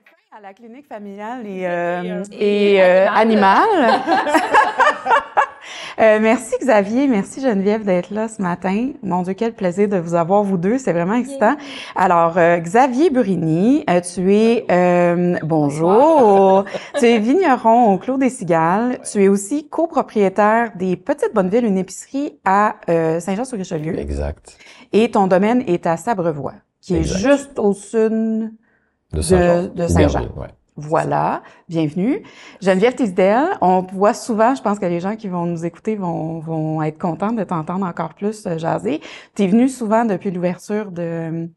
fin à la clinique familiale et animale. Merci Xavier, merci Geneviève d'être là ce matin. Mon Dieu, quel plaisir de vous avoir vous deux, c'est vraiment excitant. Alors, Xavier Burini, tu es, bonjour, tu es vigneron au Clos des Cigales. Tu es aussi copropriétaire des Petites Bonnevilles, une épicerie à Saint-Jean-sur-Richelieu. Exact. Et ton domaine est à Sabrevoix, qui est juste au sud de Saint-Jean. Ouais. Voilà, bienvenue. Geneviève Tisdel, on voit souvent, je pense que les gens qui vont nous écouter vont être contents de t'entendre encore plus jaser. Tu es venue souvent depuis l'ouverture de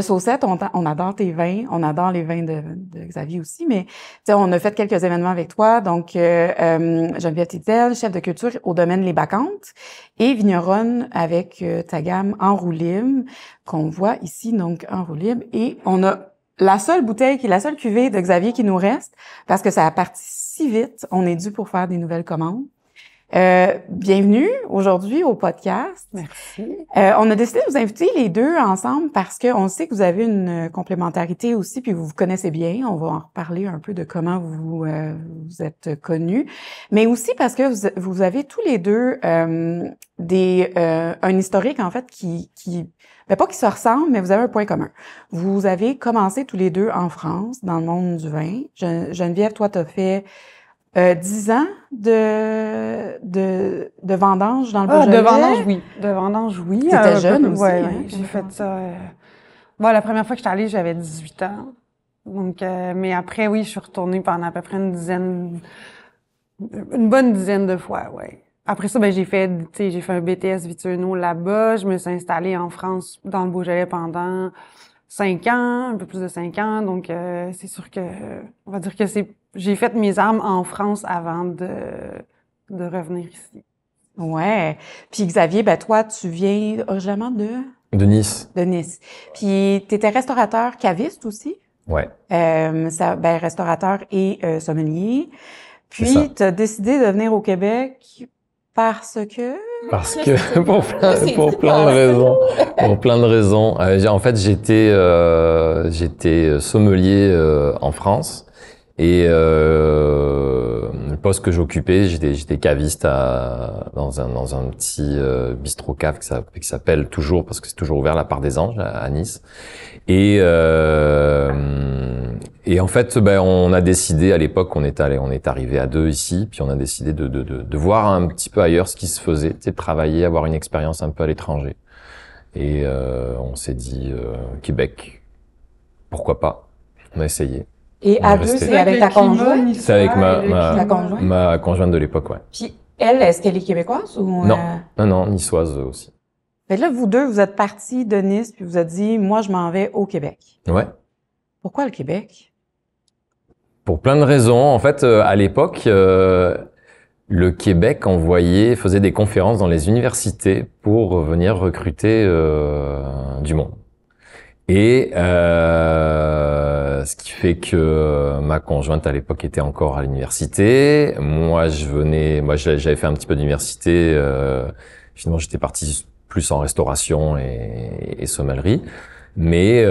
Saucette. On adore tes vins, on adore les vins de Xavier aussi, mais on a fait quelques événements avec toi. Donc, Geneviève Tisdel, chef de culture au domaine Les Bacchantes et vigneronne avec ta gamme Enroux-Libre, qu'on voit ici, donc Enroux-Libre. Et on a la seule bouteille, qui est la seule cuvée de Xavier qui nous reste, parce que ça a parti si vite, on est dû pour faire des nouvelles commandes. Bienvenue aujourd'hui au podcast. Merci. On a décidé de vous inviter les deux ensemble parce que on sait que vous avez une complémentarité aussi, puis vous vous connaissez bien. On va en reparler un peu de comment vous êtes connus, mais aussi parce que vous avez tous les deux un historique en fait qui pas qui se ressemble, mais vous avez un point commun. Vous avez commencé tous les deux en France, dans le monde du vin. Geneviève, toi, t'as fait 10 ans de vendange dans le Beaujolais. De vendange, oui. T'étais jeune aussi. Ouais, hein? J'ai fait ça. La première fois que j'étais allée, j'avais 18 ans. Donc, mais après, oui, je suis retournée pendant à peu près une bonne dizaine de fois, ouais. Après ça, j'ai fait un BTS Viturno là-bas. Je me suis installée en France, dans le Beaujolais pendant 5 ans, un peu plus de 5 ans. Donc, c'est sûr que, on va dire que j'ai fait mes armes en France avant de revenir ici. Ouais. Puis Xavier, toi, tu viens originairement de Nice. De Nice. Puis t'étais restaurateur caviste aussi. Ouais. Restaurateur et sommelier. Puis t'as décidé de venir au Québec parce que pour plein de raisons. Pour plein de raisons. En fait, j'étais sommelier en France. Et le poste que j'occupais, j'étais caviste dans un petit bistrot cave qui s'appelle toujours, parce que c'est toujours ouvert, la Part des Anges à Nice. Et en fait, on a décidé à l'époque, on est arrivé à 2 ici, puis on a décidé de voir un petit peu ailleurs ce qui se faisait, de travailler, avoir une expérience un peu à l'étranger. Et on s'est dit Québec, pourquoi pas. On a essayé. Et à 2, c'est avec ta conjointe? C'est avec ma conjointe de l'époque, ouais. Puis elle, est-ce qu'elle est québécoise ou? Non, niçoise aussi. Fait que là, vous deux, vous êtes partis de Nice, puis vous êtes dit, moi, je m'en vais au Québec. Ouais. Pourquoi le Québec? Pour plein de raisons. En fait, à l'époque, le Québec faisait des conférences dans les universités pour venir recruter du monde. Et ce qui fait que ma conjointe à l'époque était encore à l'université. Moi, j'avais fait un petit peu d'université. Finalement, j'étais parti plus en restauration et sommellerie. Mais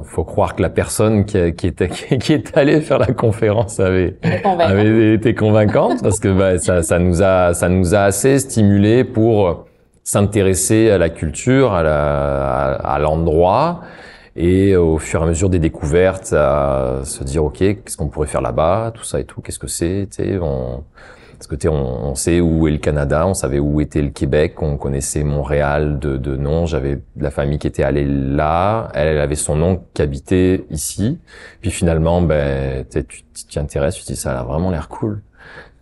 faut croire que la personne qui est allée faire la conférence avait été convaincante, parce que ça nous a assez stimulé pour s'intéresser à la culture, à l'endroit, et au fur et à mesure des découvertes, à se dire ok, qu'est-ce qu'on pourrait faire là-bas, tout ça et tout, qu'est-ce que c'est, parce que on sait où est le Canada, on savait où était le Québec, on connaissait Montréal de nom, j'avais de la famille qui était allée là, elle avait son oncle qui habitait ici, puis finalement tu t'y intéresses, tu te dis ça a vraiment l'air cool,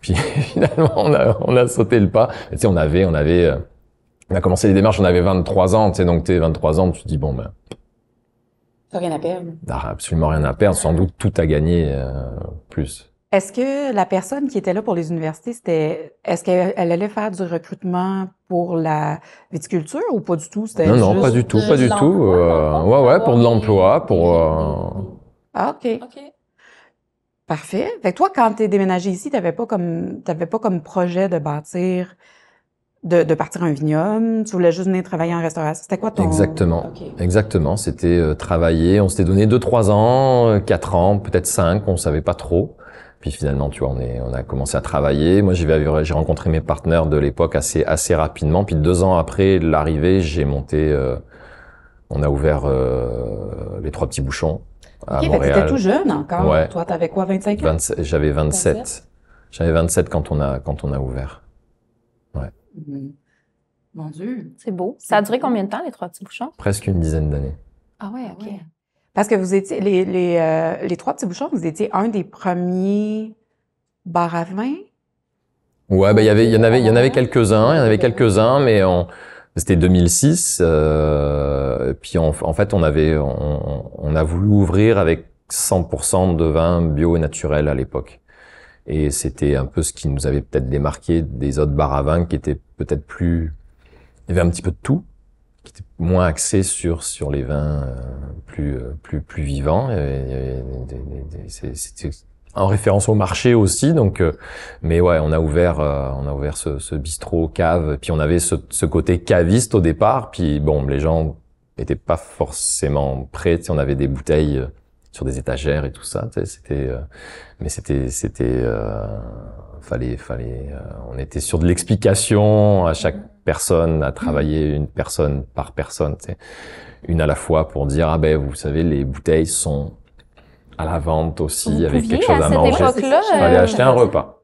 puis finalement on a sauté le pas. On a commencé les démarches, on avait 23 ans, donc 23 ans, tu te dis t'as rien à perdre. Absolument rien à perdre, sans doute tout à gagner plus. Est-ce que la personne qui était là pour les universités, est-ce qu'elle allait faire du recrutement pour la viticulture ou pas du tout? Non, pas du tout. Pour de l'emploi, Ah, OK. Parfait. Fait que toi, quand t'es déménagé ici, t'avais pas comme projet de bâtir de partir un vignoble? Tu voulais juste venir travailler en restauration? C'était quoi ton... Exactement. Okay. Exactement. C'était travailler. On s'était donné 2-3 ans, 4 ans, peut-être 5. On savait pas trop. Puis finalement, tu vois, on a commencé à travailler. Moi, j'ai rencontré mes partenaires de l'époque assez rapidement. Puis 2 ans après l'arrivée, j'ai monté, on a ouvert les 3 petits bouchons à Montréal. T'étais tout jeune encore. Ouais. Toi, t'avais quoi, 25 ans? J'avais 27. J'avais 27 quand on a ouvert. Ouais. Mon Dieu. C'est beau. Ça a duré combien de temps, les 3 petits bouchons? Presque une dizaine d'années. Ah ouais, OK. Ouais. Parce que vous étiez, les 3 petits bouchons, vous étiez un des premiers bars à vin? Ouais, il y en avait quelques-uns, mais c'était 2006, puis en fait, on a voulu ouvrir avec 100% de vin bio et naturel à l'époque. Et c'était un peu ce qui nous avait peut-être démarqué des autres bars à vin qui étaient peut-être plus, il y avait un petit peu de tout, qui était moins axé sur les vins plus vivants. C'était en référence au marché aussi, donc mais ouais, on a ouvert ce bistrot cave, puis on avait ce côté caviste au départ, puis bon, les gens étaient pas forcément prêts, on avait des bouteilles sur des étagères et tout ça, fallait on était sur de l'explication à chaque personne, à travailler une personne par personne, une à la fois pour dire ah ben vous savez les bouteilles sont à la vente aussi avec quelque chose à manger. Il fallait acheter un repas.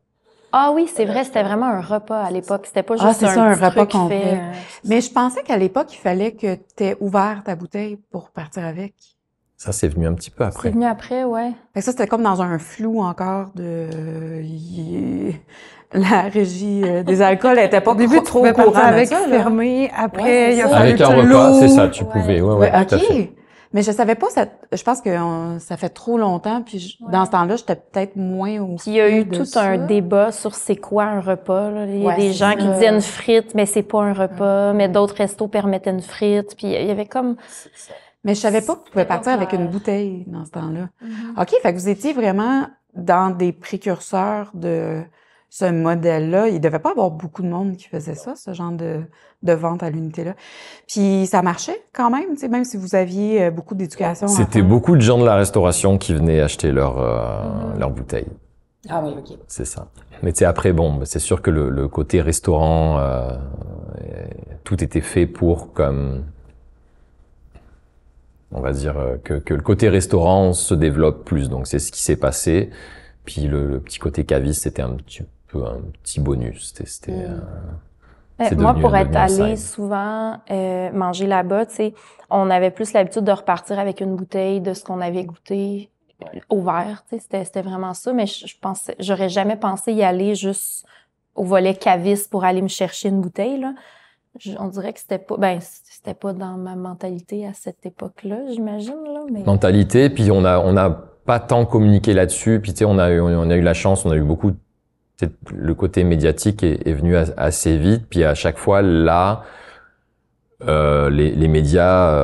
Ah oui, c'est vrai, c'était vraiment un repas à l'époque. C'était pas juste un repas complet. Mais je pensais qu'à l'époque, il fallait que tu aies ouvert ta bouteille pour partir avec. Ça, c'est venu un petit peu après. C'est venu après, ouais. Fait que ça, c'était comme dans un flou encore de... La régie des alcools était pas trop au courant avec ça, fermé. Après, il y a fallu avec un repas, c'est ça, tu pouvais. Ouais, tout à fait. Mais je savais pas, je pense que ça fait trop longtemps, puis dans ce temps-là, j'étais peut-être moins au... Puis il y a eu tout un débat sur c'est quoi un repas, là. Il y a des gens qui disaient une frite, mais c'est pas un repas, mais d'autres restos permettaient une frite, puis il y avait comme... Mais je savais pas que tu pouvais partir avec une bouteille dans ce temps-là. OK, fait que vous étiez vraiment dans des précurseurs de ce modèle-là. Il devait pas avoir beaucoup de monde qui faisait ça, ce genre de vente à l'unité-là. Puis ça marchait quand même, tu sais, même si vous aviez beaucoup d'éducation. C'était beaucoup de gens de la restauration qui venaient acheter leur bouteilles. Ah oui, OK. C'est ça. Mais tu sais, après, bon, c'est sûr que le côté restaurant, tout était fait pour comme... On va dire que le côté restaurant se développe plus, donc c'est ce qui s'est passé. Puis le petit côté caviste, c'était un petit bonus. Moi, pour être allée souvent manger là-bas, tu sais, on avait plus l'habitude de repartir avec une bouteille de ce qu'on avait goûté au verre, tu sais, c'était vraiment ça. Mais j'aurais jamais pensé y aller juste au volet caviste pour aller me chercher une bouteille, là. On dirait que c'était pas dans ma mentalité à cette époque-là, j'imagine, là, mais... Mentalité, puis on a pas tant communiqué là-dessus, puis tu sais, on a eu la chance, on a eu beaucoup, le côté médiatique est venu assez vite, puis à chaque fois, là, les médias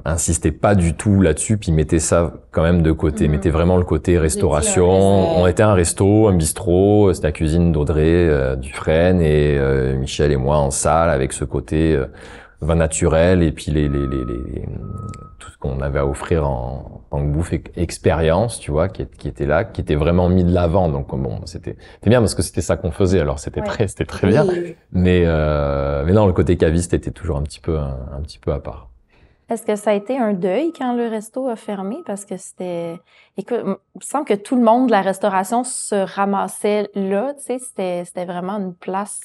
insistaient pas du tout là-dessus, puis mettaient ça quand même de côté, mettaient vraiment le côté restauration. On était un resto, un bistrot, c'était la cuisine d'Audrey Dufresne et Michel et moi en salle avec ce côté vin naturel et puis tout ce qu'on avait à offrir en tant que bouffe expérience, tu vois, qui était là, qui était vraiment mis de l'avant. Donc bon, c'était bien parce que c'était ça qu'on faisait. Alors c'était très bien. Mais non, le côté caviste était toujours un petit peu à part. Est-ce que ça a été un deuil quand le resto a fermé? Parce que écoute, il me semble que tout le monde de la restauration se ramassait là, tu sais, c'était vraiment une place,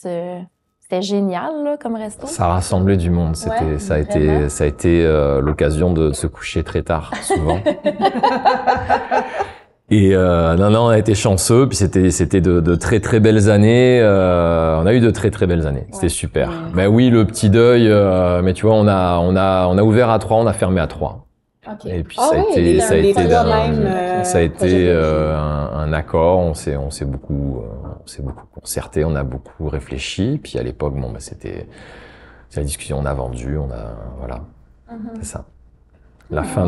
c'était génial, là, comme resto. Ça rassemblait du monde, ça a été l'occasion de se coucher très tard, souvent. Et non, on a été chanceux, puis c'était de très très belles années. On a eu de très très belles années. C'était super. Ben oui, le petit deuil, mais tu vois, on a ouvert à 3, on a fermé à 3. Okay. Et puis ça a été un accord. On s'est beaucoup concerté, on a beaucoup réfléchi. Puis à l'époque, bon, ben c'est la discussion, on a vendu, voilà, c'est ça. La fin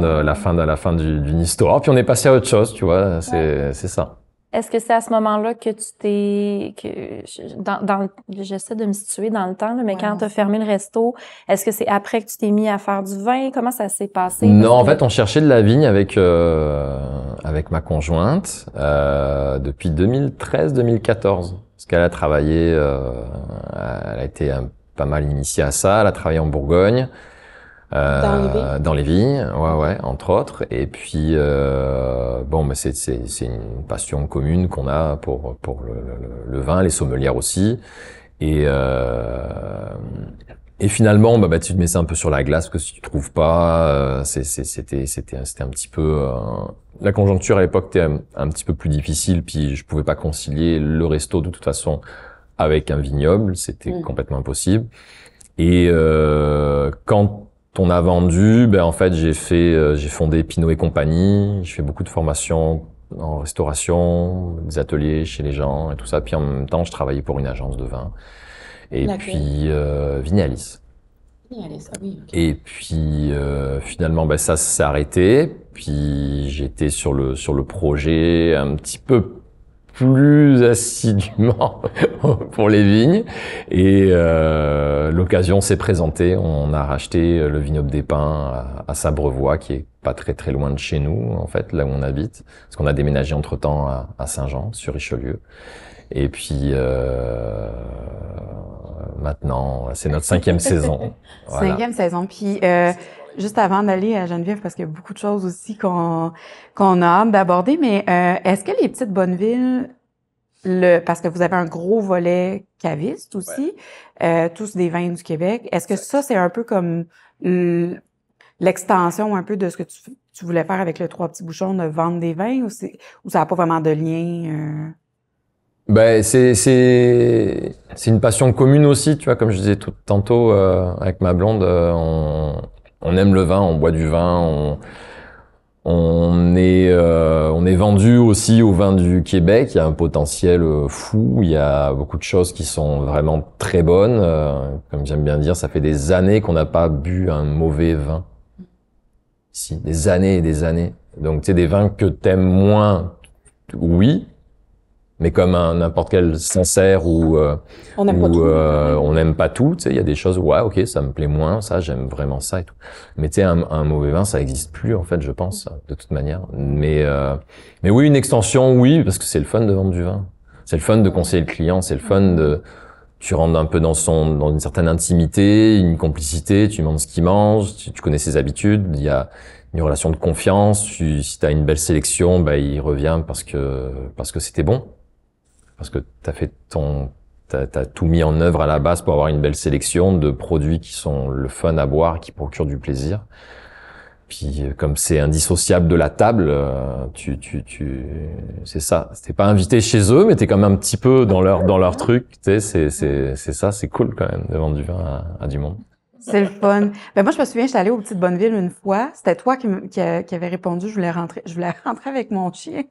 d'une histoire, puis on est passé à autre chose, tu vois, c'est ça. Est-ce que c'est à ce moment-là que j'essaie de me situer dans le temps, là, mais quand tu as fermé le resto, est-ce que c'est après que tu t'es mis à faire du vin? Comment ça s'est passé? Non, en fait, on cherchait de la vigne avec ma conjointe depuis 2013-2014. Parce qu'elle a travaillé, elle a été pas mal initiée à ça. Elle a travaillé en Bourgogne. Dans les vignes, ouais, entre autres. Et puis bon, mais c'est une passion commune qu'on a pour le vin, les sommelières aussi. Et finalement, bah tu te mets ça un peu sur la glace, parce que si tu trouves pas, c'était un petit peu la conjoncture à l'époque était un petit peu plus difficile, puis je pouvais pas concilier le resto de toute façon avec un vignoble, c'était complètement impossible. Et quand on a vendu, ben en fait j'ai fondé Pinot et compagnie, je fais beaucoup de formations en restauration, des ateliers chez les gens et tout ça, puis en même temps je travaillais pour une agence de vin. Et puis Vignalis. Vignalis, ah oui. Okay. Et puis finalement ben ça s'est arrêté, puis j'étais sur le projet un petit peu plus assidûment pour les vignes et l'occasion s'est présentée. On a racheté le vignoble des Pins à Sabrevois, qui est pas très très loin de chez nous en fait, là où on habite, parce qu'on a déménagé entre-temps à Saint-Jean sur Richelieu. Et puis maintenant c'est notre 5e saison. Voilà. 5e saison. Puis juste avant d'aller à Geneviève, parce qu'il y a beaucoup de choses aussi qu'on a hâte d'aborder, mais est-ce que les petites Bonnevilles, parce que vous avez un gros volet caviste aussi, tous des vins du Québec, est-ce que ça, c'est un peu comme l'extension un peu de ce que tu voulais faire avec le 3 petits bouchons, de vendre des vins, ou ça n'a pas vraiment de lien? Ben c'est une passion commune aussi, tu vois, comme je disais tantôt avec ma blonde, on aime le vin, on boit du vin, on est vendu aussi au vin du Québec. Il y a un potentiel fou, il y a beaucoup de choses qui sont vraiment très bonnes, comme j'aime bien dire, ça fait des années qu'on n'a pas bu un mauvais vin ici, des années et des années. Donc tu sais, des vins que t'aimes moins, oui, mais comme n'importe quel Sancerre où on n'aime pas tout, tu sais, il y a des choses où, ouais, ok, ça me plaît moins, ça, j'aime vraiment ça et tout. Mais tu sais, un mauvais vin, ça existe plus, en fait, je pense, de toute manière. Mais oui, une extension, oui, parce que c'est le fun de vendre du vin. C'est le fun de conseiller le client, c'est le fun tu rentres un peu dans une certaine intimité, une complicité, tu demandes ce qu'il mange, tu connais ses habitudes, il y a une relation de confiance, si t'as une belle sélection, bah, il revient parce que c'était bon. Parce que t'as tout mis en œuvre à la base pour avoir une belle sélection de produits qui sont le fun à boire, qui procurent du plaisir. Puis comme c'est indissociable de la table, c'est ça. T'es pas invité chez eux, mais t'es quand même un petit peu dans leur truc. Tu sais, c'est ça, c'est cool quand même de vendre du vin à du monde. C'est le fun. Ben moi je me souviens, j'étais allée aux Petites Bonnevilles une fois. C'était toi qui avait répondu. Je voulais rentrer avec mon chien.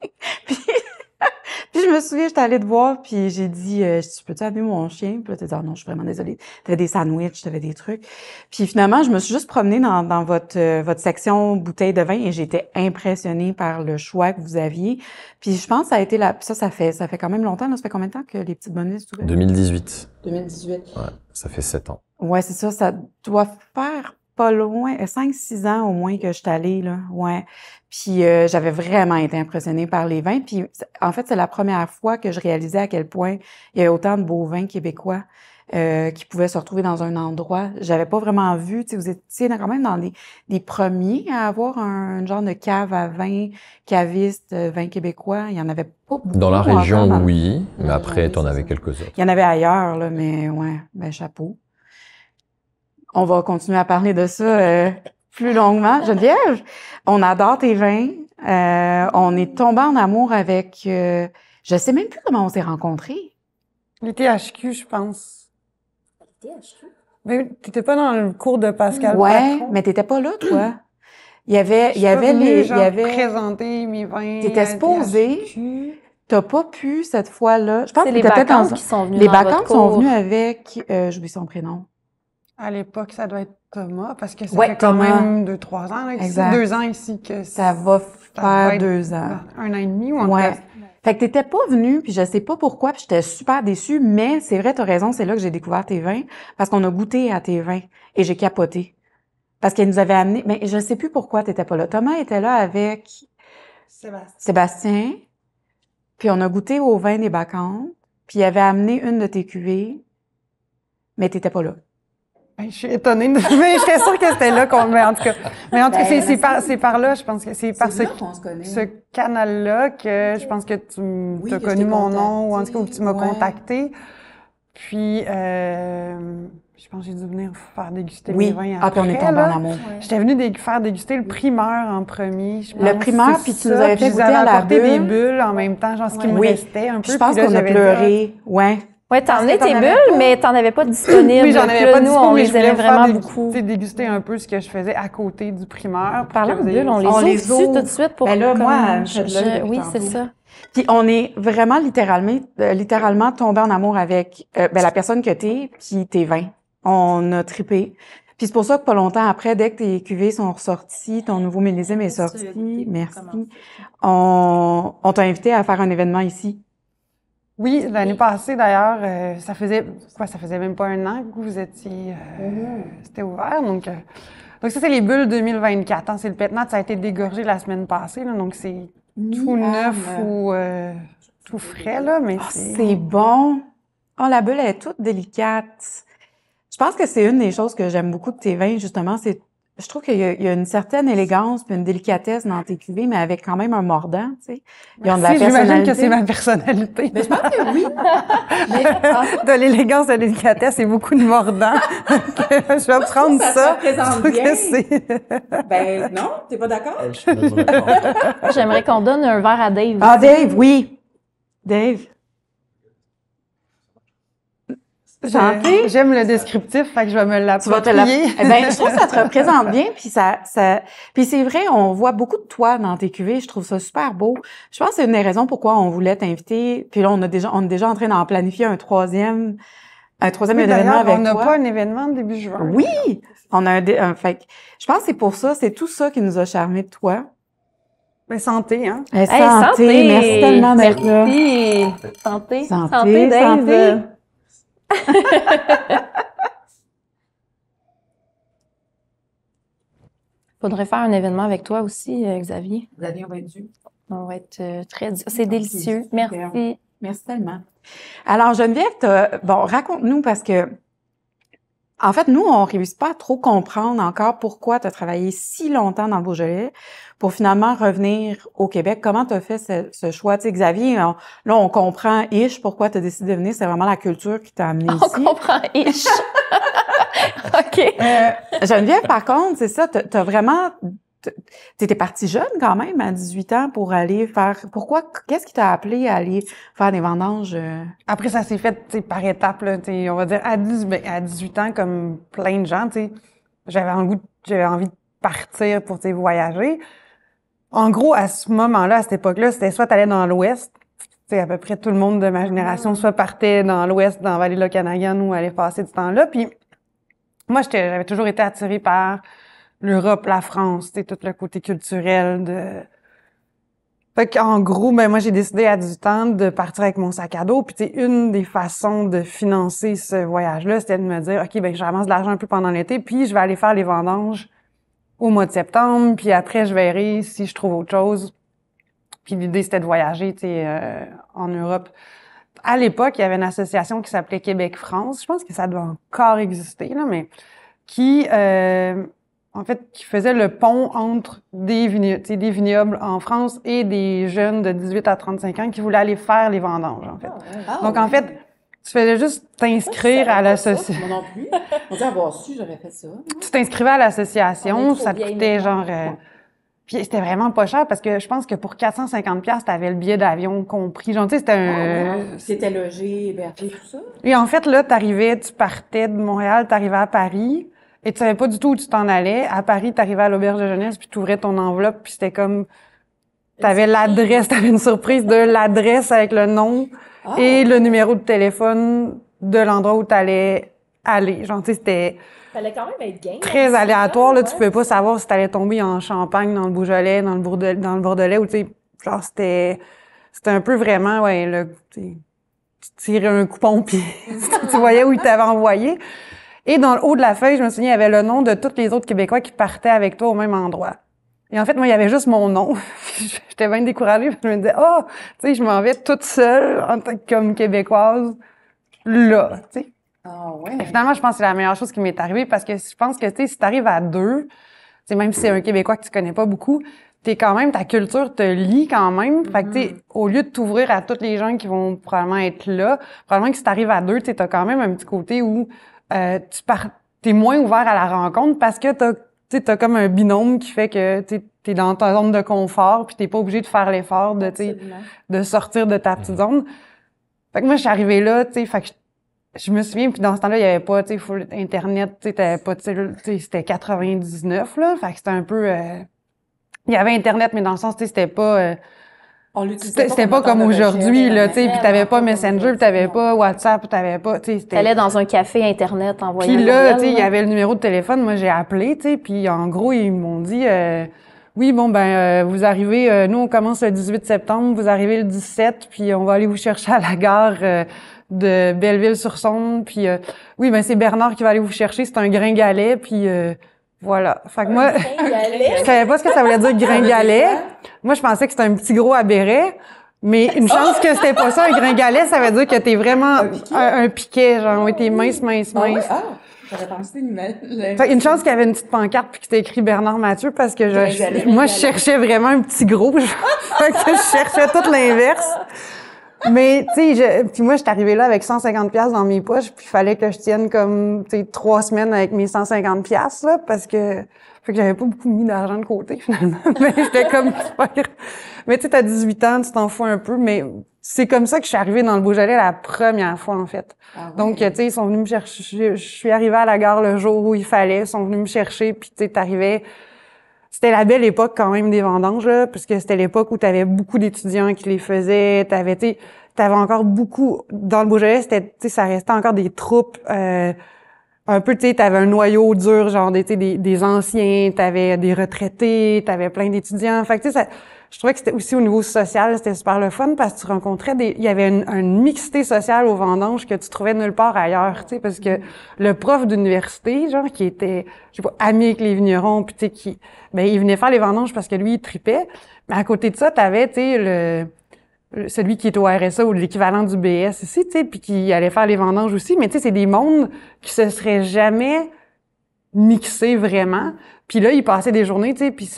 Puis je me souviens, j'étais allée te voir, puis j'ai dit, peux-tu amener mon chien? Puis là, t'as dit, non, je suis vraiment désolée. T'avais des sandwichs, t'avais des trucs. Puis finalement, je me suis juste promenée dans votre section bouteilles de vin et j'ai été impressionnée par le choix que vous aviez. Puis je pense que ça a été ça fait quand même longtemps, là. Ça fait combien de temps que les Petites Bonnevilles s'ouvrent? 2018. 2018. Ouais, ça fait 7 ans. Ouais, c'est ça. Ça doit faire pas loin, 5-6 ans au moins que je suis allée, là. Ouais. Puis j'avais vraiment été impressionnée par les vins. Puis en fait, c'est la première fois que je réalisais à quel point il y avait autant de beaux vins québécois qui pouvaient se retrouver dans un endroit. J'avais pas vraiment vu, tu sais, vous étiez quand même dans les premiers à avoir un genre de cave à vin, caviste, vin québécois. Il y en avait pas beaucoup. Dans la région, oui, mais après, t'en avais quelques autres. Il y en avait ailleurs, là, mais ouais, ben chapeau. On va continuer à parler de ça plus longuement. Geneviève, on adore tes vins. On est tombé en amour avec... je sais même plus comment on s'est rencontrés. Les THQ, je pense. Les THQ? Mais t'étais pas dans le cours de Pascal Patron? Mais t'étais pas là, toi. Il y avait présenter mes vins. T'étais supposée. T'as pas pu cette fois-là. Je pense que les bacchantes qui sont venues. Les bacchantes sont venues avec... j'oublie son prénom. À l'époque, ça doit être Thomas, parce que ça fait quand même 2-3 ans, là, 2 ans ici que ça va faire 2 ans. 1 an et demi ou en Fait que t'étais pas venue, puis je sais pas pourquoi, puis j'étais super déçue, mais c'est vrai, t'as raison, c'est là que j'ai découvert tes vins, parce qu'on a goûté à tes vins, et j'ai capoté. Parce qu'elle nous avait amené, mais je sais plus pourquoi t'étais pas là. Thomas était là avec Sébastien, puis on a goûté au vin des Bacchantes, puis il avait amené une de tes cuvées, mais t'étais pas là. Je suis étonnée, mais j'étais sûre que c'était là mais en tout cas, c'est par là, je pense que c'est par ce canal-là que je pense que tu as connu mon nom, ou en tout cas, où tu m'as contacté. Puis, je pense que j'ai dû venir faire déguster mes vins après. Puis on est tombés en amour. J'étais venue faire déguster le primeur en premier. Le primeur, puis tu nous avais fait goûter à la bulle. Des bulles en même temps, genre ce qui me restait un peu. Je pense qu'on a pleuré, Ouais, t'en as tes bulles, mais t'en avais pas disponible. Oui, j'en avais pas nous, on les aimait vraiment beaucoup. Déguster un peu ce que je faisais à côté du primeur. Parlant de bulles, on les ouvre tout de suite pour... Ben là, moi, oui, c'est ça. Puis on est vraiment littéralement tombé en amour avec la personne que t'es, puis tes vins. On a trippé. Puis c'est pour ça que pas longtemps après, dès que tes cuvées sont ressorties, ton nouveau millésime est sorti, merci, on t'a invité à faire un événement ici. Oui, l'année passée d'ailleurs, ça faisait même pas un an que vous étiez, c'était ouvert, donc ça c'est les bulles 2024, hein, c'est le pétnat, ça a été dégorgé la semaine passée, là, donc c'est tout neuf ou tout frais là, mais c'est bon. Oh, la bulle est toute délicate. Je pense que c'est une des choses que j'aime beaucoup de tes vins, justement, je trouve qu'il y a une certaine élégance puis une délicatesse dans tes cuvées, mais avec quand même un mordant, tu sais. Ils ont de la personnalité. J'imagine que c'est ma personnalité. Mais je pense que oui. De l'élégance, de la délicatesse et beaucoup de mordant. Je vais prendre ça. Je trouve que c'est... Ben non, t'es pas d'accord? J'aimerais qu'on donne un verre à Dave. Ah, Dave, oui. Dave. J'aime le descriptif, fait que je vais me l'approprier. Je trouve que ça te représente bien, puis puis c'est vrai, on voit beaucoup de toi dans tes cuvées, je trouve ça super beau. Je pense que c'est une des raisons pourquoi on voulait t'inviter, puis là on est déjà en train d'en planifier un troisième événement avec toi. On n'a pas un événement début juin. Oui, on a fait je pense que c'est pour ça, c'est tout ça qui nous a charmé de toi. Ben, santé, hein? Santé, merci tellement d'être là. Santé, Dave. Santé. Faudrait faire un événement avec toi aussi, Xavier. Xavier, on va être dû. On va être très... C'est délicieux. Merci. Merci tellement. Alors, Geneviève, raconte-nous parce que, en fait, nous, on réussit pas à trop comprendre encore pourquoi tu as travaillé si longtemps dans le Beaujolais pour finalement revenir au Québec. Comment tu as fait ce choix? Tu sais, Xavier, là, on comprend pourquoi tu as décidé de venir. C'est vraiment la culture qui t'a amené ici. On comprend OK. Geneviève, par contre, c'est ça, t'as vraiment... T'étais partie jeune quand même, à 18 ans, pour aller faire... Qu'est-ce qui t'a appelé à aller faire des vendanges? Après, ça s'est fait par étapes, là, on va dire à 18 ans, comme plein de gens, j'avais envie de partir pour voyager. En gros, à ce moment-là, à cette époque-là, c'était soit t'allais dans l'Ouest, à peu près tout le monde de ma génération soit partait dans l'Ouest, dans Vallée-le-Canadian, ou allait passer du temps là. Puis moi, j'avais toujours été attirée par l'Europe, la France, tout le côté culturel Fait qu'en gros, moi, j'ai décidé à 18 ans de partir avec mon sac à dos. Puis, une des façons de financer ce voyage-là, c'était de me dire, OK, je ramasse de l'argent un peu pendant l'été, puis je vais aller faire les vendanges au mois de septembre, puis après, je verrai si je trouve autre chose. Puis l'idée, c'était de voyager, en Europe. À l'époque, il y avait une association qui s'appelait Québec-France. Je pense que ça doit encore exister, là, mais qui faisait le pont entre des vignobles en France et des jeunes de 18 à 35 ans qui voulaient aller faire les vendanges, en fait. Donc, en fait, tu faisais juste t'inscrire à l'association. Moi non plus. On dit avoir su, j'aurais fait ça. Tu t'inscrivais à l'association, ça te coûtait genre... Puis c'était vraiment pas cher parce que je pense que pour 450$, t'avais le billet d'avion compris. Genre, c'était un... C'était logé, hébergé, tout ça? Et en fait, là, tu partais de Montréal, t'arrivais à Paris et tu savais pas du tout où tu t'en allais. À Paris, t'arrivais à l'auberge de jeunesse puis t'ouvrais ton enveloppe puis c'était comme... T'avais l'adresse, t'avais une surprise de l'adresse avec le nom et le numéro de téléphone de l'endroit où t'allais aller. Genre, c'était... Fallait quand même être game. Très aléatoire, là. Tu pouvais pas savoir si t'allais tomber en Champagne, dans le Beaujolais, dans le Bordelais, ou genre, c'était c'était un peu vraiment, tu tirais un coupon puis tu voyais où il t'avait envoyé. Et dans le haut de la feuille, je me souviens, il y avait le nom de tous les autres Québécois qui partaient avec toi au même endroit. Et en fait, moi, il y avait juste mon nom. J'étais bien découragée. Je me disais, tu sais, je m'en vais toute seule en tant que comme Québécoise là, tu sais. Ah ouais. Et finalement, je pense que c'est la meilleure chose qui m'est arrivée parce que je pense que, tu sais, si t'arrives à 2, tu sais, même si c'est un Québécois que tu connais pas beaucoup, t'es quand même, ta culture te lie quand même. Fait que, tu sais, au lieu de t'ouvrir à toutes les gens qui vont probablement être là, probablement que si t'arrives à 2, tu sais, t'as quand même un petit côté où t'es moins ouvert à la rencontre parce que t'as comme un binôme qui fait que t'es dans ta zone de confort puis t'es pas obligé de faire l'effort de sortir de ta petite zone. Fait que moi, je suis arrivée là, tu sais, fait que je me souviens, puis dans ce temps-là, il y avait pas, tu sais, full Internet, tu sais, t'avais pas, tu sais, c'était 99, là, fait que c'était un peu, il y avait Internet, mais dans le sens, tu sais, c'était pas, c'était pas comme aujourd'hui, là, tu sais, puis t'avais pas Messenger, puis t'avais pas WhatsApp, t'avais pas, tu sais, t'allais dans un café Internet, envoyer puis là, tu sais, il y avait le numéro de téléphone, moi, j'ai appelé, tu sais, puis en gros, ils m'ont dit, oui, bon, vous arrivez, nous, on commence le 18 septembre, vous arrivez le 17, puis on va aller vous chercher à la gare de Belleville-sur-Saône, puis oui, c'est Bernard qui va aller vous chercher, c'est un gringalet, puis voilà. Fait que moi, je savais pas ce que ça voulait dire gringalet. Moi, je pensais que c'était un petit gros à béret, mais une chance que c'était pas ça, un gringalet, ça veut dire que t'es vraiment un piquet, genre, oui, t'es mince. J'aurais pensé une chance qu'il y avait une petite pancarte puis que c'était écrit Bernard Mathieu parce que moi, je cherchais vraiment un petit gros. Fait que je cherchais tout l'inverse. Mais, tu sais, puis moi, je suis arrivée là avec 150$ dans mes poches puis il fallait que je tienne comme, tu sais, 3 semaines avec mes 150$, là, parce que, fait que j'avais pas beaucoup mis d'argent de côté, finalement. Mais j'étais comme, mais tu sais, t'as 18 ans, tu t'en fous un peu, mais c'est comme ça que je suis arrivée dans le Beaujolais la première fois, en fait. Ah ouais. Donc, tu sais, ils sont venus me chercher. Je suis arrivée à la gare le jour où il fallait. Ils sont venus me chercher, puis tu sais, t'arrivais. C'était la belle époque quand même des vendanges, là, parce que c'était l'époque où t'avais beaucoup d'étudiants qui les faisaient. T'avais encore beaucoup dans le Beaujolais. C'était, tu sais, ça restait encore des troupes. Un peu, tu sais, t'avais un noyau dur, genre des anciens, t'avais des retraités, t'avais plein d'étudiants. Fait que tu sais, je trouvais que c'était aussi au niveau social, c'était super le fun parce que tu rencontrais il y avait une mixité sociale aux vendanges que tu trouvais nulle part ailleurs, tu sais, parce que le prof d'université, genre, qui était, je sais pas, ami avec les vignerons, puis tu sais, il venait faire les vendanges parce que lui, il tripait. Mais à côté de ça, t'avais, tu sais, celui qui est au RSA ou l'équivalent du BS ici, tu sais, puis qui allait faire les vendanges aussi. Mais tu sais, c'est des mondes qui se seraient jamais mixés vraiment. Puis là, ils passaient des journées, tu sais, puis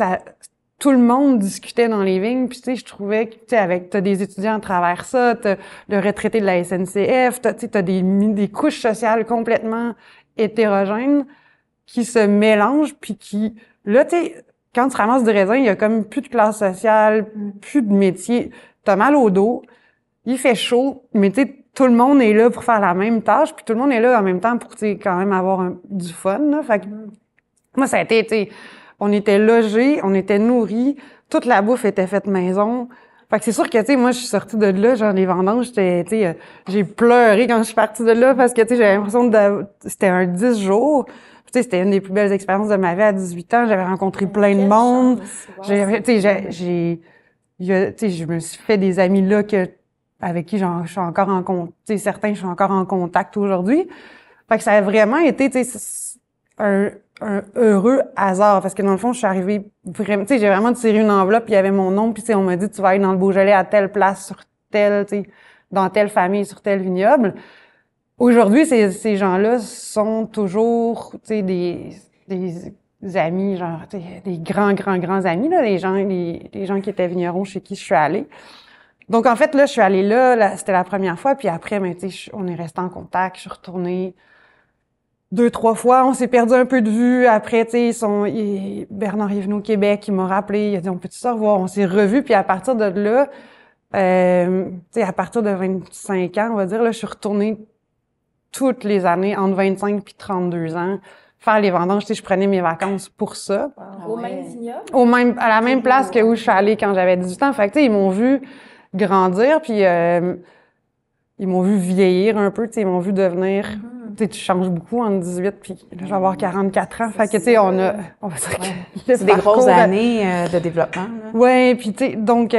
tout le monde discutait dans les vignes. Puis tu sais, je trouvais que, tu sais, t'as des étudiants à travers ça, t'as le retraité de la SNCF, t'as des couches sociales complètement hétérogènes qui se mélangent, puis qui, là, tu sais, quand tu ramasses du raisin, il y a comme plus de classe sociale, plus de métier. T'as mal au dos, il fait chaud, mais tu sais, tout le monde est là pour faire la même tâche, puis tout le monde est là en même temps pour, tu sais, quand même avoir du fun, là. Fait que, moi, ça a été, tu sais, on était logés, on était nourris, toute la bouffe était faite maison. Fait que c'est sûr que, tu sais, moi, je suis sortie de là, genre, les vendanges, tu sais, j'ai pleuré quand je suis partie de là parce que, tu sais, j'avais l'impression c'était un 10 jours. Tu sais, c'était une des plus belles expériences de ma vie à 18 ans. J'avais rencontré plein de monde. Tu sais, je me suis fait des amis là avec qui je suis encore en contact. Tu sais, certains, je suis encore en contact aujourd'hui. Fait que ça a vraiment été, tu sais, un heureux hasard. Parce que dans le fond, je suis arrivée vraiment, tu sais, j'ai vraiment tiré une enveloppe, puis il y avait mon nom, puis tu sais, on m'a dit, tu vas aller dans le Beaujolais à telle place, sur telle, tu sais, dans telle famille, sur tel vignoble. Aujourd'hui, ces gens-là sont toujours, tu sais, des amis, genre, tu sais, des grands amis, là, les gens qui étaient vignerons chez qui je suis allée. Donc, en fait, là, je suis allée là, c'était la première fois, puis après, tu sais, on est resté en contact, je suis retournée 2-3 fois, on s'est perdu un peu de vue. Après, tu sais, Bernard est venu au Québec, il m'a rappelé, il a dit, on peut-tu se revoir? On s'est revus, puis à partir de là, tu sais, à partir de 25 ans, on va dire, là, je suis retournée toutes les années, entre 25 puis 32 ans, faire les vendanges. Tu sais, je prenais mes vacances pour ça. Au même vignoble? À la même place que où je suis allée quand j'avais 18 ans. Fait que, tu sais, ils m'ont vu grandir, puis ils m'ont vu vieillir un peu, tu sais, ils m'ont vu devenir... Tu sais, tu changes beaucoup entre 18 puis là, je vais avoir 44 ans. Fait que, tu sais, on va dire c'est des grosses années de développement. Ouais, puis tu sais, donc...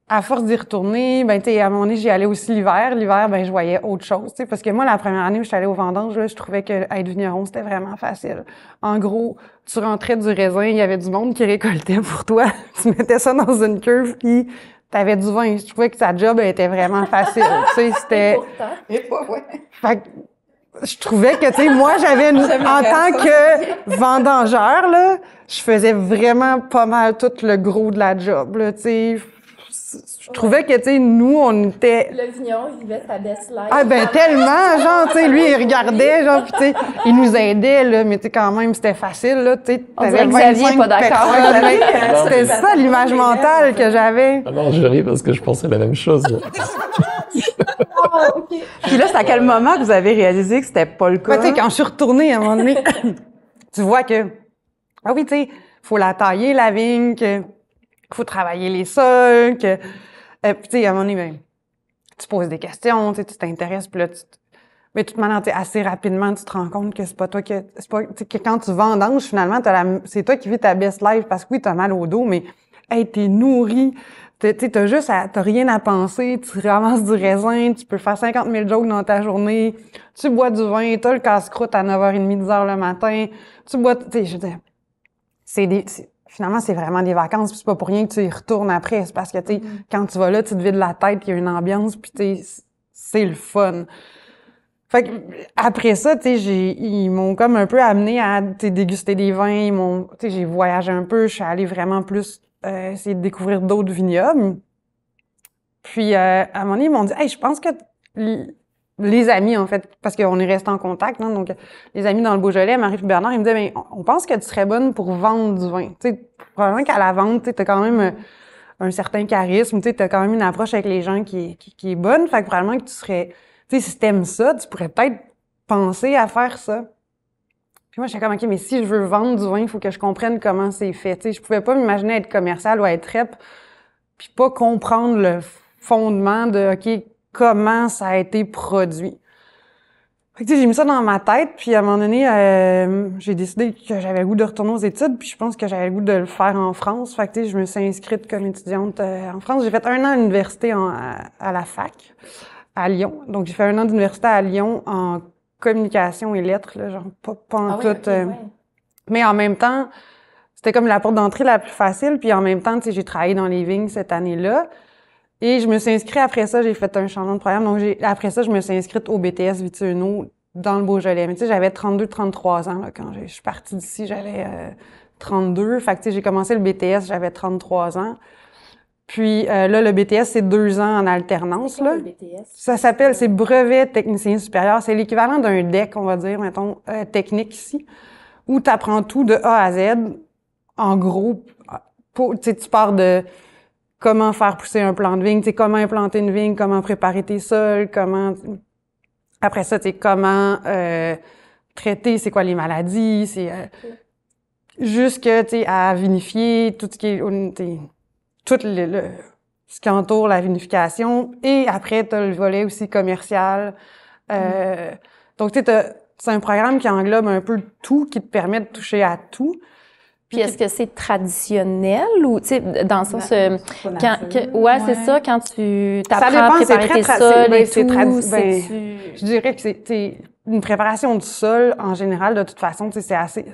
à force d'y retourner, ben, tu sais, à un moment donné, j'y allais aussi l'hiver. L'hiver, ben, je voyais autre chose, tu sais, parce que moi, la première année où je suis allée aux vendanges, là, je trouvais que être vigneron, c'était vraiment facile. En gros, tu rentrais du raisin, il y avait du monde qui récoltait pour toi. Tu mettais ça dans une cuve, puis t'avais du vin. Je trouvais que ta job était vraiment facile, tu sais, c'était... Fait que, je trouvais que, tu sais, moi, en tant que vendangeur, là, je faisais vraiment pas mal tout le gros de la job, là, tu sais. Je trouvais que, tu sais, nous, on était... Le vigneron vivait sa best life. Ah, ben, tellement, genre, tu sais, lui, il regardait, genre, pis tu sais, il nous aidait, là, mais tu sais, quand même, c'était facile, là, tu sais. T'avais 25 pas d'accord. C'était ça, l'image mentale que j'avais. Ah non, je ris parce que je pensais la même chose. Puis là, c'est à quel moment que vous avez réalisé que c'était pas le cas? Tu sais, quand je suis retournée, à un moment donné, tu vois que, ah oui, tu sais, faut la tailler, la vigne, qu'il faut travailler les sols, que, puis tu sais, à un moment donné, ben, tu poses des questions, tu sais, tu t'intéresses, puis là, mais de toute manière, assez rapidement, tu te rends compte que c'est pas toi que quand tu vendanges, finalement, c'est toi qui vis ta best life, parce que oui, t'as mal au dos, mais, hey, t'es nourri, t'as rien à penser, tu ramasses du raisin, tu peux faire 50 000 jokes dans ta journée, tu bois du vin, t'as le casse-croûte à 9h30, 10h le matin, tu bois, tu sais, je veux dire, finalement, c'est vraiment des vacances, puis c'est pas pour rien que tu y retournes après, c'est parce que, tu sais, quand tu vas là, tu te vides la tête, puis il y a une ambiance, puis tu sais, c'est le fun. Fait que, après ça, tu sais, ils m'ont comme un peu amené à, tu sais, déguster des vins, tu sais, j'ai voyagé un peu, je suis allée vraiment plus essayer de découvrir d'autres vignobles. Puis, à un moment donné, ils m'ont dit, hey, je pense que les amis, en fait, parce qu'on est resté en contact, hein, donc les amis dans le Beaujolais, Marie et Bernard, ils me disaient, mais on pense que tu serais bonne pour vendre du vin. Tu sais, probablement qu'à la vente, tu sais, t'as quand même un certain charisme, tu sais, t'as quand même une approche avec les gens qui est bonne, fait que probablement que tu serais, tu sais, si t'aimes ça, tu pourrais peut-être penser à faire ça. Puis moi, j'étais comme, OK, mais si je veux vendre du vin, il faut que je comprenne comment c'est fait. Tu sais, je pouvais pas m'imaginer être commercial ou être rep, puis pas comprendre le fondement de, OK, comment ça a été produit. Fait que, tu sais, j'ai mis ça dans ma tête, puis à un moment donné, j'ai décidé que j'avais le goût de retourner aux études, puis je pense que j'avais le goût de le faire en France. Fait que, tu sais, je me suis inscrite comme étudiante en France. J'ai fait 1 an à l'université à la fac, à Lyon. Donc, j'ai fait 1 an d'université à Lyon en communication et lettres, là, genre pas en tout. Ouais. Mais en même temps, c'était comme la porte d'entrée la plus facile, puis en même temps, tu sais, j'ai travaillé dans les vignes cette année-là. Et je me suis inscrite après ça, j'ai fait un changement de programme. Donc, après ça, je me suis inscrite au BTS Vitiono dans le Beaujolais. Mais tu sais, j'avais 32-33 ans, là, quand je suis partie d'ici, j'avais 32. Fait que tu sais, j'ai commencé le BTS, j'avais 33 ans. Puis là, le BTS, c'est 2 ans en alternance, là. Le BTS? Ça s'appelle, c'est brevet technicien supérieur. C'est l'équivalent d'un DEC, on va dire, mettons, technique ici, où tu apprends tout de A à Z. En gros, tu sais, tu pars de comment faire pousser un plant de vigne, tu sais, comment implanter une vigne, comment préparer tes sols, après ça, tu sais, comment traiter, c'est quoi les maladies, c'est jusque, tu sais, à vinifier, tout ce qui est, tout ce qui entoure la vinification. Et après, tu as le volet aussi commercial. Donc, tu sais, c'est un programme qui englobe un peu tout, qui te permet de toucher à tout. Puis est-ce que c'est traditionnel ou, tu sais, dans le sens, c'est ça, quand tu t'apprends à préparer tes sols et tout, je dirais que c'est une préparation du sol, en général, de toute façon, tu sais, c'est assez,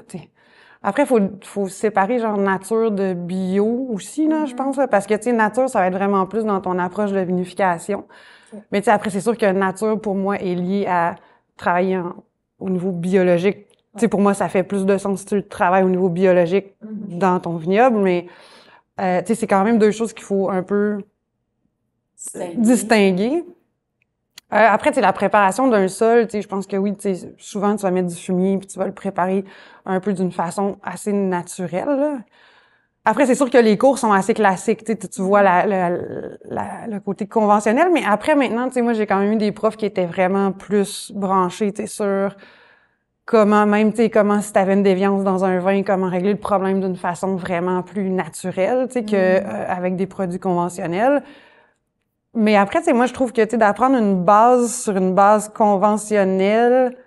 après, faut séparer genre nature de bio aussi, là, je pense, là, parce que, tu sais, nature, ça va être vraiment plus dans ton approche de vinification. Mais, tu sais, après, c'est sûr que nature, pour moi, est liée à travailler au niveau biologique. Tu sais, pour moi, ça fait plus de sens si tu travailles au niveau biologique dans ton vignoble, mais, tu sais, c'est quand même 2 choses qu'il faut un peu distinguer. Après, tu sais, la préparation d'un sol, tu sais, je pense que oui, tu sais, souvent, tu vas mettre du fumier puis tu vas le préparer un peu d'une façon assez naturelle, là. Après, c'est sûr que les cours sont assez classiques, tu vois le côté conventionnel, mais après, maintenant, tu sais, moi, j'ai quand même eu des profs qui étaient vraiment plus branchés, tu sais, sur comment même, tu sais, comment si t'avais une déviance dans un vin, comment régler le problème d'une façon vraiment plus naturelle, tu sais, que avec des produits conventionnels. Mais après, tu sais, moi, je trouve que, tu sais, d'apprendre une base sur une base conventionnelle,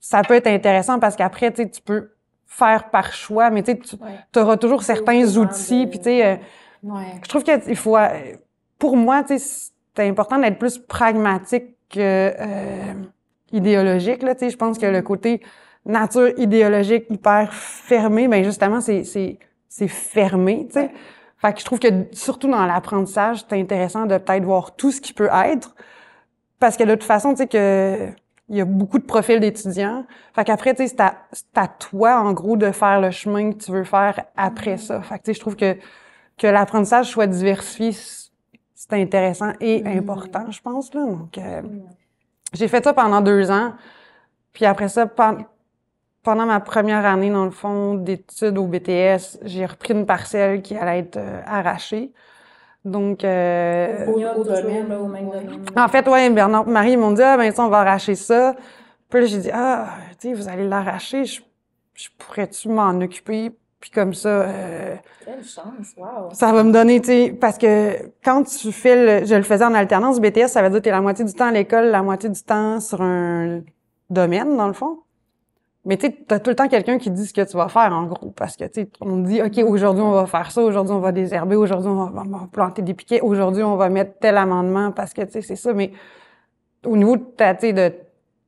ça peut être intéressant parce qu'après, tu sais, tu peux faire par choix, mais tu sais, tu auras toujours certains outils, puis tu sais, Je trouve qu'il faut, pour moi, tu sais, c'est important d'être plus pragmatique que idéologique, là, tu sais. Je pense que le côté nature idéologique hyper fermé, ben justement, c'est fermé, tu sais. Fait que je trouve que, surtout dans l'apprentissage, c'est intéressant de peut-être voir tout ce qui peut être. Parce que de toute façon, tu sais que il y a beaucoup de profils d'étudiants. Fait qu'après, tu sais, c'est à toi, en gros, de faire le chemin que tu veux faire après ça. Fait que, tu sais, je trouve que l'apprentissage soit diversifié, c'est intéressant et important, je pense, là. Donc, j'ai fait ça pendant 2 ans. Puis après ça, pendant ma première année, dans le fond, d'études au BTS, j'ai repris une parcelle qui allait être arrachée. Donc, au domaine, au même domaine. En fait, ouais, Bernard et Marie, ils m'ont dit, ben, ça, on va arracher ça. Puis là, j'ai dit, tu sais, vous allez l'arracher, je pourrais-tu m'en occuper? Puis comme ça, quelle chance, wow! Ça va me donner, tu sais, parce que quand tu fais je le faisais en alternance, BTS, ça veut dire que t'es la moitié du temps à l'école, la moitié du temps sur un domaine, dans le fond. Mais tu sais, t'as tout le temps quelqu'un qui dit ce que tu vas faire, en gros, parce que, tu sais, on dit, OK, aujourd'hui, on va faire ça, aujourd'hui, on va désherber, aujourd'hui, on va planter des piquets, aujourd'hui, on va mettre tel amendement, parce que, tu sais, c'est ça, mais au niveau de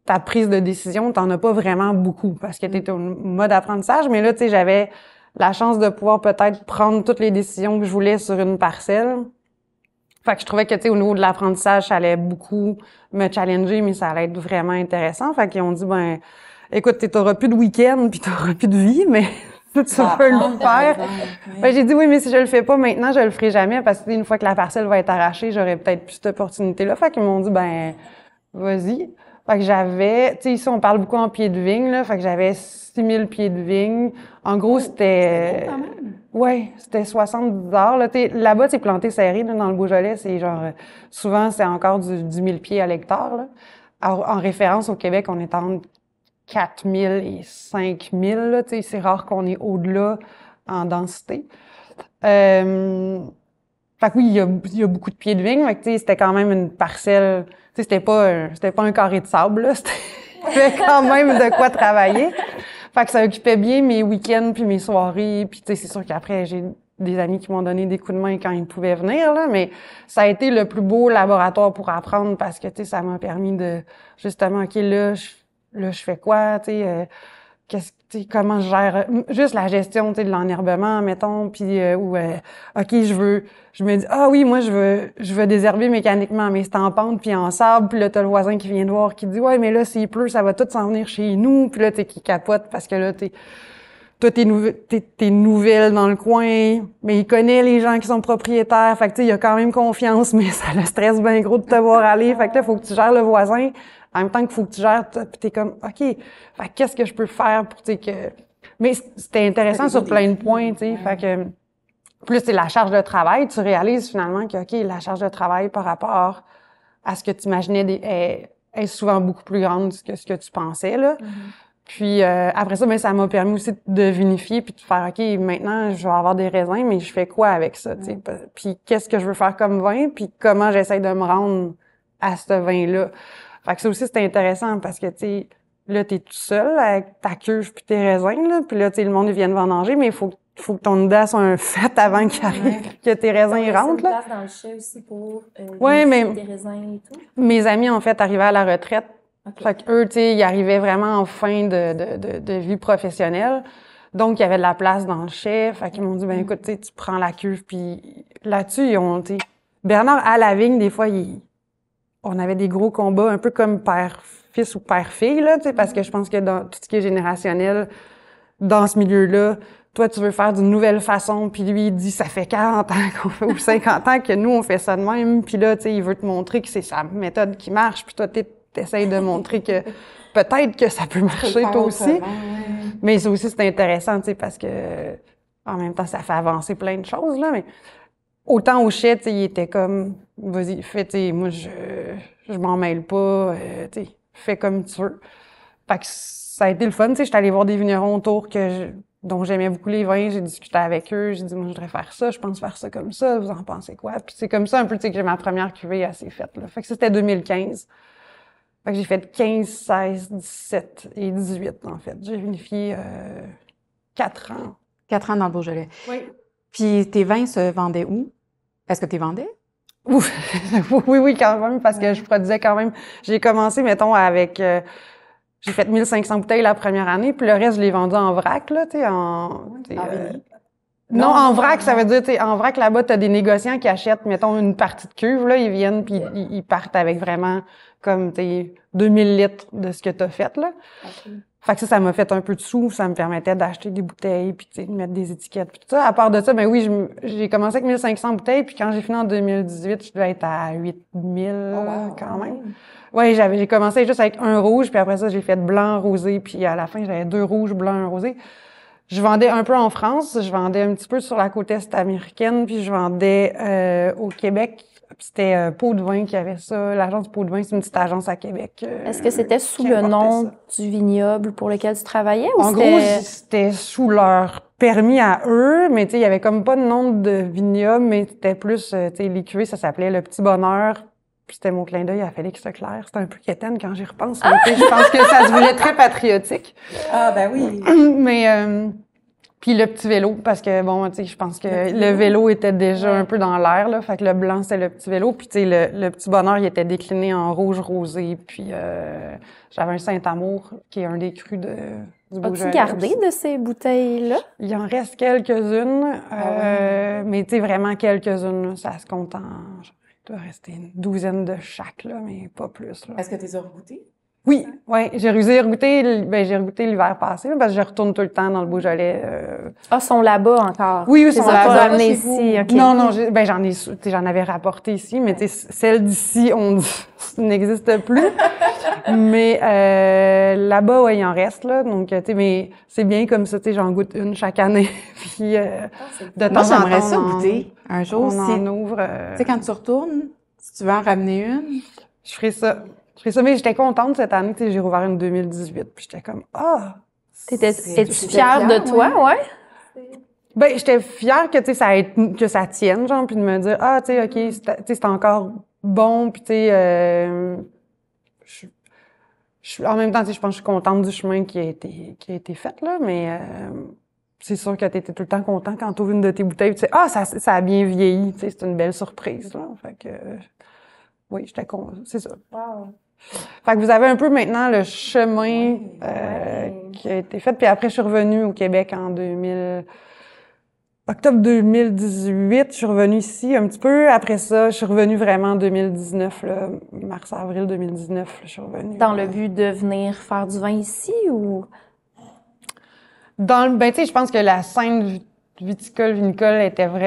ta prise de décision, t'en as pas vraiment beaucoup, parce que t'es au mode apprentissage, mais là, tu sais, j'avais la chance de pouvoir peut-être prendre toutes les décisions que je voulais sur une parcelle. Fait que je trouvais que, tu sais, au niveau de l'apprentissage, ça allait beaucoup me challenger, mais ça allait être vraiment intéressant. Fait qu'ils ont dit, ben, écoute, t'auras plus de week-end puis t'auras plus de vie, mais tu peux le faire. Ben, j'ai dit, oui, mais si je le fais pas maintenant, je le ferai jamais parce que une fois que la parcelle va être arrachée, j'aurai peut-être plus cette opportunité-là. Fait qu'ils m'ont dit, ben, vas-y. Fait que j'avais, tu sais, ici, on parle beaucoup en pieds de vigne, là. Fait que j'avais 6000 pieds de vigne. En gros, c'était... Beau quand même. Ouais, c'était 70 heures, là. Là-bas, c'est planté serré, là, dans le Beaujolais. C'est genre, souvent, c'est encore du 10 000 pieds à l'hectare, là. Alors, en référence, au Québec, on est entre 4000 et 5000, là. Tu sais, c'est rare qu'on est au-delà en densité. Fait que oui, il y a beaucoup de pieds de vigne. Fait que, tu sais, c'était quand même une parcelle. Tu sais, c'était pas un carré de sable, là. C'était quand même de quoi travailler. Fait que ça occupait bien mes week-ends puis mes soirées. Puis, tu sais, c'est sûr qu'après, j'ai des amis qui m'ont donné des coups de main quand ils pouvaient venir, là. Mais ça a été le plus beau laboratoire pour apprendre parce que, tu sais, ça m'a permis de, justement, OK, là, je fais quoi, tu sais, comment je gère juste la gestion, tu sais, de l'enherbement, mettons, puis OK, je me dis oui, moi je veux désherber mécaniquement, mais c'est en pente puis en sable, puis là t'as le voisin qui vient de voir qui dit ouais, mais là s'il pleut, ça va tout s'en venir chez nous, puis là t'es qui capote parce que là toi t'es nouvelle dans le coin, mais il connaît les gens qui sont propriétaires, fait que tu sais, il a quand même confiance, mais ça le stresse bien gros de te voir aller, fait que là faut que tu gères le voisin. En même temps qu'il faut que tu gères, puis t'es comme, OK, fait qu'est-ce que je peux faire pour, tu sais, que... Mais c'était intéressant sur plein de points, tu sais, fait que... Plus c'est la charge de travail, tu réalises finalement que, OK, la charge de travail par rapport à ce que tu imaginais est souvent beaucoup plus grande que ce que tu pensais, là. Puis après ça, ben ça m'a permis aussi de vinifier puis de faire, OK, maintenant, je vais avoir des raisins, mais je fais quoi avec ça, tu sais? Puis qu'est-ce que je veux faire comme vin, puis comment j'essaie de me rendre à ce vin-là. Fait que ça aussi, c'était intéressant parce que, tu sais, là, t'es tout seul avec ta cuve puis tes raisins, là. Puis là, tu sais, le monde, ils viennent vendanger, mais il faut que ton idée soit un fait avant qu'il arrive, que tes raisins, ils rentrent, là. Place dans le chai aussi pour mais tes raisins et tout. Mes amis, en fait, arrivaient à la retraite. Okay. Fait qu'eux, tu sais, ils arrivaient vraiment en fin de vie professionnelle. Donc, il y avait de la place dans le chai. Fait qu'ils m'ont dit, ben écoute, tu prends la cuve. Puis là-dessus, ils ont, tu sais, Bernard, à la vigne, des fois, on avait des gros combats, un peu comme père-fils ou père-fille, là, tu sais, parce que je pense que dans tout ce qui est générationnel, dans ce milieu-là, toi, tu veux faire d'une nouvelle façon, puis lui, il dit, ça fait 40 ans qu'on fait, ou 50 ans que nous, on fait ça de même, puis là, tu sais, il veut te montrer que c'est sa méthode qui marche, puis toi, t'essayes de montrer que peut-être que ça peut marcher, toi aussi. Mais ça aussi, c'est intéressant, tu sais, parce que, en même temps, ça fait avancer plein de choses, là, mais autant au chai, tu sais, il était comme, vas-y, fais, tu sais, moi, je m'en mêle pas, tu sais, fais comme tu veux. Fait que ça a été le fun, tu sais, j'étais allée voir des vignerons autour dont j'aimais beaucoup les vins, j'ai discuté avec eux, j'ai dit, moi, je voudrais faire ça, je pense faire ça comme ça, vous en pensez quoi? Puis c'est comme ça un peu, tu sais, que j'ai ma première cuvée assez faite, là. Fait que ça, c'était 2015. Fait que j'ai fait 15, 16, 17 et 18, en fait. J'ai vinifié 4 ans. 4 ans dans le Beaujolais. Oui. Puis tes vins se vendaient où? Est-ce que tu les vendais? Oui, quand même, parce que je produisais quand même. J'ai commencé, mettons, avec... j'ai fait 1500 bouteilles la première année, puis le reste, je l'ai vendu en vrac, là, tu sais, non, en vrac, ça veut dire, tu sais, en vrac, là-bas, t'as des négociants qui achètent, mettons, une partie de cuve, là, ils viennent, puis ils partent avec vraiment, comme, tu sais, 2000 litres de ce que t'as fait, là. Okay. Fait que ça m'a fait un peu de sous, ça me permettait d'acheter des bouteilles, puis, tu sais, de mettre des étiquettes, puis tout ça. À part de ça, ben oui, j'ai commencé avec 1500 bouteilles, puis quand j'ai fini en 2018, je devais être à 8000, quand même. Ouais, j'ai commencé juste avec un rouge, puis après ça, j'ai fait blanc, rosé, puis à la fin, j'avais 2 rouges, blanc, un rosé. Je vendais un peu en France, je vendais un petit peu sur la côte est américaine, puis je vendais au Québec. C'était Pot de Vin qui avait ça. L'agence Pot de Vin, c'est une petite agence à Québec. Est-ce que c'était sous le nom du vignoble pour lequel tu travaillais? Ou en gros, c'était sous leur permis à eux, mais tu sais, il y avait comme pas de nom de vignoble, mais c'était plus, tu sais, les cuvées, ça s'appelait Le Petit Bonheur. Puis c'était mon clin d'œil à Félix Leclerc. C'était un peu quétaine quand j'y repense. Mais je pense que ça se voulait très patriotique. Ah, ben oui. Mais, puis le petit vélo, parce que bon, tu sais, je pense que le vélo était déjà un peu dans l'air, là. Fait que le blanc, c'est le petit vélo. Puis tu sais, le petit bonheur, il était décliné en rouge rosé. Puis j'avais un Saint-Amour, qui est un des crus du Beaujolais. As-tu gardé de ces bouteilles-là? Il en reste quelques-unes. Mais tu sais, vraiment quelques-unes, là, ça se compte en... Il doit rester une douzaine de chaque, là, mais pas plus. Est-ce que tu les as regoûtées? Oui, j'ai réussi à regoûter, j'ai regoûté l'hiver passé, parce que je retourne tout le temps dans le Beaujolais. Ah, sont là-bas encore? Oui, ils sont là-bas. Ici, OK. Non, j'en avais rapporté ici, mais tu sais, celle d'ici, n'existe plus. Mais là-bas, ouais, il en reste, là. Donc, tu sais, mais c'est bien comme ça, tu sais, j'en goûte une chaque année. Puis, de temps en temps, j'aimerais ça goûter un jour. On en ouvre. Tu sais, quand tu retournes, si tu veux en ramener une. Je ferai ça. Mais j'étais contente cette année, tu sais, j'ai rouvert une 2018, puis j'étais comme, es-tu fière de toi, ouais? Ben, j'étais fière que, tu sais, que ça tienne, genre, puis de me dire, tu sais, OK, c'est encore bon, puis tu sais, en même temps, tu sais, je pense que je suis contente du chemin qui a été fait, là, mais c'est sûr que t'étais tout le temps content quand t'ouvres une de tes bouteilles, tu sais, ça a bien vieilli, tu sais, c'est une belle surprise, là, fait que, oui, j'étais contente, c'est ça. Wow. Fait que vous avez un peu maintenant le chemin qui a été fait. Puis après, je suis revenue au Québec en octobre 2018. Je suis revenue ici un petit peu. Après ça, je suis revenue vraiment en 2019, là, mars-avril 2019. Là, je suis revenue. Dans le but de venir faire du vin ici ou? Tu sais, je pense que la scène vinicole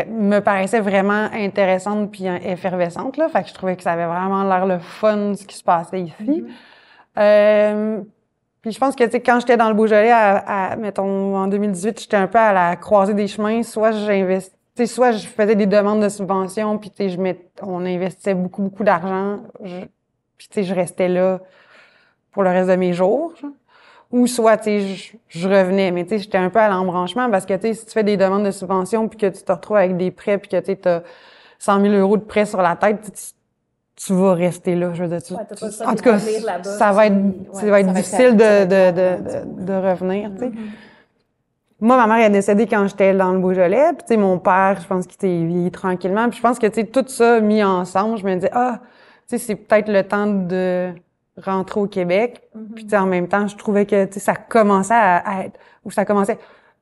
me paraissait vraiment intéressante puis effervescente, là. Fait que je trouvais que ça avait vraiment l'air le fun, ce qui se passait ici. Puis je pense que, tu sais, quand j'étais dans le Beaujolais, mettons, en 2018, j'étais un peu à la croisée des chemins. Soit soit je faisais des demandes de subventions, puis tu sais, on investissait beaucoup, beaucoup d'argent. Puis tu sais, je restais là pour le reste de mes jours, genre. Ou soit, tu sais, je revenais, mais tu sais, j'étais un peu à l'embranchement parce que, tu sais, si tu fais des demandes de subvention puis que tu te retrouves avec des prêts puis que, tu sais, t'as 100 000 € de prêts sur la tête, tu vas rester là. Je veux dire, en tout cas, ça va être difficile de revenir, tu sais. Moi, ma mère est décédée quand j'étais dans le Beaujolais, puis tu sais, mon père, je pense qu'il s'est vieilli tranquillement, puis je pense que, tu sais, tout ça mis ensemble, je me disais, tu sais, c'est peut-être le temps de rentrer au Québec. Puis tu sais, en même temps, je trouvais que, tu sais, ça commençait à être,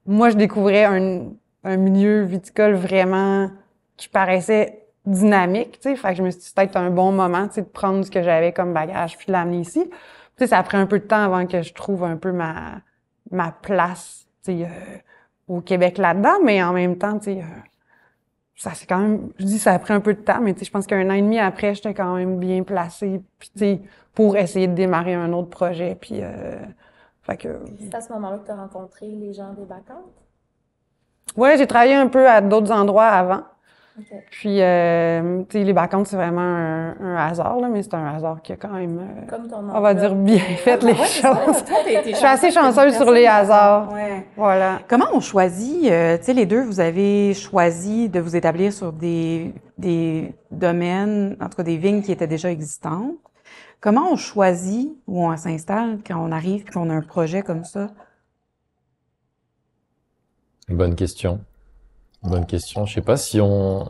moi, je découvrais un milieu viticole vraiment qui paraissait dynamique, tu sais. Fait que je me suis dit, c'est peut-être un bon moment, tu sais, de prendre ce que j'avais comme bagage puis de l'amener ici. Tu sais, ça a pris un peu de temps avant que je trouve un peu ma place, tu sais, au Québec là-dedans, mais en même temps, tu sais, ça c'est quand même, je dis ça a pris un peu de temps, mais tu sais, je pense qu'un an et demi après, j'étais quand même bien placée, puis tu sais, pour essayer de démarrer un autre projet, puis fait que... C'est à ce moment-là que tu as rencontré les gens des Bacchantes? Ouais, j'ai travaillé un peu à d'autres endroits avant. Okay. Puis, tu sais, les Bacchantes, c'est vraiment un hasard, là, mais c'est un hasard qui a quand même, on va dire, bien fait les choses. Je suis assez chanceuse sur les hasards. Ouais. Voilà. Comment on choisit, tu sais, les deux, vous avez choisi de vous établir sur des domaines, en tout cas des vignes qui étaient déjà existantes. Comment on choisit où on s'installe quand on arrive et qu'on a un projet comme ça? Bonne question. Bonne question. Je sais pas si on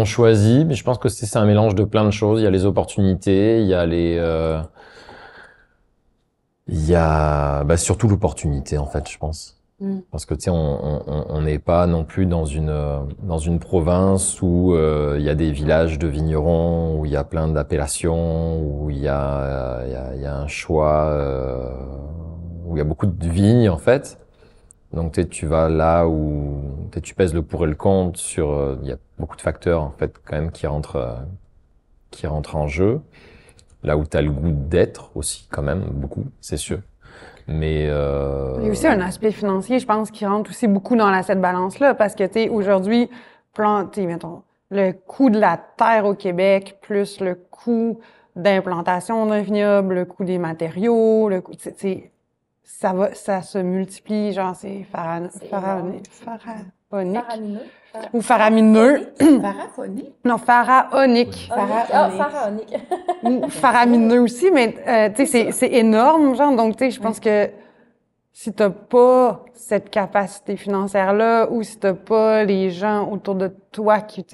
choisit, mais je pense que c'est un mélange de plein de choses. Il y a les opportunités, il y a surtout l'opportunité en fait, je pense. Parce que tu sais, on n'est pas non plus dans une province où il y a des villages de vignerons, où il y a plein d'appellations, où il y a un choix, où il y a beaucoup de vignes en fait. Donc tu vas là où tu pèses le pour et le contre sur, il y a beaucoup de facteurs en fait quand même qui rentrent en jeu. Là où tu as le goût d'être aussi quand même beaucoup, c'est sûr. Mais il y a aussi un aspect financier, je pense, qui rentre aussi beaucoup dans cette balance-là, parce que tu sais, aujourd'hui, mettons, le coût de la terre au Québec, plus le coût d'implantation d'un vignoble, le coût des matériaux, le coût, ça se multiplie, genre c'est pharaonique. Ou faramineux. Pharaphonique? Non, pharaonique. Pharaonique. Ou faramineux aussi, mais tu sais, c'est énorme, genre, donc tu sais, je pense que si t'as pas cette capacité financière-là, ou si t'as pas les gens autour de toi qui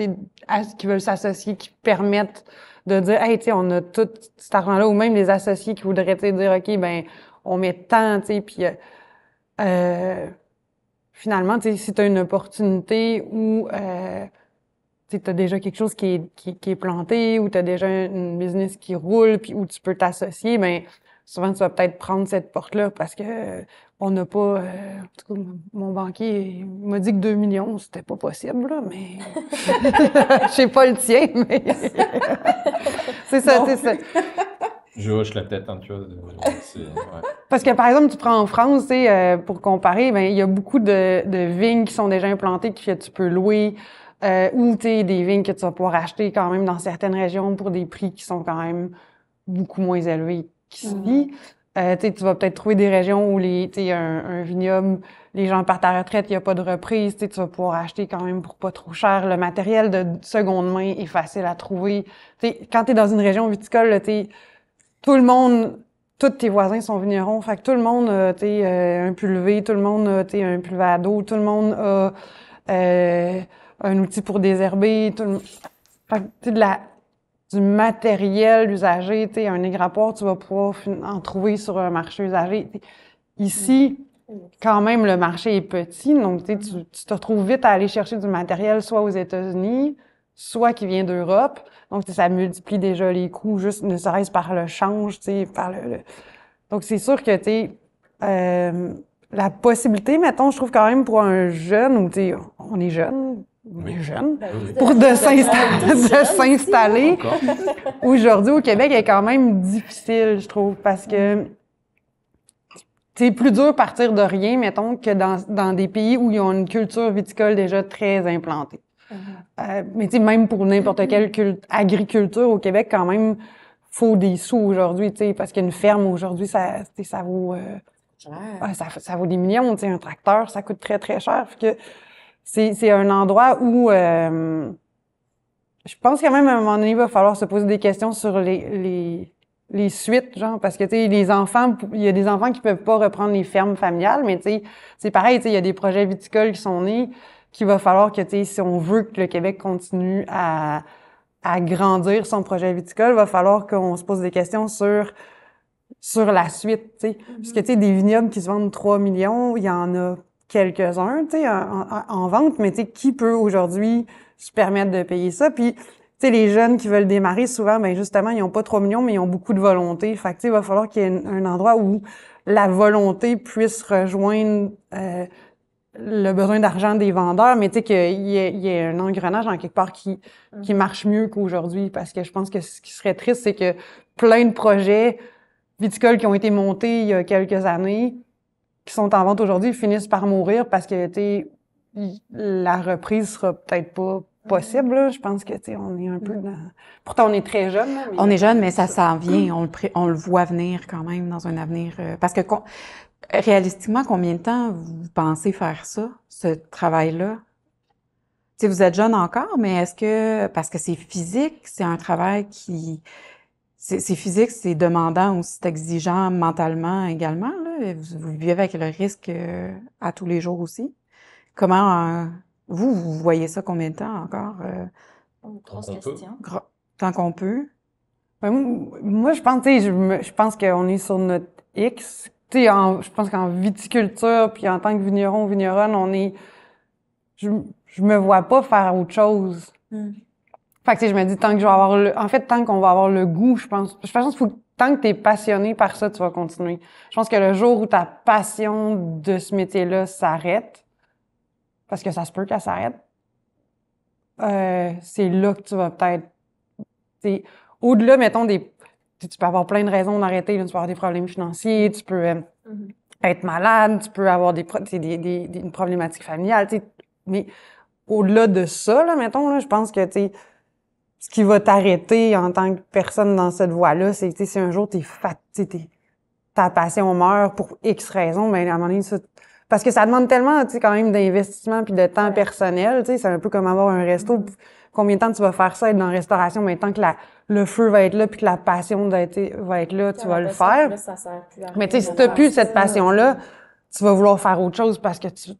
veulent s'associer, qui permettent de dire, hey, tu sais, on a tout cet argent-là, ou même les associés qui voudraient, tu sais, dire, OK, ben, on met tant, tu sais, puis finalement, tu sais, si t'as une opportunité où tu as déjà quelque chose qui est planté, ou tu as déjà une business qui roule, puis où tu peux t'associer, ben souvent tu vas peut-être prendre cette porte-là parce que on n'a pas. En tout cas, mon banquier m'a dit que 2 millions, c'était pas possible, là, mais je sais pas le tien, mais c'est ça, c'est ça. Je hoche la tête, hein, tu vois. Ouais. Parce que, par exemple, tu prends en France, tu sais, pour comparer, ben il y a beaucoup de vignes qui sont déjà implantées que tu peux louer, ou tu sais, des vignes que tu vas pouvoir acheter quand même dans certaines régions pour des prix qui sont quand même beaucoup moins élevés qu'ici. Tu vas peut-être trouver des régions où un vignoble, les gens partent à la retraite, il n'y a pas de reprise, tu vas pouvoir acheter quand même pour pas trop cher. Le matériel de seconde main est facile à trouver. Quand tu es dans une région viticole, là, tout le monde, tous tes voisins sont vignerons, fait que tout le monde a un pulvé, tout le monde a un pulvado, tout le monde a un outil pour désherber, fait que du matériel usagé, un égrappoir, tu vas pouvoir en trouver sur un marché usagé. Ici, quand même, le marché est petit, donc tu te retrouves vite à aller chercher du matériel, soit aux États-Unis, soit qui vient d'Europe. Donc, ça multiplie déjà les coûts, juste ne serait-ce par le change, par Donc, c'est sûr que, la possibilité, mettons, je trouve quand même pour un jeune, ou on est jeune, pour de s'installer. Aujourd'hui, au Québec, est quand même difficile, je trouve, parce que c'est plus dur partir de rien, mettons, que dans des pays où ils ont une culture viticole déjà très implantée. Mais tu sais, même pour n'importe quelle agriculture au Québec, quand même, faut des sous aujourd'hui, tu sais, parce qu'une ferme aujourd'hui, ça vaut ça vaut des millions, tu sais, un tracteur, ça coûte très très cher. Fait que c'est un endroit où je pense quand même à un moment donné, il va falloir se poser des questions sur les suites, genre, parce que, tu sais, les enfants, il y a des enfants qui peuvent pas reprendre les fermes familiales, mais tu sais, c'est pareil, tu sais, il y a des projets viticoles qui sont nés, qu'il va falloir que, tu sais, si on veut que le Québec continue à grandir son projet viticole, il va falloir qu'on se pose des questions sur la suite, tu sais. Parce que, tu sais, des vignobles qui se vendent 3 millions, il y en a quelques-uns, tu sais, en vente, mais tu sais, qui peut aujourd'hui se permettre de payer ça? Puis, tu sais, les jeunes qui veulent démarrer, souvent, ben justement, ils ont pas 3 millions, mais ils ont beaucoup de volonté. Fait que, tu sais, il va falloir qu'il y ait un endroit où la volonté puisse rejoindre le besoin d'argent des vendeurs, mais tu sais, qu'il y ait un engrenage en quelque part qui marche mieux qu'aujourd'hui. Parce que je pense que ce qui serait triste, c'est que plein de projets viticoles qui ont été montés il y a quelques années, qui sont en vente aujourd'hui, finissent par mourir parce que, tu sais, la reprise sera peut-être pas possible, là. Je pense que, tu sais, on est un peu dans... Pourtant, on est très jeune, là, on est jeune, mais ça s'en vient. On le voit venir quand même dans un avenir. Parce que réalistiquement, combien de temps vous pensez faire ça, ce travail-là? Tu sais, vous êtes jeune encore, mais est-ce que, parce que c'est physique, c'est un travail qui... C'est physique, c'est demandant aussi, c'est exigeant mentalement également, là. Vous vivez avec le risque à tous les jours aussi. Comment vous voyez ça combien de temps encore? Grosse question. Tant qu'on peut. Moi, je pense, tu sais, je pense qu'on est sur notre X. Tu sais, je pense qu'en viticulture, puis en tant que vigneron, vigneronne, on est... Je me vois pas faire autre chose. Fait que, tu sais, je me dis, tant que je vais avoir en fait, tant qu'on va avoir le goût, je pense qu'il faut tant que t'es passionné par ça, tu vas continuer. Je pense que le jour où ta passion de ce métier-là s'arrête, parce que ça se peut qu'elle s'arrête, c'est là que tu vas peut-être, au-delà, mettons, tu peux avoir plein de raisons d'arrêter, là, tu peux avoir des problèmes financiers, tu peux être malade, tu peux avoir une problématique familiale, mais au-delà de ça, là, mettons, là, je pense que, ce qui va t'arrêter en tant que personne dans cette voie-là, c'est, si un jour ta passion meurt pour X raisons, ben, à un moment donné, parce que ça demande tellement, quand même d'investissement puis de temps personnel, c'est un peu comme avoir un resto. Combien de temps tu vas faire ça, être dans la restauration, mais tant que le feu va être là puis que la passion va être là, tu vas le faire. Là, ça sert plus à mais tu sais, si t'as plus cette passion-là, tu vas vouloir faire autre chose parce que tu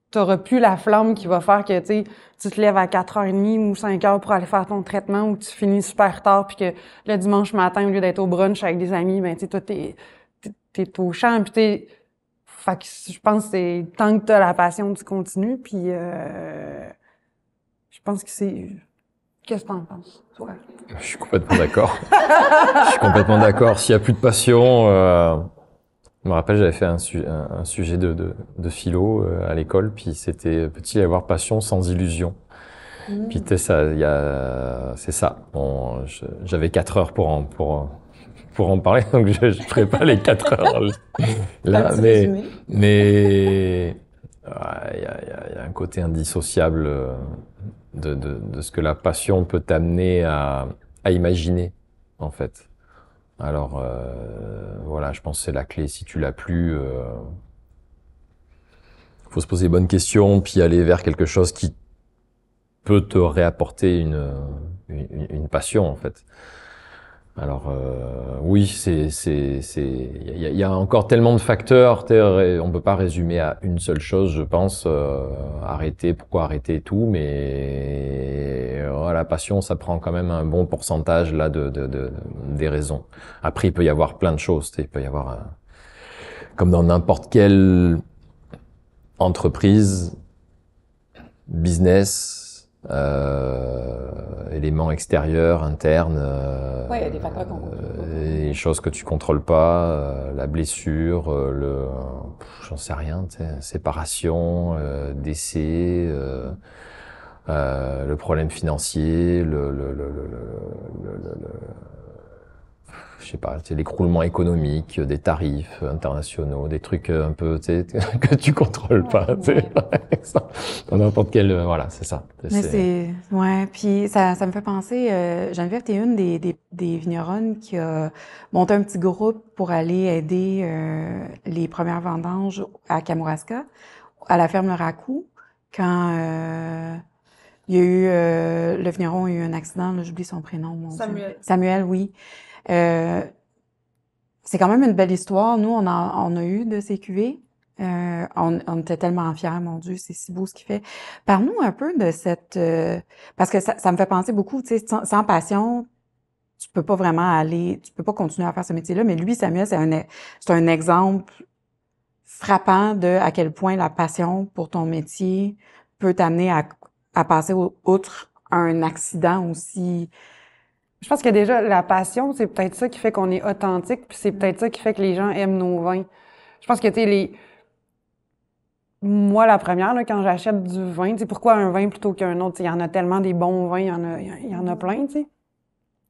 t'auras plus la flamme qui va faire que, tu te lèves à 4h30 ou 5h pour aller faire ton traitement ou tu finis super tard puis que le dimanche matin, au lieu d'être au brunch avec des amis, ben, tu sais, toi, t'es au champ puis fait que je pense que c'est tant que t'as la passion, tu continues puis je pense que c'est... Qu'est-ce que t'en penses, toi? Je suis complètement d'accord. Je suis complètement d'accord. S'il y a plus de passion, je me rappelle, j'avais fait un sujet de philo à l'école, puis c'était petit avoir passion sans illusion. Puis c'est ça. Bon, j'avais 4 heures pour en parler, donc je ferai pas les 4 heures là, mais il y a un côté indissociable de ce que la passion peut t'amener à imaginer, en fait. Alors, voilà, je pense que c'est la clé. Si tu l'as plus, faut se poser les bonnes questions, puis aller vers quelque chose qui peut te réapporter une passion, en fait. Alors, oui, il y a encore tellement de facteurs, on peut pas résumer à une seule chose, je pense, pourquoi arrêter et tout, mais la passion, ça prend quand même un bon pourcentage, là, des raisons. Après, il peut y avoir plein de choses, il peut y avoir, comme dans n'importe quelle entreprise, business, éléments extérieurs, internes, il y a des facteurs qu'on contrôle. des choses que tu contrôles pas, la blessure, j'en sais rien, séparation, décès, le problème financier, je sais pas, l'écroulement économique, des tarifs internationaux, des trucs un peu, que tu contrôles pas, dans n'importe quel, voilà, c'est ça. Mais puis ça me fait penser, Geneviève, t'es une des vigneronnes qui a monté un petit groupe pour aller aider les premières vendanges à Kamouraska, à la ferme Le Racou, quand il y a eu, le vigneron a eu un accident, là, j'oublie son prénom. Samuel, oui. C'est quand même une belle histoire. Nous, on a eu de ces cuvées. On était tellement fiers, mon Dieu, c'est si beau ce qu'il fait. Parle-nous un peu de cette... parce que ça me fait penser beaucoup, tu sais, sans passion, tu peux pas continuer à faire ce métier-là. Mais lui, Samuel, c'est un exemple frappant de à quel point la passion pour ton métier peut t'amener à passer outre un accident aussi. Je pense que déjà, la passion, c'est peut-être ça qui fait qu'on est authentique, puis c'est peut-être ça qui fait que les gens aiment nos vins. Je pense que, moi, la première, là, quand j'achète du vin, pourquoi un vin plutôt qu'un autre? Il y en a tellement des bons vins, il y en a plein, tu sais.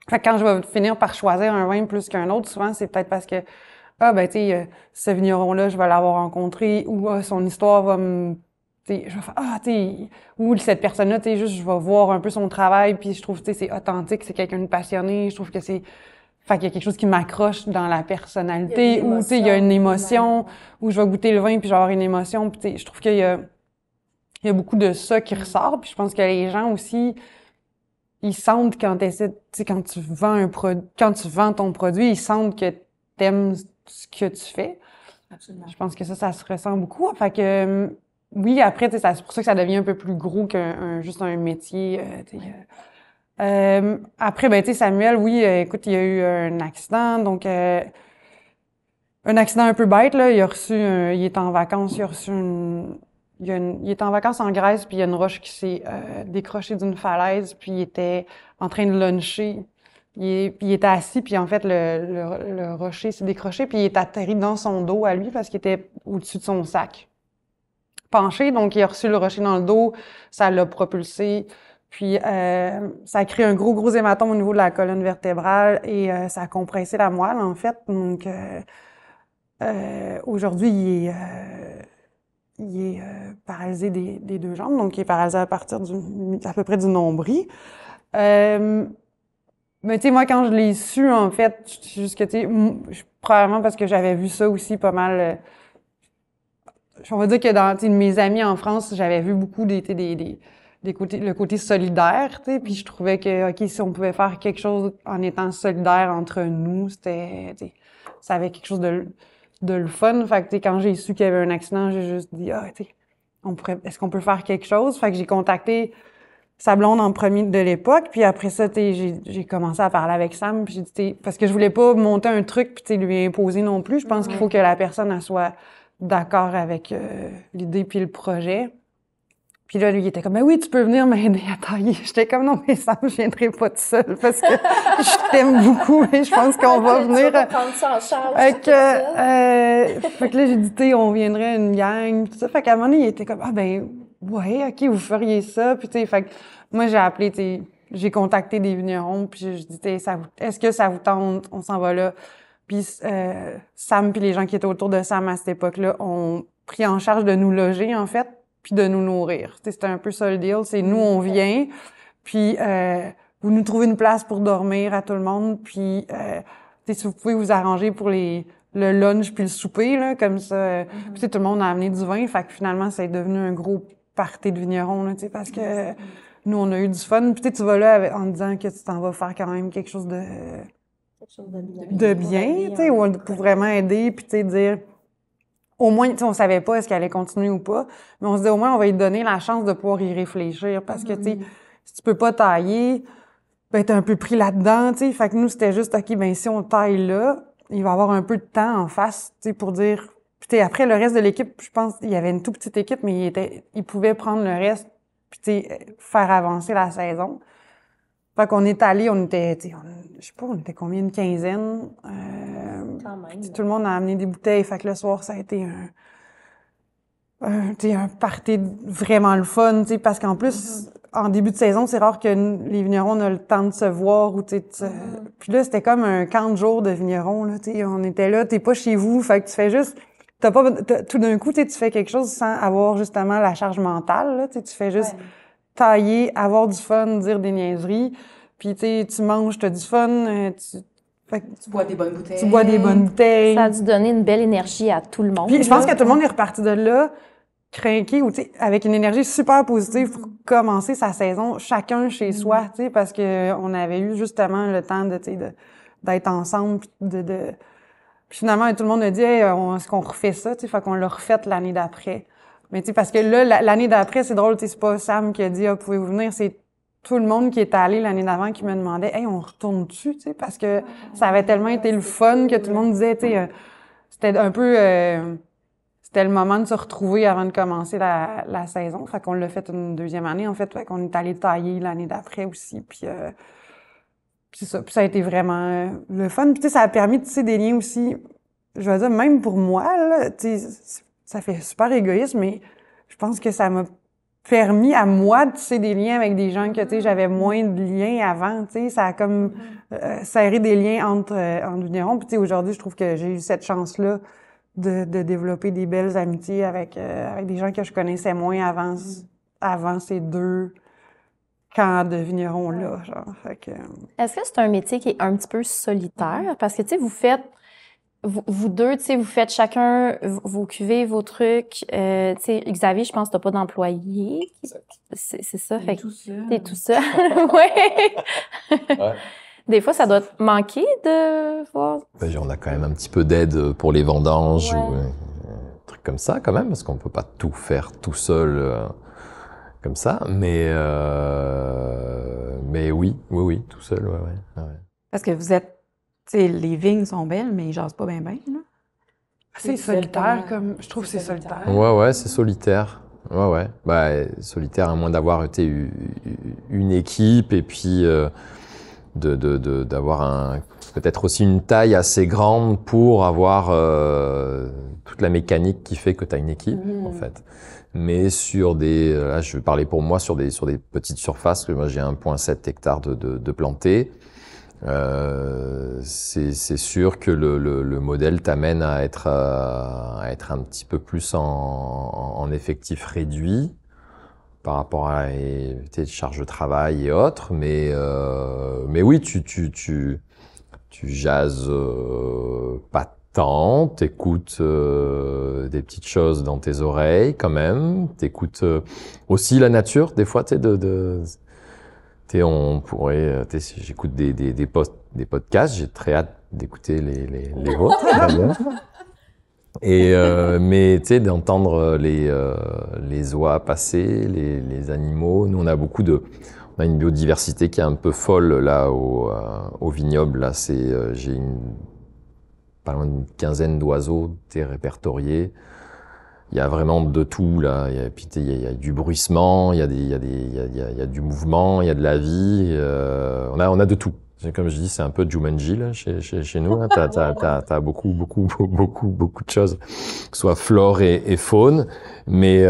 Fait que quand je vais finir par choisir un vin plus qu'un autre, souvent, c'est peut-être parce que, ce vigneron-là, je vais l'avoir rencontré, ou son histoire va me... je vais faire, ou cette personne-là, juste, je vais voir un peu son travail, puis je trouve, c'est authentique, c'est quelqu'un de passionné, je trouve que c'est... Fait qu'il y a quelque chose qui m'accroche dans la personnalité, ou, il y a une émotion, où je vais goûter le vin, puis je vais avoir une émotion, puis je trouve qu'il y a beaucoup de ça qui ressort, puis je pense que les gens aussi, ils sentent quand quand tu vends ton produit, ils sentent que t'aimes ce que tu fais. Absolument. Je pense que ça se ressent beaucoup. Fait que oui, après, c'est pour ça que ça devient un peu plus gros juste un métier. Après, ben, tu sais, Samuel, oui, écoute, il y a eu un accident, donc un accident un peu bête, là. Il a reçu, il est en vacances, il a reçu il est en vacances en Grèce, puis il y a une roche qui s'est décrochée d'une falaise, puis il était en train de luncher. Puis il était assis, puis en fait, le rocher s'est décroché, puis il est atterri dans son dos à lui parce qu'il était au-dessus de son sac. Penché, donc il a reçu le rocher dans le dos, ça l'a propulsé, puis ça a créé un gros hématome au niveau de la colonne vertébrale et ça a compressé la moelle, en fait. Donc, aujourd'hui, il est paralysé des deux jambes, donc il est paralysé à partir à peu près du nombril. Mais tu sais, moi, quand je l'ai su, en fait, juste que, tu sais, probablement parce que j'avais vu ça aussi pas mal. On va dire que dans mes amis en France, j'avais vu beaucoup le côté solidaire, tu sais, puis je trouvais que, OK, si on pouvait faire quelque chose en étant solidaire entre nous, c'était, tu sais, ça avait quelque chose de le fun. Fait que, tu sais, quand j'ai su qu'il y avait un accident, j'ai juste dit, tu sais, est-ce qu'on peut faire quelque chose? Fait que j'ai contacté sa blonde en premier de l'époque, puis après ça, j'ai commencé à parler avec Sam, puis j'ai dit, parce que je voulais pas monter un truc puis lui imposer non plus. Je pense qu'il faut que la personne elle soit d'accord avec l'idée puis le projet. Puis là, lui, il était comme, ben oui, tu peux venir m'aider à tailler. J'étais comme, non, mais Sam, je viendrai pas tout seul parce que je t'aime beaucoup et je pense qu'on va venir. Prendre ça en charge. Fait que là, j'ai dit, on viendrait une gang, tout ça. Fait qu'à un moment donné, il était comme, ah ben, ouais, OK, vous feriez ça. Puis tu sais, fait que moi, j'ai appelé, tu sais, j'ai contacté des vignerons, puis je dis, est-ce que ça vous tente? On s'en va là. Puis Sam puis les gens qui étaient autour de Sam à cette époque-là ont pris en charge de nous loger, en fait, puis de nous nourrir. C'était un peu ça le deal. C'est nous, on vient, puis vous nous trouvez une place pour dormir à tout le monde, puis si vous pouvez vous arranger pour le lunch puis le souper, là, comme ça. Puis tout le monde a amené du vin, fait que finalement, c'est devenu un gros party de vignerons, là, parce que nous, on a eu du fun. Puis tu vas là en disant que tu t'en vas faire quand même quelque chose de bien, tu sais, ou pour vraiment aider, puis tu sais, dire, au moins, tu sais, on savait pas est-ce qu'elle allait continuer ou pas, mais on se dit au moins, on va lui donner la chance de pouvoir y réfléchir, parce que, tu sais, si tu peux pas tailler, ben, t'es un peu pris là-dedans, tu sais, fait que nous, c'était juste, OK, ben, si on taille là, il va avoir un peu de temps en face, tu sais, pour dire, puis tu sais, après, le reste de l'équipe, je pense, il y avait une toute petite équipe, mais il pouvait prendre le reste, puis tu sais, faire avancer la saison. Fait qu'on est allé, on était, je sais pas, on était combien, une quinzaine. Quand même. Tout le monde a amené des bouteilles. Fait que le soir, ça a été un party vraiment le fun, parce qu'en plus, en début de saison, c'est rare que les vignerons aient le temps de se voir ou Puis là, c'était comme un camp de jour de vignerons, là, on était là, t'es pas chez vous, fait que tu fais juste, tout d'un coup, tu fais quelque chose sans avoir justement la charge mentale, là, tu fais juste tailler, avoir du fun, dire des niaiseries, puis tu manges, t'as du fun, tu bois des bonnes bouteilles. Tu bois des bonnes bouteilles. Ça a dû donner une belle énergie à tout le monde. Puis je pense que tout le monde est reparti de là craqué ou avec une énergie super positive pour commencer sa saison, chacun chez soi, parce que on avait eu justement le temps d'être ensemble, puis finalement tout le monde a dit est-ce qu'on refait ça, fait qu'on l'a refait l'année d'après. Mais parce que là l'année d'après, c'est drôle, c'est pas Sam qui a dit pouvez-vous venir, c'est tout le monde qui est allé l'année d'avant qui me demandait hey, on retourne-tu, parce que ça avait tellement été le fun que tout le monde disait c'était un peu c'était le moment de se retrouver avant de commencer la saison. Fait qu'on l'a fait une deuxième année, en fait. Fait qu'on est allé tailler l'année d'après aussi. Puis c'est ça. Puis ça a été vraiment le fun. Puis ça a permis de tisser des liens aussi. Je veux dire, même pour moi, là, ça fait super égoïste, mais je pense que ça m'a permis à moi de tisser des liens avec des gens que, j'avais moins de liens avant, ça a comme serré des liens entre vignerons. Puis aujourd'hui, je trouve que j'ai eu cette chance-là de développer des belles amitiés avec des gens que je connaissais moins avant ces deux camps de vignerons-là, genre. Fait que... Est-ce que c'est un métier qui est un petit peu solitaire? Parce que, vous faites, vous deux, vous faites chacun vos cuvées, vos trucs. Xavier, je pense que t'as pas d'employé. C'est ça. Fait que t'es tout seul. Ouais. Des fois, ça doit te manquer de voir. On a quand même un petit peu d'aide pour les vendanges ou trucs comme ça quand même, parce qu'on peut pas tout faire tout seul comme ça, mais oui, tout seul, ouais. Parce que vous êtes, tu sais, les vignes sont belles, mais ils jasent pas bien, là. C'est solitaire, comme, je trouve que c'est solitaire. Ouais, c'est solitaire. Ouais. Bah, solitaire, à moins d'avoir été une équipe et puis d'avoir peut-être aussi une taille assez grande pour avoir toute la mécanique qui fait que tu as une équipe, en fait. Mais là, je vais parler pour moi, sur des petites surfaces, que moi j'ai 1,7 hectares de plantés. C'est sûr que le modèle t'amène à être un petit peu plus en effectif réduit par rapport à tes charges de travail et autres, mais oui, tu jases pas tant, t'écoutes des petites choses dans tes oreilles quand même, t'écoutes aussi la nature des fois, j'écoute des podcasts, j'ai très hâte d'écouter les vôtres d'ailleurs. Et mais tu sais, d'entendre les oies passer, les animaux. Nous, on a une biodiversité qui est un peu folle là au vignoble. Là, j'ai pas loin d'une quinzaine d'oiseaux répertoriés. Il y a vraiment de tout là. Il y a du bruissement, il y a du mouvement, il y a de la vie. On a de tout. Comme je dis, c'est un peu Jumanji là chez nous. Hein. T'as beaucoup de choses, que ce soit flore et faune. Mais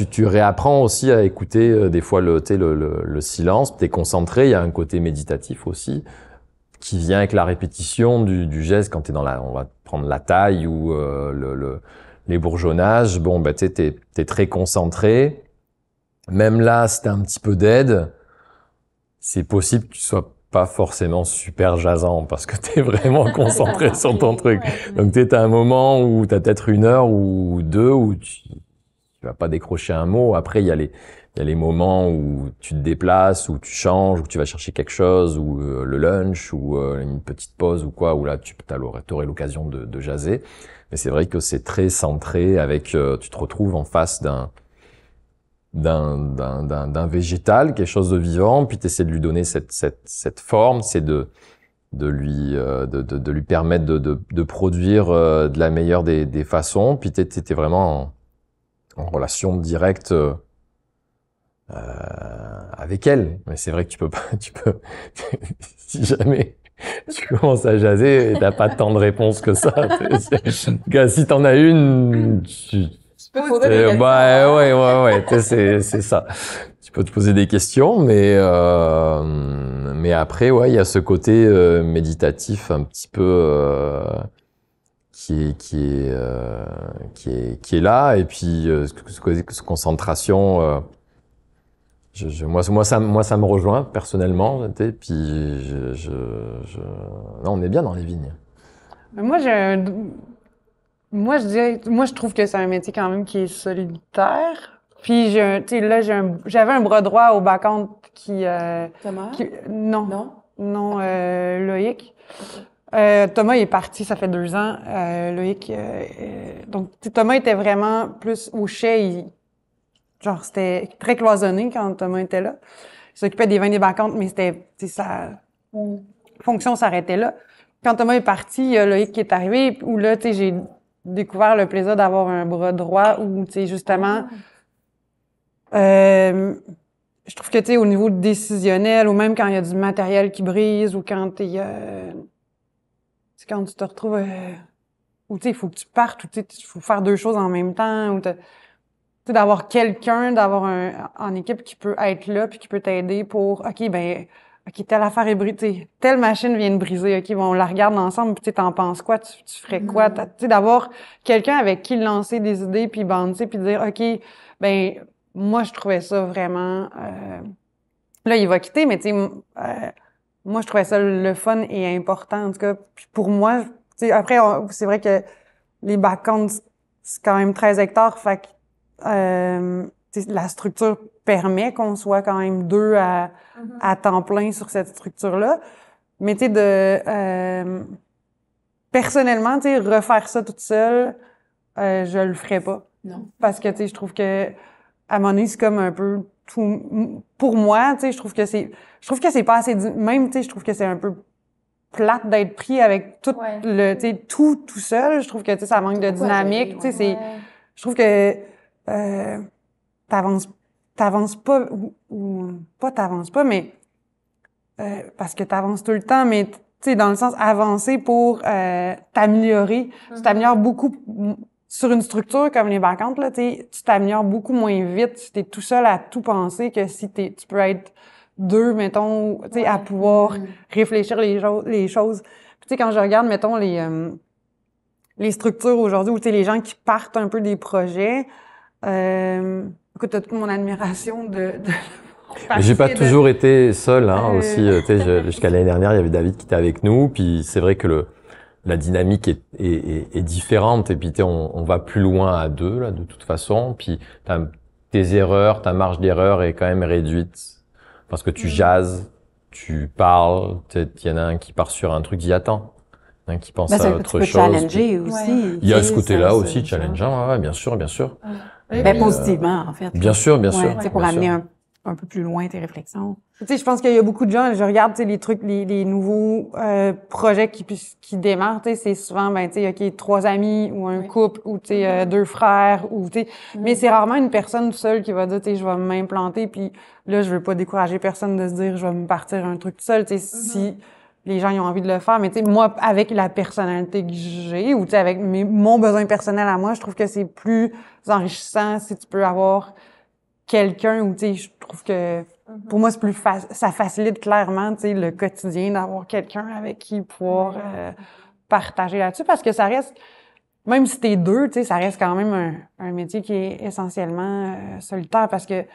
tu réapprends aussi à écouter des fois le silence. T'es concentré. Il y a un côté méditatif aussi, qui vient avec la répétition du geste. Quand on va prendre la taille ou les bourgeonnages, bon, bah, t'es très concentré. Même là, si t'as un petit peu d'aide, c'est possible que tu sois pas forcément super jasant parce que t'es vraiment concentré sur ton truc. Donc t'as un moment où t'as peut-être 1 heure ou 2 où tu vas pas décrocher un mot. Après, il y a les moments où tu te déplaces, où tu changes, où tu vas chercher quelque chose, ou le lunch, ou une petite pause ou quoi, où là t'aurais l'occasion de jaser. Mais c'est vrai que c'est très centré avec, tu te retrouves en face d'un végétal, quelque chose de vivant, puis t'essaies de lui donner cette forme, c'est de lui permettre de produire de la meilleure des façons, puis t'es vraiment en relation directe avec elle. Mais c'est vrai que tu peux si jamais tu commences à jaser et t'as pas tant de réponses que ça. Si t'en as une, peux poser des questions. Ouais, c'est ça. Tu peux te poser des questions, mais après, ouais, il y a ce côté méditatif un petit peu qui est là, et puis cette concentration. Moi, ça me rejoint personnellement. Et puis, non, on est bien dans les vignes. Moi, je trouve que c'est un métier quand même qui est solitaire. Puis, j'avais un bras droit au bas-compte qui... Thomas? Non, Loïc. Okay. Thomas est parti, ça fait 2 ans. Loïc... donc, Thomas était vraiment plus au chai. Genre, c'était très cloisonné quand Thomas était là. Il s'occupait des vins des bas-comptes, mais sa fonction s'arrêtait là. Quand Thomas est parti, il y a Loïc qui est arrivé, où là, j'ai découvert le plaisir d'avoir un bras droit où, justement, je trouve que, au niveau décisionnel, ou même quand il y a du matériel qui brise, ou quand quand tu te retrouves, où, il faut que tu partes, ou, il faut faire 2 choses en même temps, ou d'avoir quelqu'un, en équipe qui peut être là, puis qui peut t'aider pour, telle affaire est brisée, telle machine vient de briser, on la regarde ensemble, puis t'en penses quoi, tu ferais quoi, d'avoir quelqu'un avec qui lancer des idées, puis bander, puis dire, moi, je trouvais ça vraiment, là, il va quitter, mais moi, je trouvais ça le fun et important, en tout cas, puis pour moi, après, c'est vrai que les bas-comptes, c'est quand même 13 hectares, fait que la structure permet qu'on soit quand même 2 à temps plein sur cette structure-là. Mais personnellement, tu sais, refaire ça toute seule, je le ferais pas. Non. Parce que, tu sais, je trouve que, à un moment donné, c'est comme un peu tout, pour moi, tu sais, je trouve que c'est pas assez, même, tu sais, je trouve que c'est un peu plate d'être pris avec tout le, tu sais, tout seul. Je trouve que, tu sais, ça manque de dynamique, tu sais, je trouve que, t'avances pas, ou pas t'avances pas, mais, parce que t'avances tout le temps, mais, tu sais, dans le sens avancer pour, t'améliorer. Tu t'améliores beaucoup sur une structure comme les bacchantes, là, tu t'améliores beaucoup moins vite si t'es tout seul à tout penser que si tu peux être deux, mettons, tu sais, à pouvoir réfléchir les choses. Puis, tu sais, quand je regarde, mettons, les structures aujourd'hui, ou tu sais, les gens qui partent un peu des projets, écoute, t'as toute mon admiration de j'ai pas toujours été seul, hein, aussi. Tu sais, jusqu'à l'année dernière, il y avait David qui était avec nous, puis c'est vrai que la dynamique est différente, et puis on va plus loin à deux, là, de toute façon, puis tes erreurs, ta marge d'erreur est quand même réduite, parce que tu jases, tu parles, il y en a un qui part sur un truc, dit attends, un qui pense à autre chose. Tu peux challenger aussi. Il y a ce côté-là aussi, challengeant, bien sûr, bien sûr. Ben, positivement, en fait. Bien sûr, bien sûr. Pour amener un peu plus loin tes réflexions. Tu sais, je pense qu'il y a beaucoup de gens, je regarde, tu sais, les trucs, les nouveaux projets qui démarrent, tu sais, c'est souvent, ben, tu sais, OK, 3 amis, ou un couple, ou, tu sais, 2 frères, ou, tu sais, mais c'est rarement une personne seule qui va dire, tu sais, je vais m'implanter, puis là, je veux pas décourager personne de se dire, je vais me partir un truc tout seul, tu sais, si les gens ils ont envie de le faire, mais tu sais, moi, avec la personnalité que j'ai, ou, tu sais, avec mon besoin personnel à moi, je trouve que c'est plus enrichissant si tu peux avoir quelqu'un où, tu sais, je trouve que pour moi, c'est plus ça facilite clairement, tu sais, le quotidien d'avoir quelqu'un avec qui pouvoir partager là-dessus, parce que ça reste, même si t'es deux, tu sais, ça reste quand même un métier qui est essentiellement solitaire, parce que, tu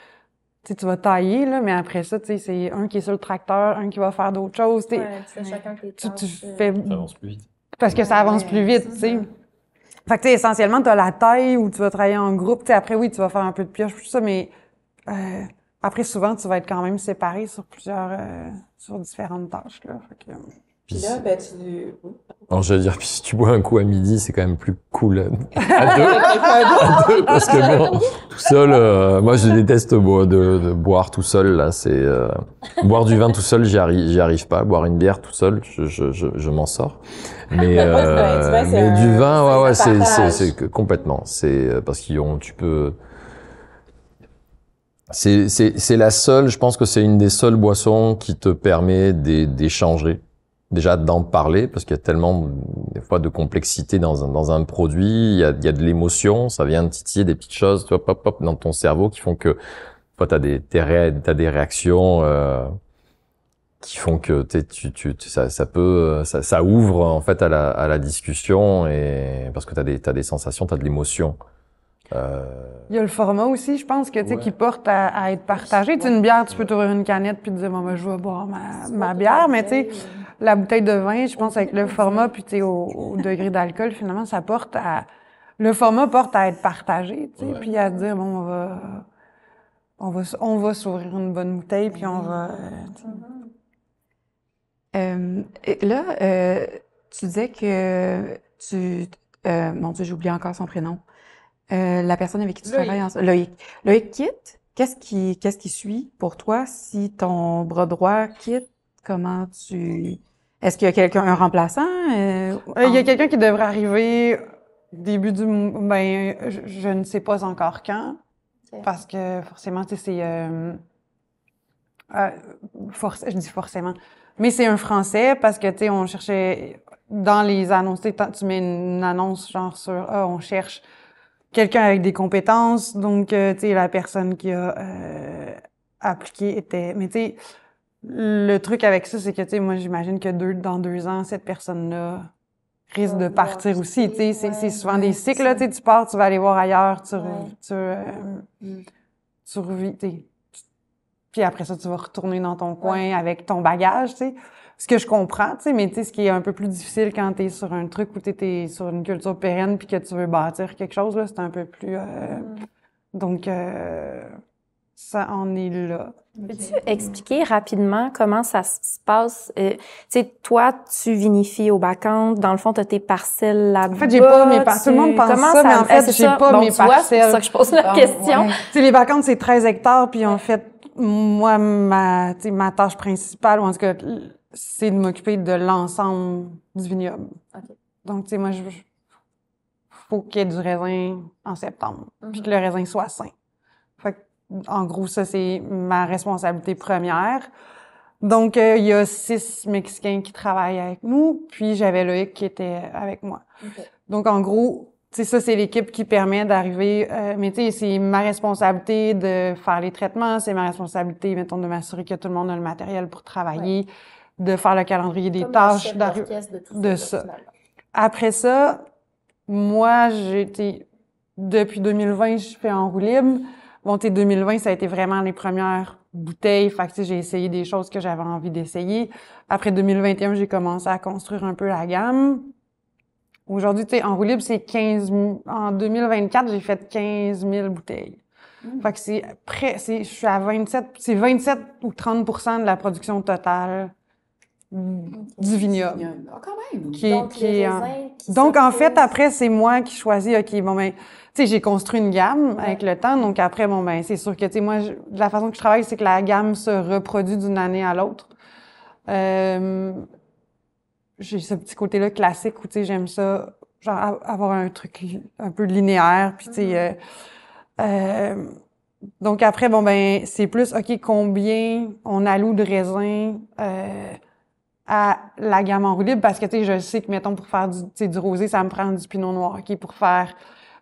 sais, tu vas tailler, là, mais après ça, tu sais, c'est un qui est sur le tracteur, un qui va faire d'autres choses, tu sais. Chacun tes tâches. Tu fais... Ça avance plus vite. Parce que ça avance plus vite, tu sais. Fait que, tu sais, essentiellement, t'as la taille où tu vas travailler en groupe, tu sais, après, oui, tu vas faire un peu de pioche, tout ça, mais après, souvent, tu vas être quand même séparé sur sur différentes tâches, là. Fait que, puis là, ben, alors, j'allais dire, puis si tu bois un coup à midi, c'est quand même plus cool à deux, parce que bon, tout seul, moi je déteste de boire tout seul, là, c'est boire du vin tout seul, j'y arrive pas. Boire une bière tout seul, je m'en sors. Mais du vin, ouais, c'est complètement, c'est parce tu peux. C'est la seule, je pense que c'est une des seules boissons qui te permet d'échanger. Déjà d'en parler, parce qu'il y a tellement des fois de complexité dans un produit, il y a de l'émotion, ça vient titiller des petites choses, tu vois, pop pop dans ton cerveau qui font que toi t'as des réactions qui font que ça ouvre en fait à la discussion, et parce que t'as des sensations, t'as de l'émotion. Il y a le format aussi, je pense, que tu sais, qui porte à être partagé. Tu sais, une bière, tu peux t'ouvrir une canette puis te dire, bon, ben, je vais boire ma bière, mais tu sais, la bouteille de vin, je pense, avec le format puis tu sais, au degré d'alcool, finalement, le format porte à être partagé, tu sais, puis à dire, bon, on va s'ouvrir une bonne bouteille puis on va. Là, tu disais que mon Dieu, j'ai oublié encore son prénom. La personne avec qui tu travailles ensemble, Loïc. Loïc quitte. Qu'est-ce qui suit pour toi si ton bras droit quitte? Comment est-ce qu'il y a un remplaçant? Il y a quelqu'un qui devrait arriver début ben, je ne sais pas encore quand. Parce que forcément, tu sais, je dis forcément. Mais c'est un Français parce que, tu sais, on cherchait dans les annonces, tu mets une annonce genre sur, on cherche quelqu'un avec des compétences, donc, tu sais, la personne qui a appliqué était... Mais tu sais, le truc avec ça, c'est que, tu sais, moi, j'imagine que dans 2 ans, cette personne-là risque de partir aussi, tu sais. C'est souvent des cycles, là, tu sais, tu pars, tu vas aller voir ailleurs, tu revis, tu sais. Puis après ça, tu vas retourner dans ton coin avec ton bagage, tu sais. Ce que je comprends, tu sais, mais tu sais, ce qui est un peu plus difficile quand t'es sur un truc où t'es sur une culture pérenne puis que tu veux bâtir quelque chose, là, c'est un peu plus... Donc, ça en est là. Peux-tu expliquer rapidement comment ça se passe? Tu sais, toi, tu vinifies au Bacante. Dans le fond, tu as tes parcelles là-bas. En fait, j'ai pas mes parcelles. Tout le monde pense ça, mais en fait, j'ai pas mes parcelles. C'est ça que je pose la question. Ouais. Tu sais, les Bacantes, c'est 13 hectares, puis en fait, moi, ma tâche principale, ou en tout cas, c'est de m'occuper de l'ensemble du vignoble. Okay. Donc, tu sais, moi, faut qu'il y ait du raisin en septembre, puis que le raisin soit sain. Fait que, en gros, ça, c'est ma responsabilité première. Donc, il y a 6 Mexicains qui travaillent avec nous, puis j'avais Loïc qui était avec moi. Okay. Donc, en gros, tu sais, ça, c'est l'équipe qui permet d'arriver, mais tu sais, c'est ma responsabilité de faire les traitements, c'est ma responsabilité, mettons, de m'assurer que tout le monde a le matériel pour travailler, de faire le calendrier des tâches, de ça. Après ça, moi, depuis 2020, je fais en roue libre. Bon, 2020, ça a été vraiment les premières bouteilles. Fait que, j'ai essayé des choses que j'avais envie d'essayer. Après 2021, j'ai commencé à construire un peu la gamme. Aujourd'hui, en roue libre, c'est 15 000. En 2024, j'ai fait 15 000 bouteilles. Fait que je suis à 27 ou 30% de la production totale du vignoble. Ah, quand même! Donc, en fait, après, c'est moi qui choisis, OK, bon, ben, tu sais, j'ai construit une gamme avec le temps, donc après, bon, ben, c'est sûr que, tu sais, moi, de la façon que je travaille, c'est que la gamme se reproduit d'une année à l'autre. J'ai ce petit côté-là classique où, tu sais, j'aime ça, genre, avoir un truc un peu linéaire, puis, tu sais, donc après, bon, ben, c'est plus, OK, combien on alloue de raisins, à la gamme en roue libre, parce que, tu sais, je sais que, mettons, pour faire du rosé, ça me prend du pinot noir, OK, pour faire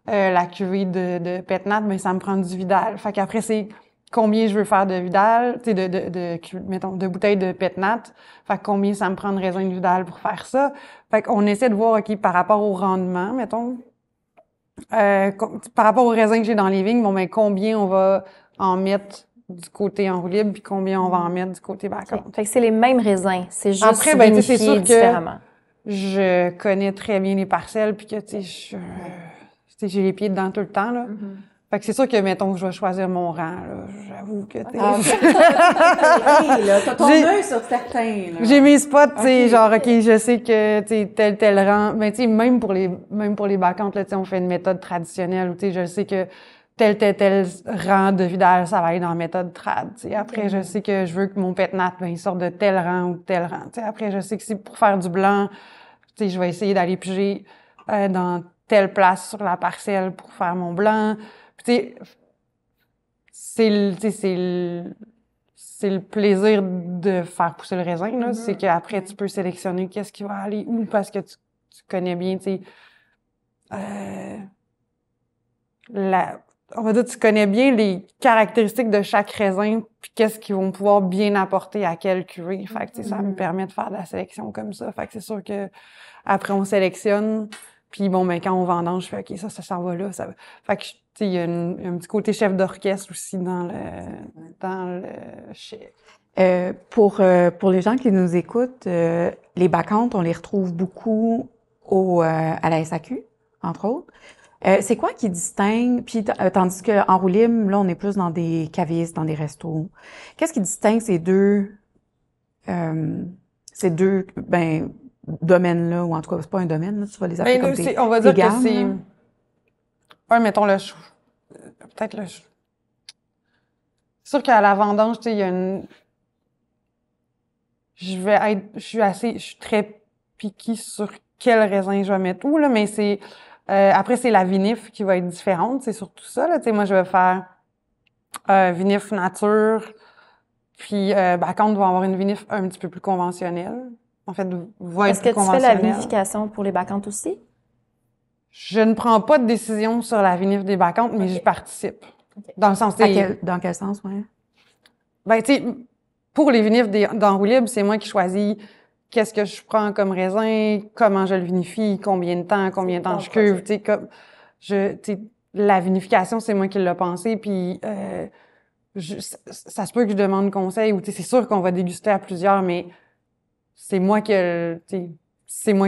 la cuvée de Pétnat, mais ça me prend du Vidal. Fait qu'après, c'est combien je veux faire de Vidal, tu sais, mettons, de bouteilles de Pétnat. Fait que combien ça me prend de raisin de Vidal pour faire ça. Fait qu'on essaie de voir, OK, par rapport au rendement, mettons, par rapport au raisin que j'ai dans les vignes, bon, ben, combien on va en mettre du côté en roue libre, puis combien on va en mettre du côté Bacante. Okay. Fait que c'est les mêmes raisins, c'est juste après, ben, c'est sûr différemment. Que je connais très bien les parcelles, puis que, tu sais, j'ai les pieds dedans tout le temps, là. Fait que c'est sûr que, mettons, que je vais choisir mon rang, là. J'avoue que, t'as ton œil sur certains, là. J'ai mes spots, tu sais, genre, OK, je sais que, tu sais, tel rang. Mais, tu sais, même pour les Bacantes, là, tu sais, on fait une méthode traditionnelle où, tu sais, je sais que tel rang de Vidal, ça va aller dans la méthode trad. T'sais. Après, je sais que je veux que mon Pétnat, ben, il sorte de tel rang ou tel rang. T'sais. Après, je sais que si pour faire du blanc, je vais essayer d'aller piger dans telle place sur la parcelle pour faire mon blanc. Puis, c'est le plaisir de faire pousser le raisin, là. C'est qu'après, tu peux sélectionner qu'est-ce qui va aller où, parce que tu connais bien, tu sais, on va dire, tu connais bien les caractéristiques de chaque raisin, puis qu'est-ce qu'ils vont pouvoir bien apporter à quelle cuvée. Fait que, ça me permet de faire de la sélection comme ça. Fait que c'est sûr que après on sélectionne, puis bon, ben quand on vendange, je fais OK, ça s'en va là. Ça va. Fait que, tu sais, il y a un petit côté chef d'orchestre aussi dans le chef. Pour les gens qui nous écoutent, les Bacantes, on les retrouve beaucoup à la SAQ, entre autres. C'est quoi qui distingue, puis tandis qu'en roue libre, là, on est plus dans des cavistes, dans des restos. Qu'est-ce qui distingue ces deux domaines-là, ou en tout cas, c'est pas un domaine, là, tu vas les appeler comme tes on va dire gammes, que c'est... Ouais, mettons peut-être le... C'est sûr qu'à la vendange, tu sais, il y a une... Je suis très picky sur quel raisin je vais mettre où, là, mais c'est... après, c'est la vinif qui va être différente, c'est surtout ça, là. Tu sais, moi, je vais faire vinif nature, puis Bacante va avoir une vinif un petit peu plus conventionnelle. En fait, va être plus conventionnelle. Est-ce que tu fais la vinification pour les Bacantes aussi? Je ne prends pas de décision sur la vinif des Bacantes, mais j'y participe. Okay. Dans le sens... Dans quel sens, ouais? Ben, tu sais, pour les vinifs dans roue libre, c'est moi qui choisis qu'est-ce que je prends comme raisin, comment je le vinifie, combien de temps je cuve, tu sais, la vinification, c'est moi qui l'ai pensé, puis ça se peut que je demande conseil, ou tu sais, c'est sûr qu'on va déguster à plusieurs, mais c'est moi qui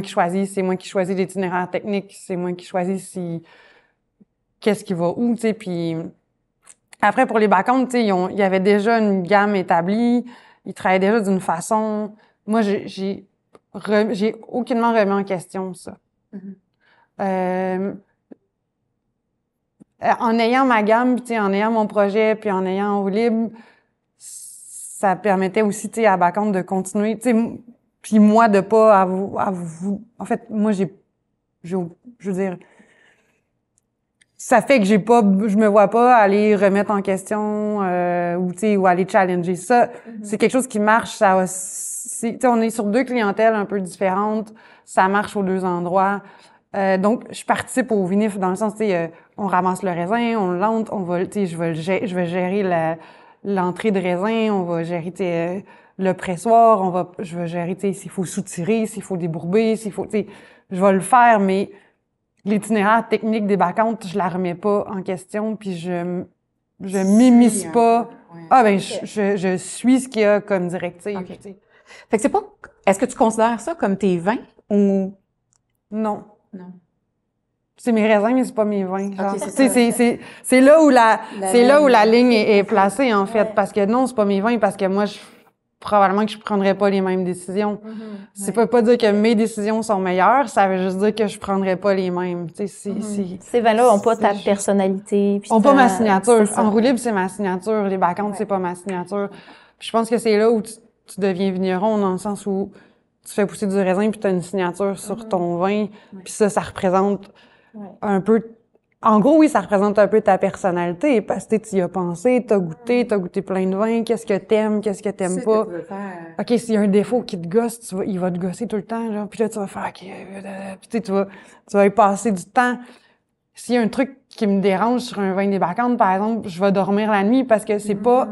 choisis, l'itinéraire technique, c'est moi qui choisis qu'est-ce qui va où, tu sais, puis Après, pour les backcounts, tu sais, il y avait déjà une gamme établie. Ils travaillaient déjà d'une façon. Moi, j'ai aucunement remis en question ça. En ayant ma gamme, tu sais, en ayant mon projet, puis en ayant Au Libre, ça permettait aussi, tu sais, à Backcount de continuer, tu sais, puis moi de pas à vous. En fait, moi je veux dire, ça fait que je me vois pas aller remettre en question ou tu sais, ou aller challenger ça. C'est quelque chose qui marche. Tu sais, on est sur deux clientèles un peu différentes. Ça marche aux deux endroits. Donc, je participe au vinif dans le sens, tu sais, on ramasse le raisin, on l'entre, on va, tu sais, je vais gérer l'entrée de raisin, on va gérer, le pressoir, je vais gérer, tu sais, s'il faut soutirer, s'il faut débourber, s'il faut, tu sais, je vais le faire, mais l'itinéraire technique des backcounts, je la remets pas en question, puis je m'immisce pas. Ah, ben, je suis ce qu'il y a comme directive, okay. Fait que c'est pas, est-ce que tu considères ça comme tes vins ou? Non. Non. C'est mes raisins, mais c'est pas mes vins. Okay, c'est là où la ligne est placée, en fait. Parce que non, c'est pas mes vins, parce que moi, probablement que je prendrais pas les mêmes décisions. C'est pas dire que mes décisions sont meilleures, ça veut juste dire que je prendrais pas les mêmes. Ces vins-là ont pas ta personnalité. Ont pas ma signature. En roue libre, c'est ma signature. Les backcounts, c'est pas ma signature. Puis je pense que c'est là où tu deviens vigneron, dans le sens où tu fais pousser du raisin puis tu as une signature sur ton vin. Puis ça représente un peu... En gros, oui, ça représente un peu ta personnalité parce que tu y as pensé, t'as goûté plein de vins, qu'est-ce que t'aimes pas. OK, s'il y a un défaut qui te gosse, il va te gosser tout le temps, genre, puis là, tu vas faire OK, puis tu vas y passer du temps. S'il y a un truc qui me dérange sur un vin des Backcounts, par exemple, je vais dormir la nuit parce que c'est pas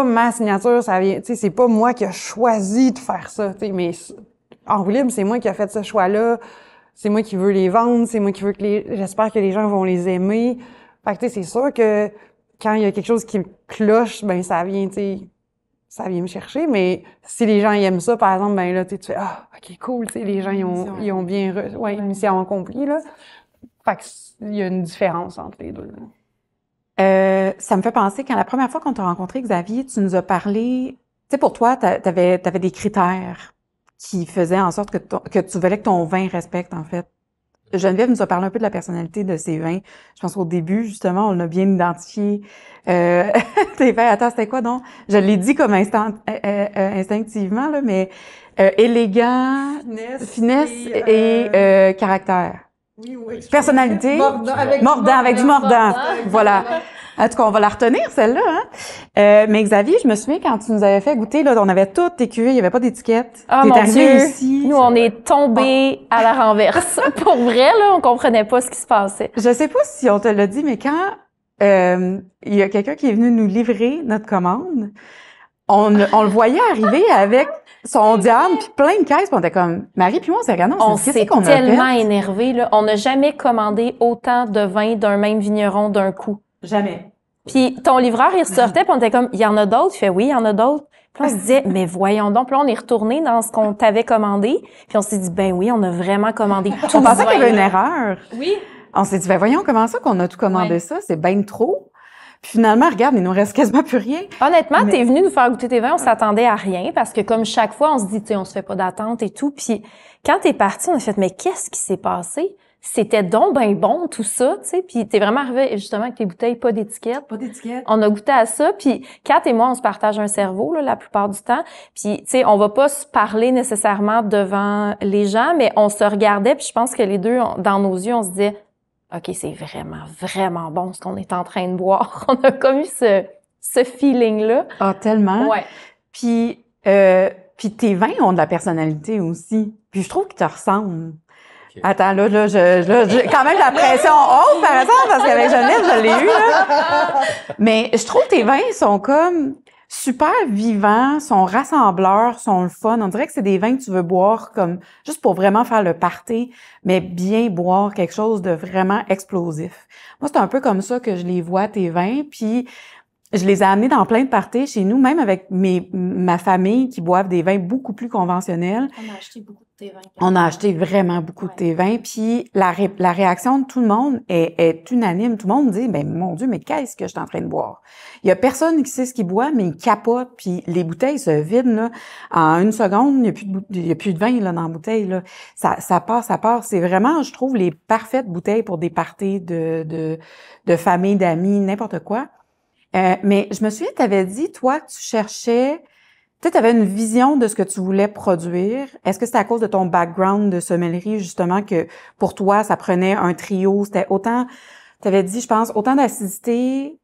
ma signature, ça vient, tu sais, c'est pas moi qui a choisi de faire ça, tu sais, mais en roue libre, c'est moi qui a fait ce choix-là. C'est moi qui veux les vendre, c'est moi qui veux j'espère que les gens vont les aimer. Fait que, tu sais, c'est sûr que quand il y a quelque chose qui me cloche, ben, ça vient me chercher. Mais si les gens aiment ça, par exemple, ben, là, tu fais, ah, OK, cool, tu sais, les gens, ils ont bien une mission accomplie, là. Fait que, il y a une différence entre les deux, là. Ça me fait penser, quand la première fois qu'on t'a rencontré, Xavier, tu nous as parlé, tu sais, pour toi, t'avais des critères qui faisait en sorte que tu voulais que ton vin respecte, en fait. Geneviève nous a parlé un peu de la personnalité de ses vins. Je pense qu'au début, justement, on a bien identifié tes vins. Attends, c'était quoi, donc? Je l'ai dit comme instinctivement, là, mais élégant, finesse et caractère. Oui. Personnalité. Mordant, avec du mordant. Voilà. En tout cas, on va la retenir, celle-là, hein. Mais Xavier, je me souviens quand tu nous avais fait goûter, là, on avait toutes tes cuvées, il y avait pas d'étiquette. Ah, mon Dieu! Ici. Nous, on est tombés à la renverse. Pour vrai, là, on comprenait pas ce qui se passait. Je sais pas si on te l'a dit, mais quand il y a quelqu'un qui est venu nous livrer notre commande, on le voyait arriver avec son diable puis plein de caisses, puis on était comme Marie puis moi on s'est regardé, on s'est tellement énervé là, on n'a jamais commandé autant de vin d'un même vigneron d'un coup. Jamais. Puis ton livreur il sortait puis on était comme il y en a d'autres, il fait oui, il y en a d'autres. Puis on se disait mais voyons donc, puis là on est retourné dans ce qu'on t'avait commandé, puis on s'est dit ben oui, on a vraiment commandé tout. On pensait qu'il y avait une erreur. Oui. On s'est dit ben voyons comment ça qu'on a tout commandé ça, c'est bien trop. Puis finalement, regarde, il nous reste quasiment plus rien. Honnêtement, t'es venu nous faire goûter tes vins, on s'attendait à rien parce que comme chaque fois, on se dit, tu sais, on se fait pas d'attente et tout. Puis quand t'es parti, on a fait, mais qu'est-ce qui s'est passé? C'était donc ben bon, tout ça, tu sais. Puis t'es vraiment arrivé justement avec tes bouteilles, pas d'étiquette. Pas d'étiquette. On a goûté à ça. Puis Kat et moi, on se partage un cerveau, là, la plupart du temps. Puis, tu sais, on va pas se parler nécessairement devant les gens, mais on se regardait. Puis je pense que les deux, dans nos yeux, on se disait, OK, c'est vraiment, vraiment bon ce qu'on est en train de boire. On a comme eu ce feeling-là. Ah, tellement. Ouais. Puis tes vins ont de la personnalité aussi. Puis je trouve qu'ils te ressemblent. Okay. Attends, là, j'ai quand même la pression haute, par exemple, parce qu'avec Geneviève, je l'ai eu, là. Mais je trouve que tes vins sont comme super vivants, sont rassembleurs, sont le fun. On dirait que c'est des vins que tu veux boire comme juste pour vraiment faire le party, mais bien boire quelque chose de vraiment explosif. Moi, c'est un peu comme ça que je les vois, tes vins. Puis je les ai amenés dans plein de parties chez nous, même avec ma famille qui boivent des vins beaucoup plus conventionnels. On a acheté beaucoup de thé vin. On a acheté vraiment beaucoup de thé vin. Puis la réaction de tout le monde est unanime. Tout le monde dit, ben mon Dieu, mais qu'est-ce que je suis en train de boire? Il y a personne qui sait ce qu'il boit, mais il capote. Puis les bouteilles se vident là en une seconde. Il y a plus de vin là dans la bouteille là. Ça part. C'est vraiment, je trouve, les parfaites bouteilles pour des parties de famille, d'amis, n'importe quoi. Mais je me souviens, tu avais dit, toi, que tu cherchais, tu avais une vision de ce que tu voulais produire. Est-ce que c'était à cause de ton background de sommellerie, justement, que pour toi, ça prenait un trio? C'était autant, tu avais dit, je pense, autant d'acidité,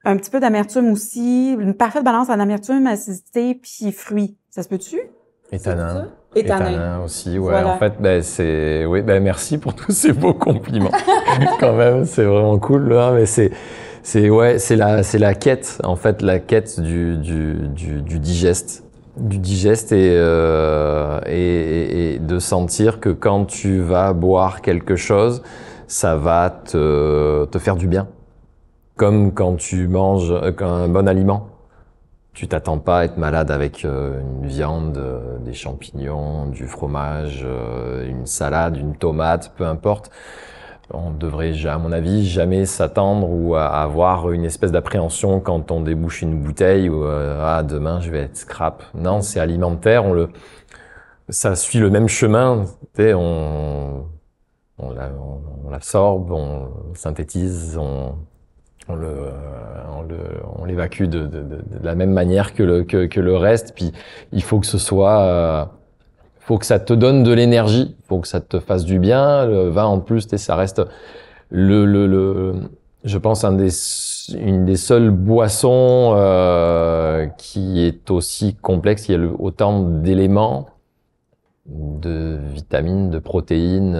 un petit peu d'amertume aussi, une parfaite balance en amertume, acidité, puis fruits. Ça se peut-tu? Et tanin. Et tanin aussi, ouais. Voilà. En fait, merci pour tous ces beaux compliments. Quand même, c'est vraiment cool, là, mais c'est la quête, en fait, la quête du digeste. Du digeste et de sentir que quand tu vas boire quelque chose, ça va te faire du bien. Comme quand tu manges un bon aliment. Tu t'attends pas à être malade avec une viande, des champignons, du fromage, une salade, une tomate, peu importe. On devrait, à mon avis, jamais s'attendre ou à avoir une espèce d'appréhension quand on débouche une bouteille ou demain je vais être scrap. Non, c'est alimentaire. Ça suit le même chemin. Tu sais, on l'absorbe, on synthétise, on l'évacue de la même manière que le reste. Puis il faut que ce soit faut que ça te donne de l'énergie, faut que ça te fasse du bien. Le vin, en plus, ça reste je pense une des seules boissons qui est aussi complexe. Il y a autant d'éléments, de vitamines, de protéines.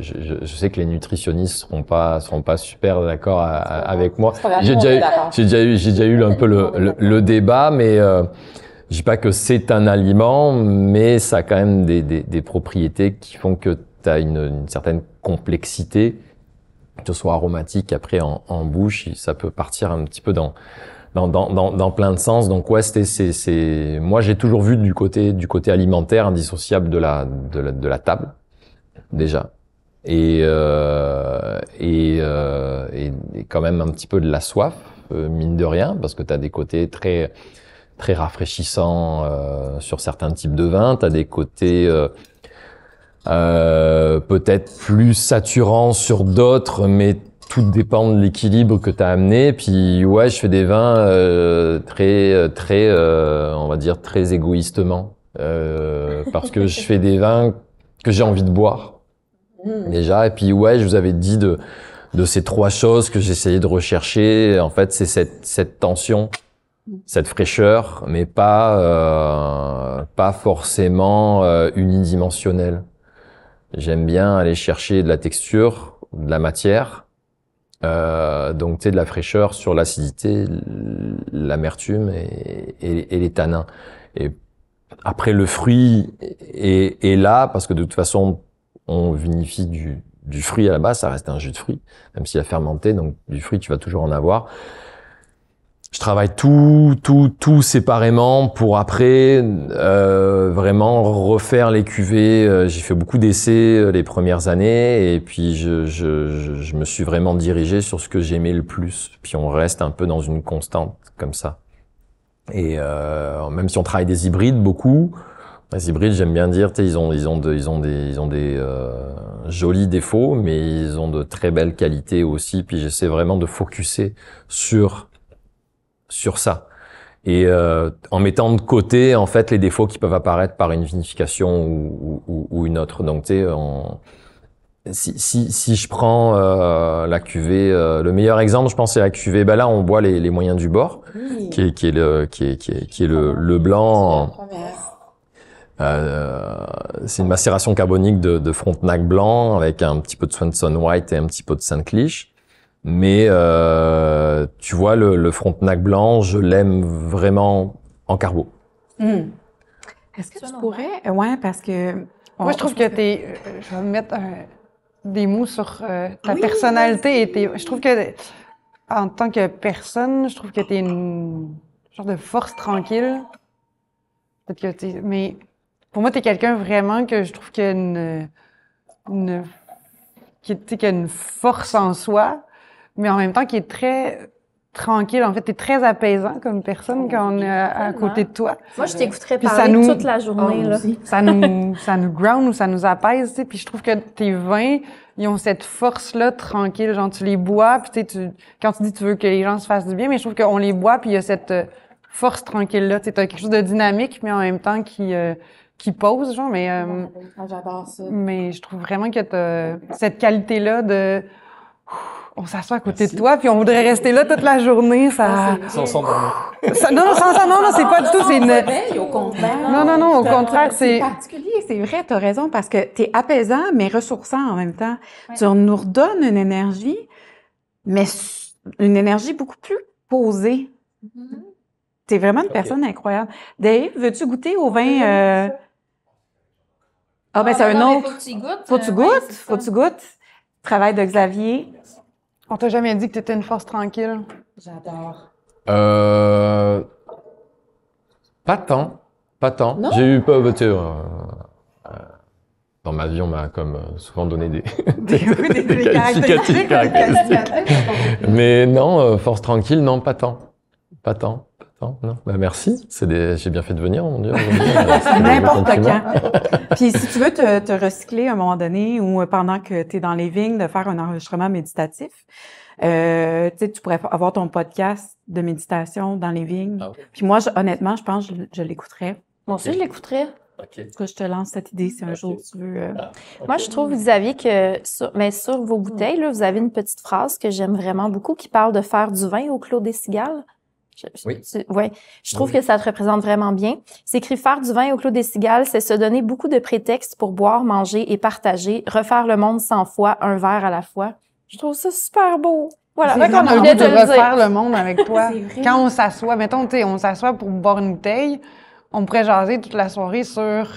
Je sais que les nutritionnistes seront pas super d'accord avec moi. J'ai déjà eu un peu le débat, mais je dis pas que c'est un aliment, mais ça a quand même des propriétés qui font que tu as une certaine complexité, que ce soit aromatique après en bouche, ça peut partir un petit peu dans plein de sens. Donc ouais, moi j'ai toujours vu du côté alimentaire indissociable de la table déjà, et quand même un petit peu de la soif, mine de rien, parce que tu as des côtés très très rafraîchissant sur certains types de vins, t'as des côtés peut-être plus saturants sur d'autres, mais tout dépend de l'équilibre que t'as amené. Puis ouais, je fais des vins très on va dire très égoïstement, parce que je fais des vins que j'ai envie de boire déjà. Et puis ouais, je vous avais dit de ces trois choses que j'essayais de rechercher. En fait, c'est cette tension, cette fraîcheur, mais pas forcément unidimensionnelle. J'aime bien aller chercher de la texture, de la matière, donc tu sais, de la fraîcheur sur l'acidité, l'amertume et les tanins. Et après, le fruit est là, parce que de toute façon, on vinifie du fruit à la base, ça reste un jus de fruit, même s'il a fermenté, donc du fruit, tu vas toujours en avoir. Je travaille tout séparément pour après vraiment refaire les cuvées. J'ai fait beaucoup d'essais les premières années, et puis je me suis vraiment dirigé sur ce que j'aimais le plus. Puis on reste un peu dans une constante comme ça. Et même si on travaille des hybrides beaucoup, les hybrides, j'aime bien dire, tu sais, ils ont des jolis défauts, mais ils ont de très belles qualités aussi. Puis j'essaie vraiment de focusser sur ça, et en mettant de côté en fait les défauts qui peuvent apparaître par une vinification ou une autre. Donc tu sais, si je prends la cuvée, le meilleur exemple, je pense, c'est la cuvée. Ben là, on boit les moyens du bord, qui est le blanc. C'est une macération carbonique de Frontenac blanc avec un petit peu de Swanson White et un petit peu de Saint-Clich. Mais tu vois, le Frontenac blanc, je l'aime vraiment en carbo. Est-ce que tu pourrais... Ouais, parce que... Moi, je trouve que je vais mettre des mots sur ta personnalité. Je trouve que en tant que personne, je trouve que t'es une genre de force tranquille. Peut-être que t'es... Mais pour moi, t'es quelqu'un vraiment que je trouve qu'il y a qui a une force en soi, mais en même temps qui est très tranquille. En fait, t'es très apaisant comme personne quand on est à côté de toi. Moi, je t'écouterais parler toute la journée, là. Ça nous ground ou ça nous apaise, tu sais. Puis je trouve que tes vins, ils ont cette force-là tranquille. Genre, tu les bois, puis quand tu dis que tu veux que les gens se fassent du bien, mais je trouve qu'on les boit, puis il y a cette force tranquille-là. Tu sais, t'as quelque chose de dynamique, mais en même temps qui pose, genre, mais... J'adore ça. Mais je trouve vraiment que t'as cette qualité-là de... On s'assoit à côté de toi, puis on voudrait rester là toute la journée, ça... Sans s'endormir. Non, c'est pas du tout, c'est une... Au contraire. Non, au contraire, c'est... C'est particulier, c'est vrai, t'as raison, parce que t'es apaisant, mais ressourçant en même temps. Ouais. Tu nous redonnes une énergie, mais une énergie beaucoup plus posée. Mm-hmm. T'es vraiment une personne incroyable. Dave, veux-tu goûter au vin... Ah, ben, c'est un autre. Faut que tu goûtes. Travail de Xavier. On t'a jamais dit que t'étais une force tranquille? J'adore. Pas tant. Non? J'ai eu pas, dans ma vie, on m'a comme souvent donné des qualificatifs. Mais non, force tranquille, non, pas tant. Non. Bah merci, j'ai bien fait de venir, mon Dieu. N'importe quand. Puis si tu veux te recycler à un moment donné ou pendant que tu es dans les vignes, de faire un enregistrement méditatif, tu sais, tu pourrais avoir ton podcast de méditation dans les vignes. Ah oui. Puis moi, honnêtement, je pense que je l'écouterais. Moi aussi, je l'écouterais. Okay. Je te lance cette idée si un jour tu veux. Okay. Moi, je trouve, Xavier, que sur vos bouteilles, là, vous avez une petite phrase que j'aime vraiment beaucoup qui parle de faire du vin au clos des cigales. Oui. Je trouve que ça te représente vraiment bien. C'est écrit faire du vin au clos des cigales, c'est se donner beaucoup de prétextes pour boire, manger et partager, refaire le monde 100 fois, un verre à la fois. Je trouve ça super beau. Voilà. C'est vrai qu'on a envie de refaire le monde avec toi. Quand on s'assoit, mettons, tu sais, on s'assoit pour boire une bouteille, on pourrait jaser toute la soirée sur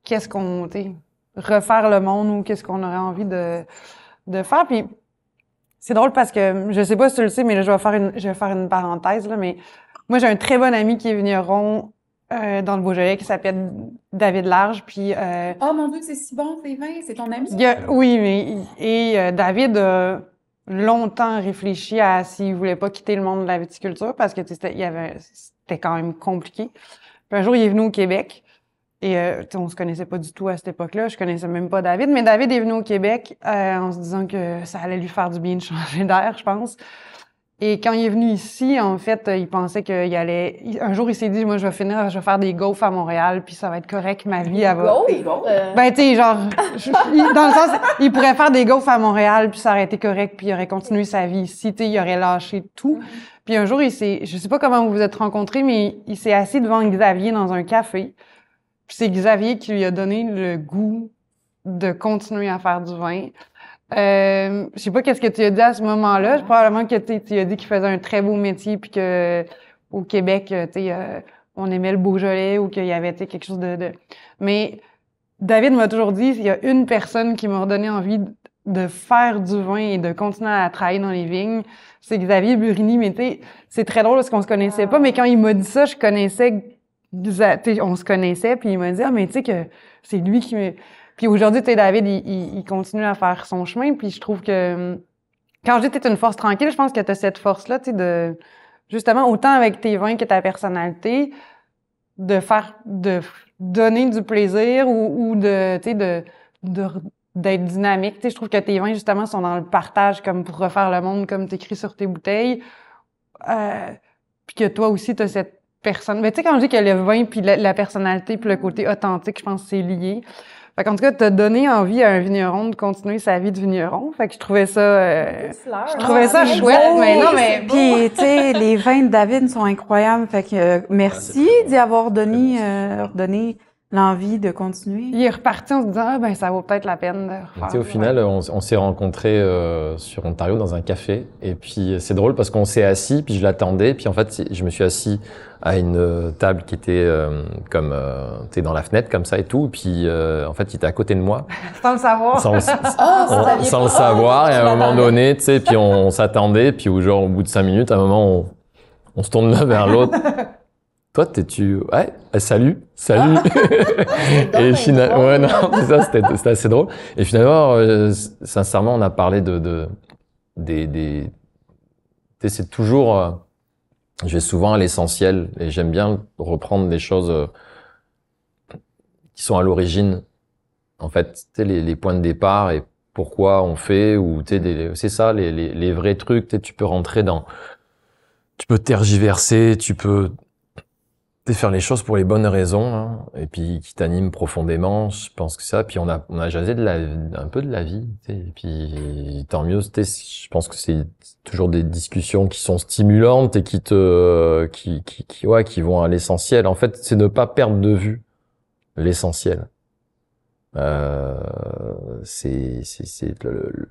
qu'est-ce qu'on, tu sais, refaire le monde ou qu'est-ce qu'on aurait envie de faire. Puis c'est drôle parce que, je sais pas si tu le sais, mais là, je vais faire une parenthèse, là, mais moi, j'ai un très bon ami qui est vigneron, dans le Beaujolais, qui s'appelle David Large, puis... Oh mon Dieu, c'est si bon, tes vins, c'est ton ami? Oui, mais... David a longtemps réfléchi à s'il voulait pas quitter le monde de la viticulture, parce que, c'était quand même compliqué. Puis un jour, il est venu au Québec. Et on se connaissait pas du tout à cette époque-là. Je connaissais même pas David. Mais David est venu au Québec en se disant que ça allait lui faire du bien de changer d'air, je pense. Et quand il est venu ici, en fait, il pensait qu'il allait... Un jour, il s'est dit, moi, je vais faire des gaufres à Montréal, puis ça va être correct, ma vie, elle va... Ben, tu sais, genre... dans le sens, il pourrait faire des gaufres à Montréal, puis ça aurait été correct, puis il aurait continué sa vie ici, tu sais, il aurait lâché tout. Puis un jour, je sais pas comment vous vous êtes rencontrés, mais il s'est assis devant Xavier dans un café. Puis c'est Xavier qui lui a donné le goût de continuer à faire du vin. Je sais pas qu'est-ce que tu as dit à ce moment-là. Probablement que tu as dit qu'il faisait un très beau métier puis que au Québec, on aimait le Beaujolais ou qu'il y avait quelque chose de... Mais David m'a toujours dit, il y a une personne qui m'a redonné envie de faire du vin et de continuer à travailler dans les vignes, c'est Xavier Burini. Mais c'est très drôle parce qu'on se connaissait pas, mais quand il m'a dit ça, je connaissais... on se connaissait, puis il m'a dit « Ah, mais tu sais que c'est lui qui me... » Puis aujourd'hui, tu sais, David, il continue à faire son chemin, puis je trouve que... Quand je dis que t'es une force tranquille, je pense que t'as cette force-là, tu sais, de... Justement, autant avec tes vins que ta personnalité, de donner du plaisir ou de, tu sais, d'être dynamique. Tu sais, je trouve que tes vins, justement, sont dans le partage, comme pour refaire le monde, comme t'écris sur tes bouteilles. Puis que toi aussi, t'as cette personne. Mais tu sais, quand je dis que le vin, puis la personnalité, puis le côté authentique, je pense que c'est lié. Fait qu'en tout cas, t'as donné envie à un vigneron de continuer sa vie de vigneron. Fait que je trouvais ça, chouette. Mais non, mais puis tu sais, les vins de David sont incroyables. Fait que merci d'y avoir donné L'envie de continuer? Il est reparti en se disant, ah, ben, ça vaut peut-être la peine de refaire. Au final, on s'est rencontrés sur Ontario dans un café. Et puis, c'est drôle parce qu'on s'est assis, puis je l'attendais. Puis, en fait, je me suis assis à une table qui était comme, tu sais, dans la fenêtre, comme ça et tout. Puis, en fait, il était à côté de moi. Sans le savoir. Sans le savoir. Et à un moment donné, tu sais, puis on s'attendait. Puis, genre, au bout de 5 minutes, à un moment, on se tourne l'un vers l'autre. Toi, t'es-tu... Ouais, salut. Et finalement, ouais, non, c'est ça, c'était assez drôle. Et finalement, sincèrement, on a parlé des c'est toujours, je vais souvent à l'essentiel et j'aime bien reprendre des choses qui sont à l'origine. En fait, tu sais, les points de départ et pourquoi on fait, ou tu sais, c'est ça, les vrais trucs. Tu peux rentrer tu peux tergiverser, tu peux faire les choses pour les bonnes raisons, hein, et puis qui t'animent profondément. Je pense que ça. Puis on a jasé un peu de la vie, tu sais, et puis tant mieux. Je pense que c'est toujours des discussions qui sont stimulantes et qui vont à l'essentiel. En fait, c'est ne pas perdre de vue l'essentiel. C'est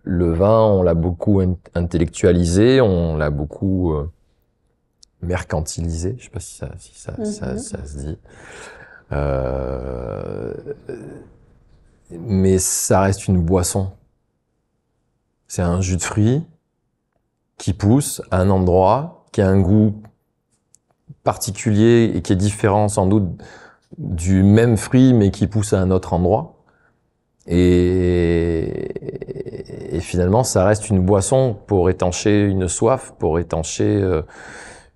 le vin, on l'a beaucoup intellectualisé, on l'a beaucoup mercantilisé, je sais pas si ça se dit. Mais ça reste une boisson. C'est un jus de fruits qui pousse à un endroit, qui a un goût particulier et qui est différent sans doute du même fruit, mais qui pousse à un autre endroit. Et finalement, ça reste une boisson pour étancher une soif, pour étancher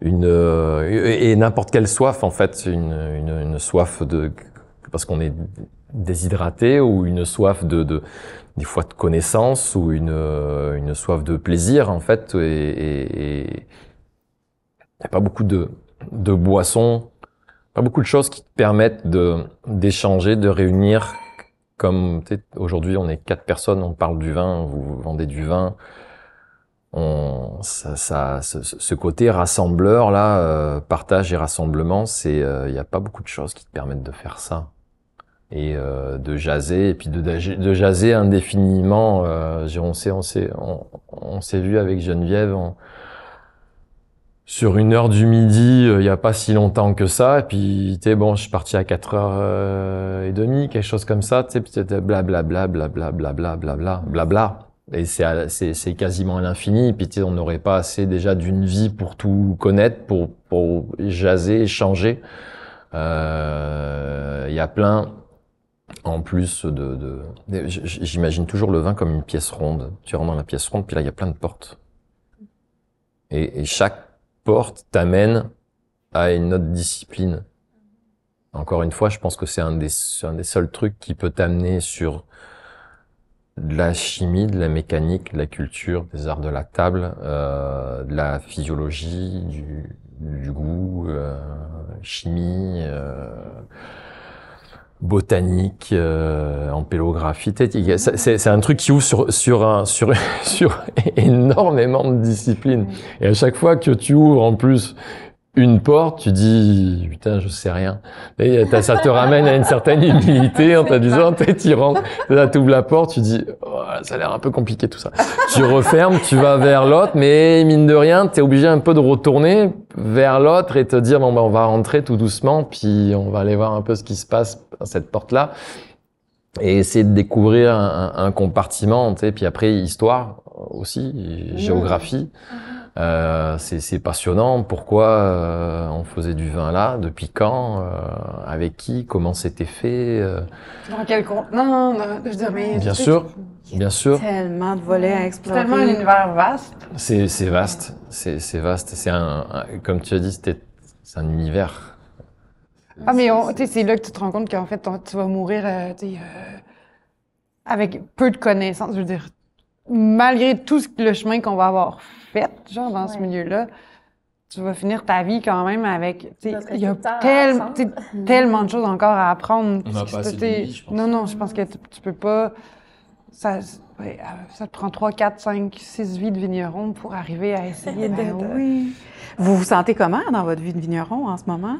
et n'importe quelle soif, en fait, une soif parce qu'on est déshydraté, ou une soif des fois de connaissance, ou une soif de plaisir, en fait. Et il n'y a pas beaucoup de boissons, pas beaucoup de choses qui te permettent d'échanger, de réunir. Comme aujourd'hui, on est 4 personnes, on parle du vin, vous vendez du vin. Ce côté rassembleur là, partage et rassemblement, il y a pas beaucoup de choses qui te permettent de faire ça. Et de jaser, et puis de jaser indéfiniment. On s'est vu avec Geneviève sur 1h du midi, il y a pas si longtemps que ça. Et puis je suis parti à 4h30, quelque chose comme ça. Tu sais, puis c'était blablabla, blablabla. Et c'est quasiment à l'infini. Puis on n'aurait pas assez déjà d'une vie pour tout connaître, pour jaser, échanger. Il y a plein, en plus j'imagine toujours le vin comme une pièce ronde. Tu rentres dans la pièce ronde, puis là il y a plein de portes. Et chaque porte t'amène à une autre discipline. Encore une fois, je pense que c'est un des seuls trucs qui peut t'amener sur de la chimie, de la mécanique, de la culture, des arts de la table, de la physiologie, du goût, chimie, botanique, ampélographie. C'est un truc qui ouvre sur énormément de disciplines. Et à chaque fois que tu ouvres en plus une porte, tu dis putain, je sais rien. Et ça te ramène à une certaine humilité en te disant, tu rentres, tu ouvres la porte, tu dis oh, ça a l'air un peu compliqué tout ça. Tu refermes, tu vas vers l'autre, mais mine de rien, tu es obligé un peu de retourner vers l'autre et te dire bon on va rentrer tout doucement, puis on va aller voir un peu ce qui se passe dans cette porte-là et essayer de découvrir un compartiment, tu sais, puis après histoire aussi, géographie. C'est passionnant. Pourquoi on faisait du vin là? Depuis quand? Avec qui? Comment c'était fait? Dans quel contenant? Je veux dire, mais bien sûr. Tellement de volets à explorer. C'est tellement un univers vaste. C'est vaste. C'est vaste. C'est comme tu as dit, c'est un univers. Ah, mais c'est là que tu te rends compte qu'en fait, tu vas mourir avec peu de connaissances. Je veux dire, malgré tout le chemin qu'on va avoir fait, genre, dans ce milieu-là, tu vas finir ta vie quand même avec... Il y a tellement de choses encore à apprendre. On n'a pas assez de vie, je pense. Non, je pense que tu peux pas... Ça te prend 3, 4, 5, 6 vies de vigneron pour arriver à essayer d'être... Oui. Vous vous sentez comment dans votre vie de vigneron en ce moment?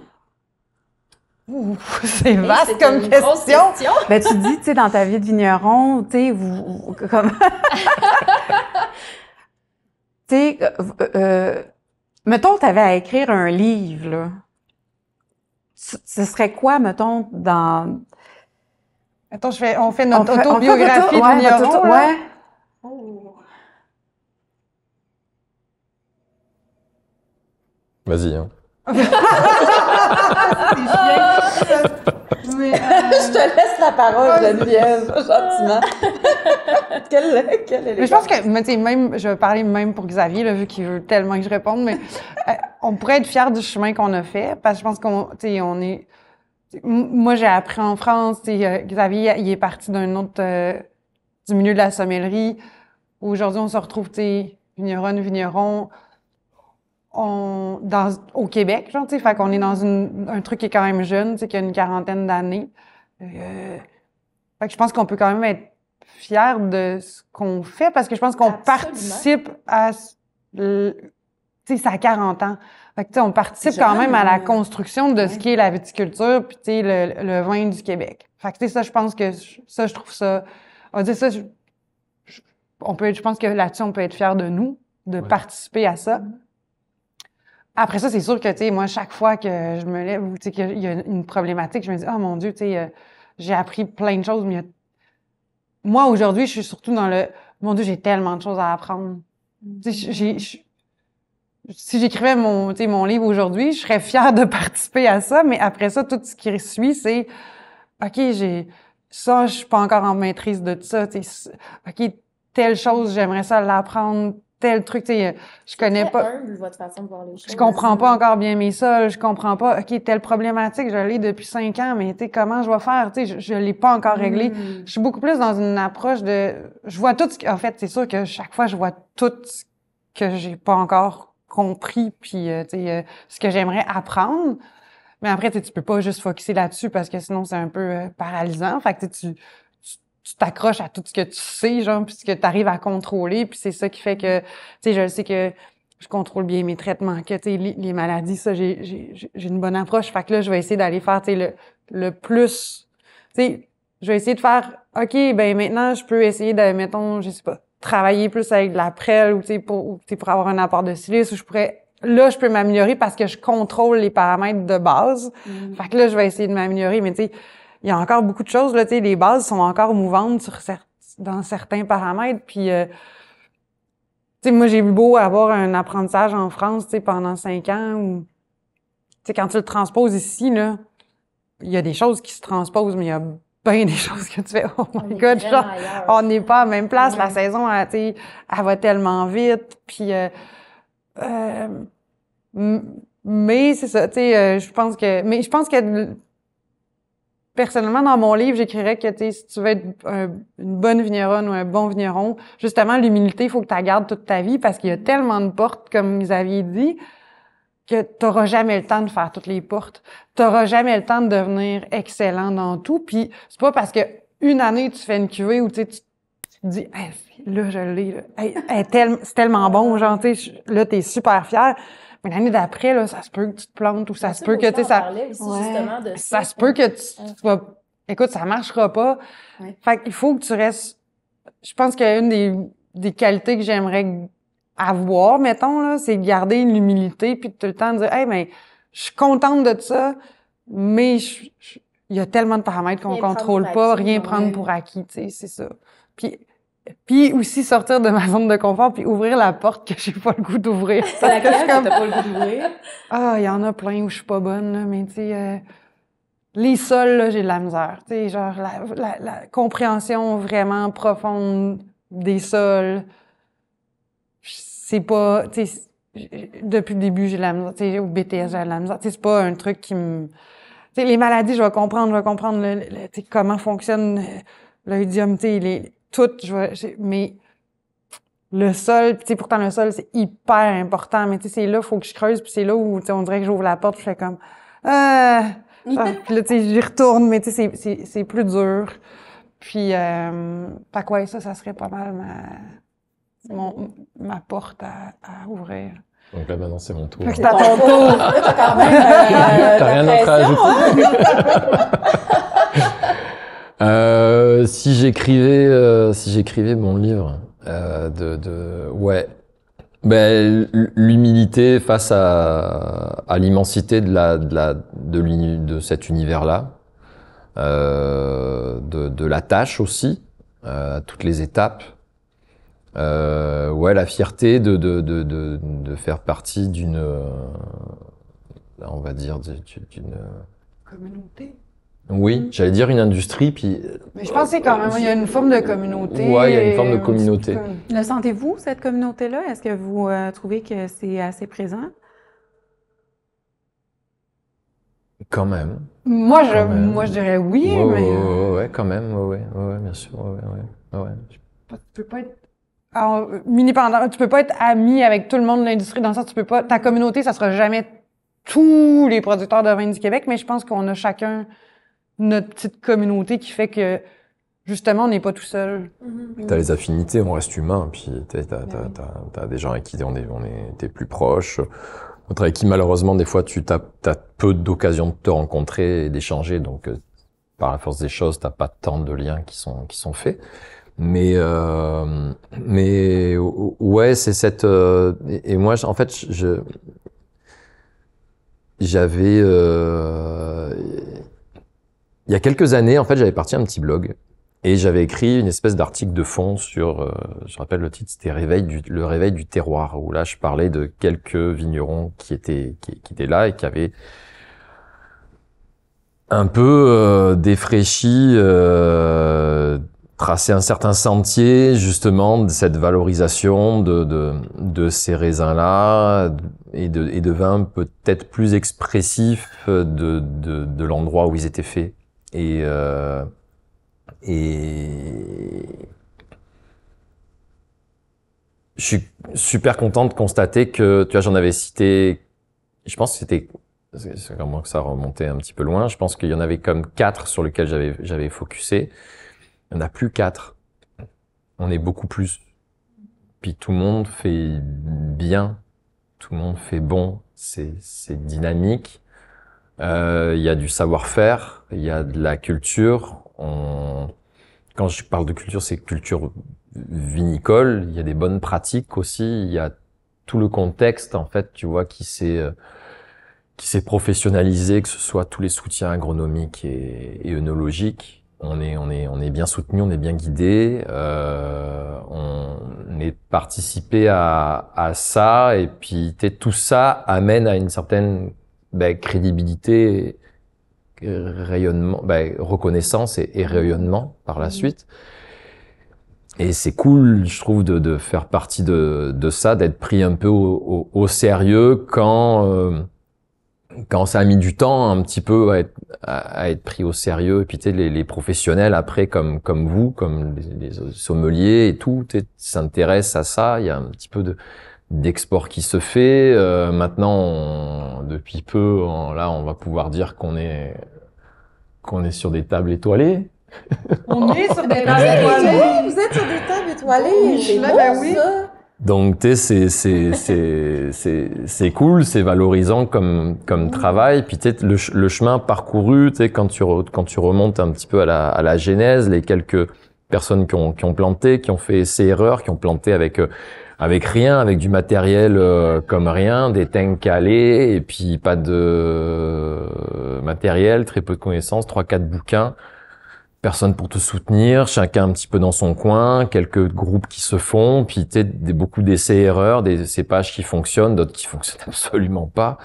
C'est vaste comme question. Ben, tu dis, tu sais, dans ta vie de vigneron, tu sais, comme... tu sais, mettons, tu avais à écrire un livre, là. Ce serait quoi, mettons, dans... Mettons, on fait notre autobiographie de vigneron, là. Ouais. Oh. Vas-y, hein. Je te laisse la parole, Geneviève, gentiment. Mais je pense que, tu sais, même, je vais parler même pour Xavier, là, vu qu'il veut tellement que je réponde, mais on pourrait être fiers du chemin qu'on a fait, parce que je pense qu'on, tu sais, on est... Moi, j'ai appris en France, tu sais, Xavier, il est parti d'un autre... du milieu de la sommellerie. Aujourd'hui, on se retrouve, tu sais, vigneron, au Québec, genre, tu sais, fait qu'on est dans un truc qui est quand même jeune, tu sais, qui a une quarantaine d'années. Fait que je pense qu'on peut quand même être fiers de ce qu'on fait, parce que je pense qu'on participe à, tu sais, ça a 40 ans. Fait que, tu sais, on participe quand même à la construction de ce qui est la viticulture, puis, tu sais, le vin du Québec. Fait que, tu sais, ça, je pense que, ça, je trouve ça, on va dire ça, je pense que là-dessus, on peut être fiers de nous, de participer à ça. Après ça, c'est sûr que, tu sais, moi, chaque fois que je me lève ou, tu sais, qu'il y a une problématique, je me dis, oh mon Dieu, tu sais, j'ai appris plein de choses, mais moi, aujourd'hui, je suis surtout dans mon Dieu, j'ai tellement de choses à apprendre. Tu sais, si j'écrivais mon livre aujourd'hui, je serais fière de participer à ça, mais après ça, tout ce qui suit, c'est, OK, ça, je suis pas encore en maîtrise de ça, tu sais, OK, telle chose, j'aimerais ça l'apprendre, tel truc, tu sais, je connais pas. Humble, votre façon de voir les choses. Je comprends pas encore bien mes sols, je comprends pas, OK, telle problématique, je l'ai depuis 5 ans, mais tu sais, comment je vais faire, tu sais, je l'ai pas encore réglé. Je suis beaucoup plus dans une approche je vois tout en fait, c'est sûr que chaque fois, je vois tout ce que j'ai pas encore compris, puis, tu sais, ce que j'aimerais apprendre. Mais après, tu peux pas juste focusser là-dessus parce que sinon, c'est un peu paralysant. Fait que tu t'accroches à tout ce que tu sais, genre, puis ce que tu arrives à contrôler, puis c'est ça qui fait que, tu sais, je sais que je contrôle bien mes traitements, que, tu sais, les maladies, ça, j'ai une bonne approche. Fait que là, je vais essayer d'aller faire, tu sais, le plus, tu sais, je vais essayer de faire, OK, ben maintenant, je peux essayer de, mettons, je sais pas, travailler plus avec de la prêle ou, tu sais, pour avoir un apport de silice, ou je peux m'améliorer parce que je contrôle les paramètres de base. Fait que là, je vais essayer de m'améliorer, mais tu sais, il y a encore beaucoup de choses, là, tu sais, les bases sont encore mouvantes dans certains paramètres, puis tu sais, moi, j'ai eu beau avoir un apprentissage en France, tu sais, pendant 5 ans, où, tu sais, quand tu le transposes ici, là, il y a des choses qui se transposent, mais il y a bien des choses que tu fais, oh my God, genre, on n'est pas à la même place, la saison, tu sais, elle va tellement vite, puis mais c'est ça, tu sais, je pense que personnellement, dans mon livre, j'écrirais que, tu sais, si tu veux être une bonne vigneronne ou un bon vigneron, justement, l'humilité, il faut que tu la gardes toute ta vie parce qu'il y a tellement de portes, comme vous aviez dit, que t'auras jamais le temps de faire toutes les portes. T'auras jamais le temps de devenir excellent dans tout. Puis c'est pas parce que une année, tu fais une cuvée où, tu sais, tu te dis, hey, là, je l'ai, là. Hey, c'est tellement bon, genre, tu sais, là, t'es super fier. Mais l'année d'après, là, ça se peut que tu te plantes ou ça se peut que, tu sais, ça se peut que tu vas, écoute, ça marchera pas. Ouais. Fait qu'il faut que tu restes, je pense qu'une des qualités que j'aimerais avoir, mettons, là, c'est de garder l'humilité puis tout le temps de dire, hey, mais je suis contente de ça, mais il y a tellement de paramètres qu'on contrôle pas, rien prendre pour acquis, tu sais, c'est ça. Puis aussi sortir de ma zone de confort puis ouvrir la porte que j'ai pas le goût d'ouvrir. Laquelle que t'as pas le goût d'ouvrir? Ah, il y en a plein où je suis pas bonne, là, mais tu sais, les sols, là, j'ai de la misère. Tu sais, genre, la compréhension vraiment profonde des sols, c'est pas, tu sais, depuis le début, j'ai de la misère. Tu sais, au BTS, j'ai de la misère. Tu sais, c'est pas un truc qui me... Tu sais, les maladies, je vais comprendre tu sais, comment fonctionne l'oïdium, tu sais, mais le sol, tu sais, pourtant le sol, c'est hyper important, mais tu sais, c'est là, faut que je creuse, puis c'est là où, tu sais, on dirait que j'ouvre la porte, je fais comme, puis là, tu sais, j'y retourne, mais tu sais, c'est plus dur. Puis, fait que ouais, ça serait pas mal ma porte à ouvrir. Donc là, maintenant, c'est mon tour. C'est à ton tour. Quand même, t'as rien d'autre à ajouter? Si j'écrivais mon livre, ouais. Ben, l'humilité face à l'immensité de cet univers-là, de la tâche aussi, toutes les étapes. Ouais, la fierté de faire partie d'une, on va dire, d'une communauté. Oui, j'allais dire une industrie, puis... Mais je pense que quand même, il y a une forme de communauté. Ouais, il y a une forme de communauté. Le sentez-vous, cette communauté-là? Est-ce que vous trouvez que c'est assez présent? Quand même. Moi, je dirais oui, mais... Ouais, quand même, ouais, bien sûr, ouais. Tu peux pas être... Alors, mini-pendant, tu peux pas être ami avec tout le monde de l'industrie, dans le sens tu peux pas... Ta communauté, ça sera jamais tous les producteurs de vin du Québec, mais je pense qu'on a chacun notre petite communauté qui fait que, justement, on n'est pas tout seul. T'as les affinités, on reste humain, puis t'as des gens avec qui t'es plus proche, d'autres avec qui, malheureusement, des fois, t'as peu d'occasions de te rencontrer et d'échanger, donc, par la force des choses, t'as pas tant de liens qui sont faits. Mais ouais, c'est cette, et moi, en fait, j'avais, il y a quelques années, en fait, j'avais parti un petit blog et j'avais écrit une espèce d'article de fond sur, je rappelle le titre, c'était le réveil du terroir, où là, je parlais de quelques vignerons qui étaient là et qui avaient un peu défraîchi, tracé un certain sentier, justement, de cette valorisation de ces raisins-là et de vins peut-être plus expressifs de l'endroit où ils étaient faits. Et je suis super content de constater que, tu vois, j'en avais cité, je pense que c'est comment que ça remontait un petit peu loin, je pense qu'il y en avait comme 4 sur lesquels j'avais focusé. Il n'y en a plus 4. On est beaucoup plus. Puis tout le monde fait bien, tout le monde fait bon, c'est dynamique. Il y a du savoir-faire, il y a de la culture. Quand je parle de culture, c'est culture vinicole. Il y a des bonnes pratiques aussi. Il y a tout le contexte, en fait, tu vois, qui s'est professionnalisé, que ce soit tous les soutiens agronomiques et œnologiques. On est bien soutenu, on est bien guidé. On est participé à ça, et puis tout ça amène à une certaine crédibilité, rayonnement, reconnaissance et rayonnement par la suite. Et c'est cool, je trouve, de faire partie de ça, d'être pris un peu au sérieux quand ça a mis du temps un petit peu à être pris au sérieux. Et puis les professionnels après, comme vous, comme les sommeliers et tout, s'intéressent à ça. Il y a un petit peu d'export qui se fait. Maintenant, depuis peu, là, on va pouvoir dire qu'on est sur des tables étoilées. On est sur des tables étoilées. Vous êtes sur des tables étoilées. C'est beau, oui. ça. Donc c'est cool, c'est valorisant comme travail. Puis le chemin parcouru, quand tu remontes un petit peu à la genèse, les quelques personnes qui ont planté, qui ont fait essais-erreurs, qui ont planté avec rien, avec du matériel comme rien, des tanks calés et puis pas de matériel, très peu de connaissances, 3-4 bouquins. Personne pour te soutenir, chacun un petit peu dans son coin, quelques groupes qui se font, puis beaucoup d'essais-erreurs, des cépages qui fonctionnent, d'autres qui fonctionnent absolument pas,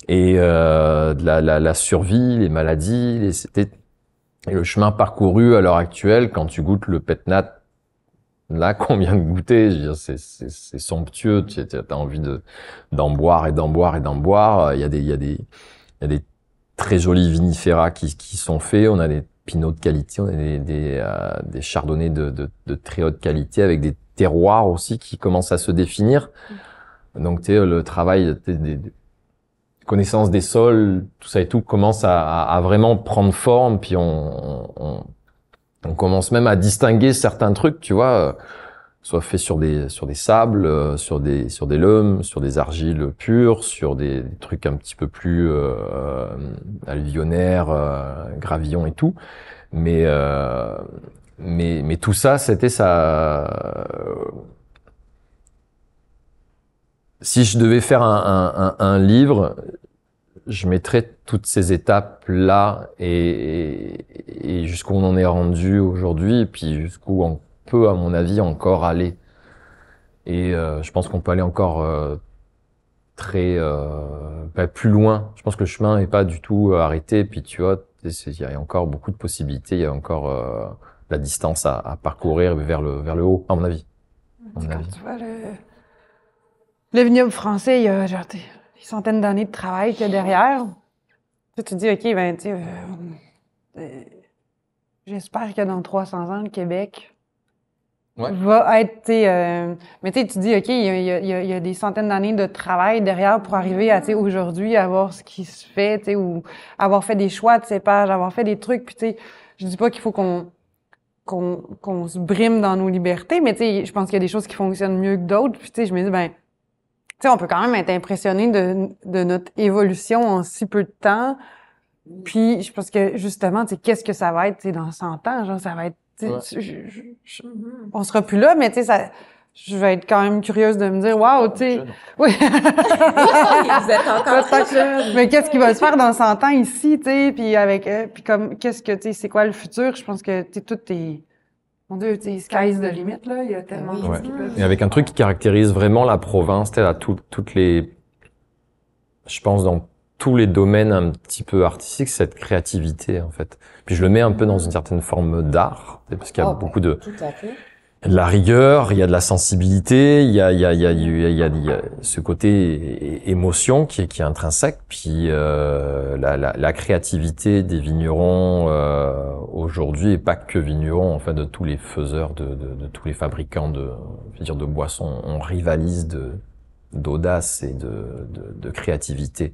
et la survie, les maladies, et le chemin parcouru à l'heure actuelle, quand tu goûtes le Pétnat, là qu'on vient de goûter, je veux dire, c'est somptueux, t'as envie d'en boire et d'en boire et d'en boire. Il y a des très jolis vinifera qui sont faits, on a des Pinot de qualité, on a des chardonnays de très haute qualité avec des terroirs aussi qui commencent à se définir. Donc le travail des connaissances des sols, tout ça et tout commence à vraiment prendre forme, puis on commence même à distinguer certains trucs, tu vois. soit fait sur des sables, sur des leumes, sur des argiles pures, sur des trucs un petit peu plus alluvionnaires, gravillons et tout. Mais tout ça, c'était ça. Si je devais faire un livre, je mettrais toutes ces étapes-là et jusqu'où on en est rendu aujourd'hui, et puis jusqu'où on peut, à mon avis, encore aller. Et je pense qu'on peut aller encore très plus loin. Je pense que le chemin n'est pas du tout arrêté. Puis tu vois, il y a encore beaucoup de possibilités. Il y a encore la distance à parcourir vers le haut, à mon avis. Tu vois, le vignoble français, il y a genre des centaines d'années de travail qu'il y a derrière. Tu te dis, OK, ben, tu sais, j'espère que dans 300 ans, le Québec va être, mais tu dis, OK, il y a des centaines d'années de travail derrière pour arriver à, tu sais, aujourd'hui, à voir ce qui se fait, tu sais, ou avoir fait des choix de cépage, avoir fait des trucs, puis tu sais, je dis pas qu'il faut qu'on se brime dans nos libertés, mais tu sais, je pense qu'il y a des choses qui fonctionnent mieux que d'autres, puis tu sais, je me dis, ben, tu sais, on peut quand même être impressionné de notre évolution en si peu de temps, puis je pense que, justement, tu sais, qu'est-ce que ça va être, tu sais, dans 100 ans, genre, ça va être, on sera plus là, mais tu sais, je vais être quand même curieuse de me dire, waouh, tu sais, oui. Vous êtes encore jeune. Mais qu'est-ce qui va se faire dans 100 ans ici, tu sais, puis avec, puis comme, qu'est-ce que, tu sais, c'est quoi le futur? Je pense que, tu sais, tout est, mon Dieu, tu sais, sky's the limit, là, il y a tellement de choses qui peuvent... Et avec un truc qui caractérise vraiment la province, tu sais, toutes les, je pense, dans tous les domaines un petit peu artistiques, cette créativité, en fait. Puis je le mets un peu dans une certaine forme d'art, parce qu'il y a beaucoup de la rigueur, il y a de la sensibilité, il y a ce côté émotion qui est intrinsèque, puis la créativité des vignerons aujourd'hui, et pas que vignerons, en fait, de tous les faiseurs, de tous les fabricants de boissons, on rivalise d'audace et de créativité.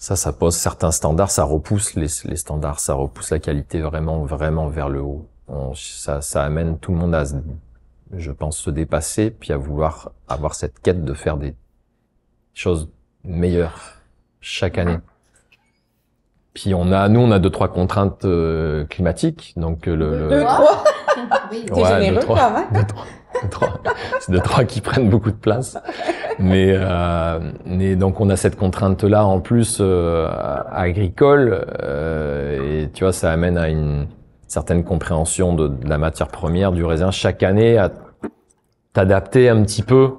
Ça pose certains standards, ça repousse les standards, ça repousse la qualité vraiment vers le haut. Ça amène tout le monde à, je pense, se dépasser, puis à vouloir avoir cette quête de faire des choses meilleures chaque année. Puis nous on a 2-3 contraintes climatiques, donc 2-3. Oui, t'es généreux quand même. 2-3. C'est 2-3 qui prennent beaucoup de place. Mais donc on a cette contrainte-là en plus agricole, et tu vois, ça amène à une certaine compréhension de la matière première du raisin chaque année, à t'adapter un petit peu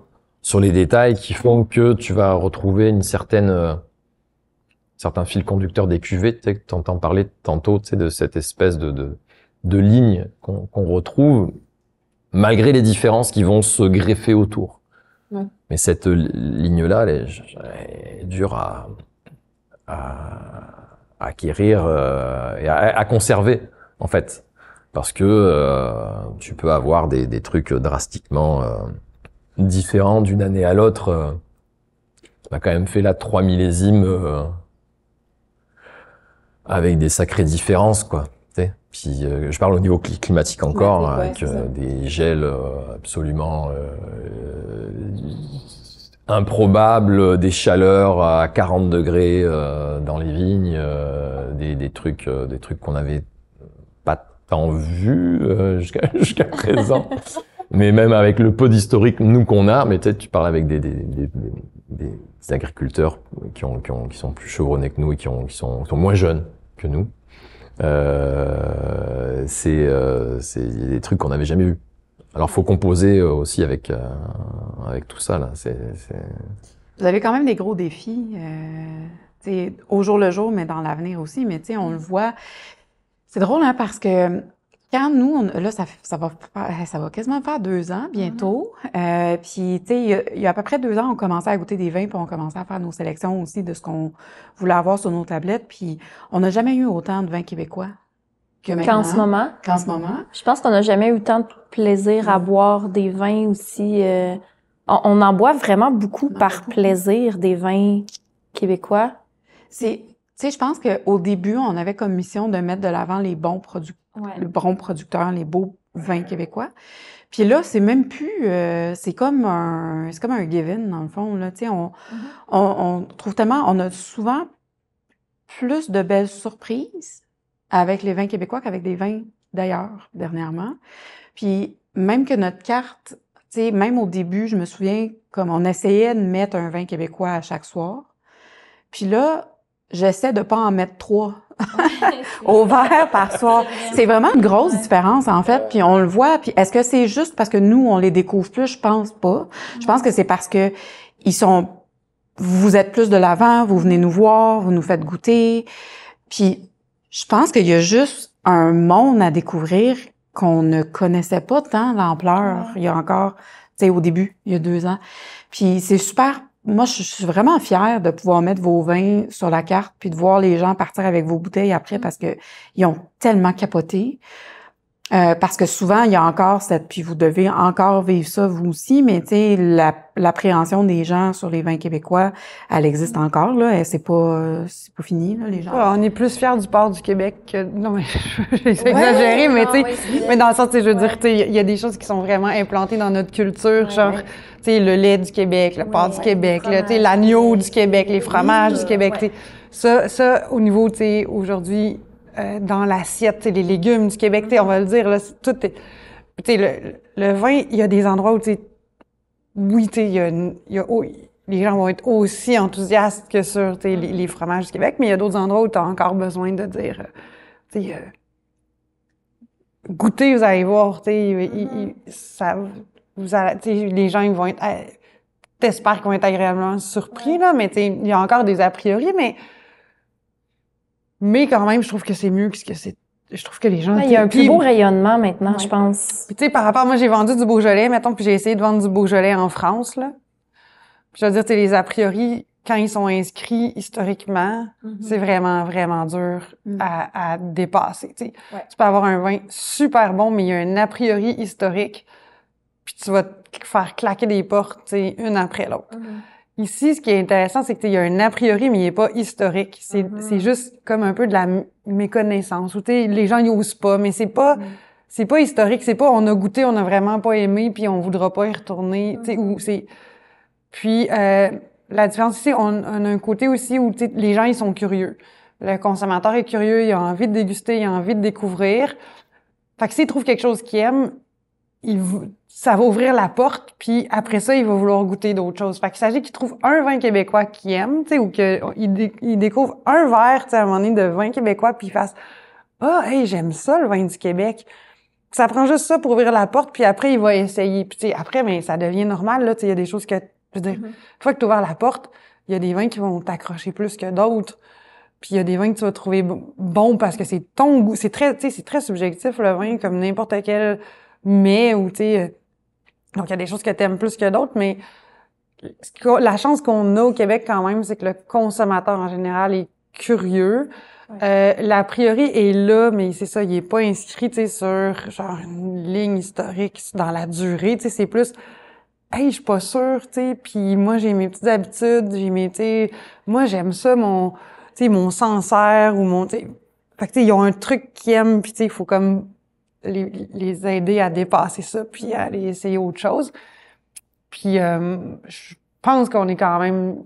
sur les détails qui font que tu vas retrouver une certains fil conducteur des cuvées. Tu sais, que t'entends parler tantôt, tu sais, de cette espèce de ligne qu'on retrouve malgré les différences qui vont se greffer autour. Ouais. Mais cette ligne-là, elle est dure à acquérir et à conserver, en fait. Parce que tu peux avoir des trucs drastiquement différents d'une année à l'autre. On a quand même fait là 3 millésimes avec des sacrées différences, quoi. Puis je parle au niveau climatique encore, avec des gels absolument improbables, des chaleurs à 40 degrés dans les vignes, des trucs qu'on n'avait pas tant vus jusqu'à présent. Mais même avec le peu d'historique nous qu'on a, mais peut-être tu parles avec des agriculteurs qui sont plus chevronnés que nous et qui sont moins jeunes que nous. C'est des trucs qu'on n'avait jamais vus. Alors faut composer aussi avec tout ça là. Vous avez quand même des gros défis, au jour le jour, mais dans l'avenir aussi. Mais on le voit. C'est drôle parce que quand nous, là, ça va quasiment faire 2 ans bientôt. Puis, il y a à peu près 2 ans, on commençait à goûter des vins, puis on commençait à faire nos sélections aussi de ce qu'on voulait avoir sur nos tablettes. Puis, on n'a jamais eu autant de vins québécois que maintenant. Qu'en ce moment. Je pense qu'on n'a jamais eu autant de plaisir à boire des vins aussi. On en boit vraiment beaucoup par plaisir, des vins québécois. Je pense qu'au début, on avait comme mission de mettre de l'avant les bons producteurs, les bons producteurs, les beaux vin québécois. Puis là, c'est même plus, c'est comme un given dans le fond là. Tu sais, on trouve tellement, on a souvent plus de belles surprises avec les vins québécois qu'avec des vins d'ailleurs dernièrement. Puis même que notre carte, tu sais, même au début, je me souviens comme on essayait de mettre un vin québécois à chaque soir. Puis là, j'essaie de pas en mettre 3 au verre par soir. C'est vraiment une grosse différence, en fait, puis on le voit. Puis est-ce que c'est juste parce que nous, on les découvre plus? Je pense pas. Je pense que c'est parce que vous êtes plus de l'avant, vous venez nous voir, vous nous faites goûter. Puis je pense qu'il y a juste un monde à découvrir qu'on ne connaissait pas tant l'ampleur. Il y a encore, tu sais, au début, il y a 2 ans. Puis c'est super. Moi, je suis vraiment fière de pouvoir mettre vos vins sur la carte puis de voir les gens partir avec vos bouteilles après parce que ils ont tellement capoté. Parce que souvent, il y a encore puis vous devez encore vivre ça vous aussi, mais tu sais, l'appréhension des gens sur les vins québécois, elle existe encore, là. C'est pas fini, là, les gens. Ouais, on est plus fiers du port du Québec que, non, mais, j'ai exagéré, mais tu sais, mais dans le sens, je veux dire, tu sais, il y a des choses qui sont vraiment implantées dans notre culture, genre, tu sais, le lait du Québec, le port du Québec, là, tu sais, l'agneau du Québec, les fromages du Québec, tu sais. Ça, au niveau, tu sais, aujourd'hui, dans l'assiette, les légumes du Québec, on va le dire, là, tout est... Tu sais, le vin, il y a des endroits où, tu sais, oui, tu sais, les gens vont être aussi enthousiastes que sur, tu sais, les fromages du Québec, mais il y a d'autres endroits où tu as encore besoin de dire, tu sais, goûtez, vous allez voir, tu sais, les gens, ils vont être... T'espères qu'ils vont être agréablement surpris, là, mais tu sais, il y a encore des a priori, mais quand même, je trouve que c'est mieux que ce que c'est. Je trouve que les gens... Il y a un plus beau rayonnement maintenant, je pense. Puis tu sais, par rapport... Moi, j'ai vendu du Beaujolais, mettons, puis j'ai essayé de vendre du Beaujolais en France, là. Puis je veux dire, tu sais, les a priori, quand ils sont inscrits historiquement, c'est vraiment, vraiment dur à dépasser, tu sais. Tu peux avoir un vin super bon, mais il y a un a priori historique, puis tu vas te faire claquer des portes, tu sais, une après l'autre. Ici, ce qui est intéressant, c'est qu'il y a un a priori, mais il n'est pas historique. C'est juste comme un peu de la méconnaissance. Ou les gens y osent pas, mais c'est pas historique. C'est pas on a goûté, on a vraiment pas aimé, puis on voudra pas y retourner. Ou c'est. Puis la différence ici, on a un côté aussi où les gens ils sont curieux. Le consommateur est curieux, il a envie de déguster, il a envie de découvrir. Fait que s'il trouve quelque chose qu'il aime, ça va ouvrir la porte, puis après ça, il va vouloir goûter d'autres choses. Fait qu'il s'agit qu'il trouve un vin québécois qu'il aime, tu sais, ou qu'il découvre un verre, tu sais, à un moment donné, de vin québécois, puis il fasse « Ah, hey, j'aime ça, le vin du Québec ». Ça prend juste ça pour ouvrir la porte, puis après, il va essayer. Puis tu sais, après, mais ça devient normal, là, tu sais, il y a des choses que, je veux dire, une fois que tu ouvres la porte, il y a des vins qui vont t'accrocher plus que d'autres. Puis il y a des vins que tu vas trouver bons parce que c'est ton goût. C'est très, tu sais, c'est très subjectif, le vin, comme n'importe quel mets ou, tu sais... Donc, il y a des choses que tu aimes plus que d'autres, mais la chance qu'on a au Québec quand même, c'est que le consommateur en général est curieux. L'a priori est là, mais c'est ça, il est pas inscrit, tu sais, sur genre une ligne historique dans la durée. Tu sais, c'est plus, hey, je suis pas sûre, tu sais. Puis moi, j'ai mes petites habitudes, tu sais, moi j'aime ça mon, tu sais, mon Sancerre ou mon, tu sais. Fait que tu sais, ils ont un truc qu'ils aiment, puis tu sais, il faut comme les aider à dépasser ça, puis à aller essayer autre chose. Puis je pense qu'on est quand même...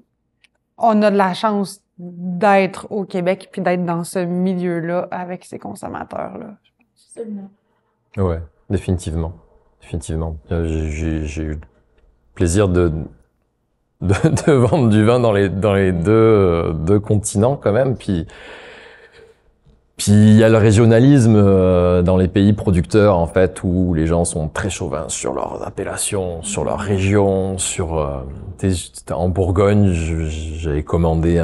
On a de la chance d'être au Québec puis d'être dans ce milieu-là avec ces consommateurs-là. Absolument. Ouais, définitivement. Définitivement. J'ai eu le plaisir de vendre du vin dans les deux continents quand même, puis il y a le régionalisme dans les pays producteurs, en fait, où les gens sont très chauvins sur leurs appellations, sur leur région, en Bourgogne, j'avais commandé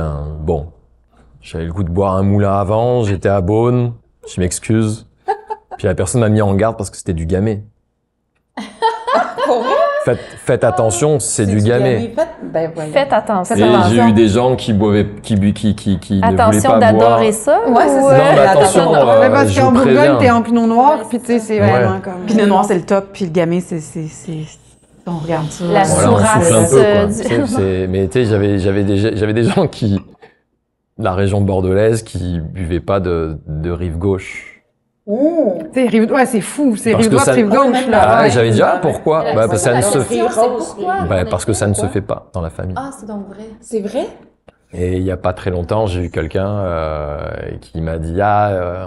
j'avais le goût de boire un moulin avant, j'étais à Beaune, je m'excuse. Puis la personne m'a mis en garde parce que c'était du gamay. Faites attention, c'est du gamay. Faites attention. Et j'ai eu des gens qui boivaient, qui ne voulaient pas boire. Attention d'adorer ça. Ouais, c'est ça. Non, mais attention, parce qu'en Bourgogne, t'es en pinot noir, puis tu sais, c'est vraiment comme... Pinot noir, c'est le top, puis le gamay, c'est... On regarde ça. La sourasse. Mais tu sais, j'avais des gens de la région bordelaise qui buvaient pas de rive gauche. Ouais, c'est fou. C'est rive droite, rive gauche, là. J'avais dit, pourquoi? Parce que ça ne se fait pas. Parce que ça ne se fait pas dans la famille. Ah, c'est donc vrai. C'est vrai? Et il y a pas très longtemps, j'ai eu quelqu'un qui m'a dit,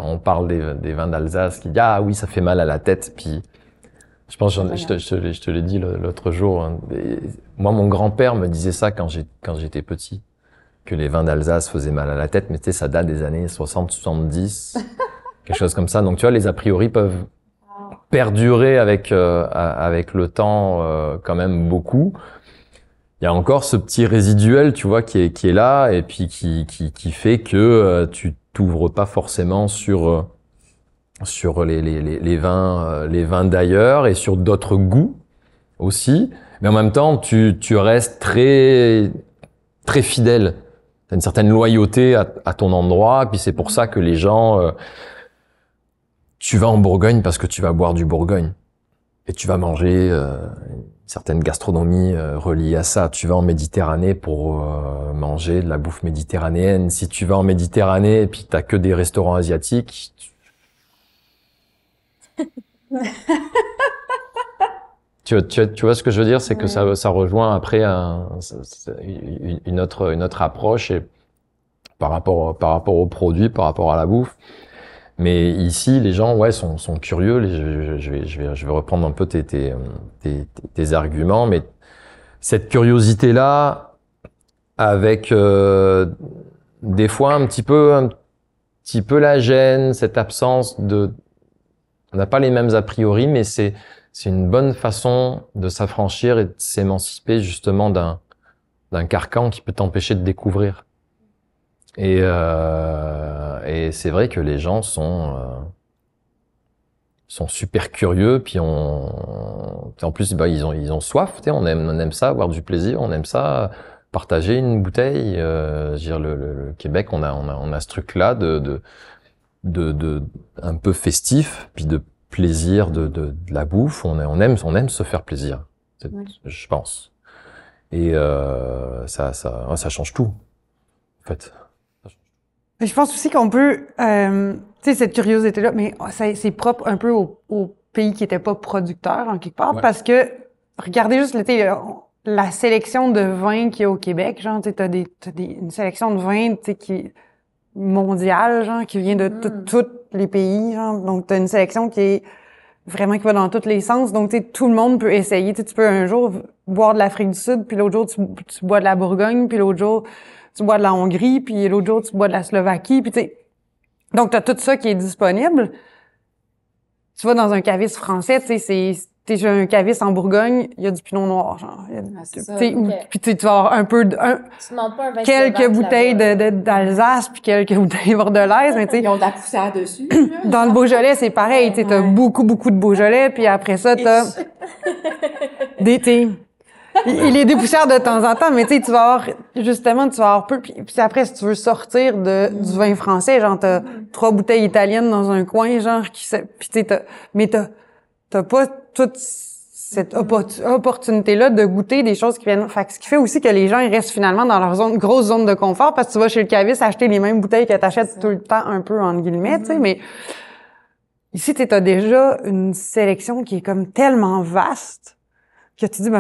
on parle des vins d'Alsace, qui dit, oui, ça fait mal à la tête. Puis, je pense, je te l'ai dit l'autre jour. Hein, moi, mon grand-père me disait ça quand j'étais petit, que les vins d'Alsace faisaient mal à la tête, mais tu sais, ça date des années 60, 70, quelque chose comme ça. Donc, tu vois, les a priori peuvent perdurer avec le temps quand même beaucoup. Il y a encore ce petit résiduel, tu vois, qui est là et puis qui fait que tu t'ouvres pas forcément sur les vins d'ailleurs et sur d'autres goûts aussi. Mais en même temps, tu restes très très fidèle. T'as une certaine loyauté à ton endroit. Puis c'est pour ça que les gens, tu vas en Bourgogne parce que tu vas boire du Bourgogne et tu vas manger certaines gastronomies reliées à ça. Tu vas en Méditerranée pour manger de la bouffe méditerranéenne. Si tu vas en Méditerranée et puis t'as que des restaurants asiatiques, tu vois ce que je veux dire, c'est que ça rejoint après une autre approche et par rapport aux produits, par rapport à la bouffe. Mais ici, les gens, sont curieux. Je vais reprendre un peu tes arguments, mais cette curiosité-là, avec des fois un petit peu la gêne, cette absence on n'a pas les mêmes a priori, mais c'est une bonne façon de s'affranchir et de s'émanciper justement d'un carcan qui peut t'empêcher de découvrir. Et c'est vrai que les gens sont super curieux, puis en plus ils ont soif, tu sais, on aime ça, avoir du plaisir, on aime ça partager une bouteille. Je veux dire, le Québec, on a ce truc-là de un peu festif, puis de plaisir de la bouffe. On aime se faire plaisir, je pense. Et ça change tout, en fait. Je pense aussi qu'on peut, tu sais, cette curiosité-là, mais c'est propre un peu aux pays qui étaient pas producteurs en quelque part, parce que regardez juste la sélection de vins qu'il y a au Québec, genre, tu sais, t'as une sélection de vins, tu sais, qui mondiale, genre, qui vient de tous les pays, genre. Donc, t'as une sélection qui est vraiment qui va dans tous les sens. Donc, tu sais, tout le monde peut essayer. Tu peux un jour boire de l'Afrique du Sud, puis l'autre jour, tu bois de la Bourgogne, puis l'autre jour, tu bois de la Hongrie, puis l'autre jour, tu bois de la Slovaquie, puis tu sais. Donc, t'as tout ça qui est disponible. Tu vas dans un caviste français, tu sais, j'ai un caviste en Bourgogne, il y a du pinot noir, genre. Puis tu vas avoir un peu quelques bouteilles d'Alsace puis quelques bouteilles bordelaises, mais tu sais. Ils ont de la poussière dessus. Dans le Beaujolais, c'est pareil, tu sais, t'as beaucoup de Beaujolais, puis après ça, t'as il est des poussières de temps en temps, mais tu sais, tu vas avoir peu, puis après, si tu veux sortir du vin français, genre, t'as 3 bouteilles italiennes dans un coin, genre, puis tu sais, t'as pas toute cette opportunité-là de goûter des choses qui viennent. Fait que ce qui fait aussi que les gens, ils restent finalement dans leur grosse zone de confort, parce que tu vas chez le caviste acheter les mêmes bouteilles que t'achètes tout le temps, un peu, entre guillemets, tu sais, mais ici, t'as déjà une sélection qui est comme tellement vaste que tu dis,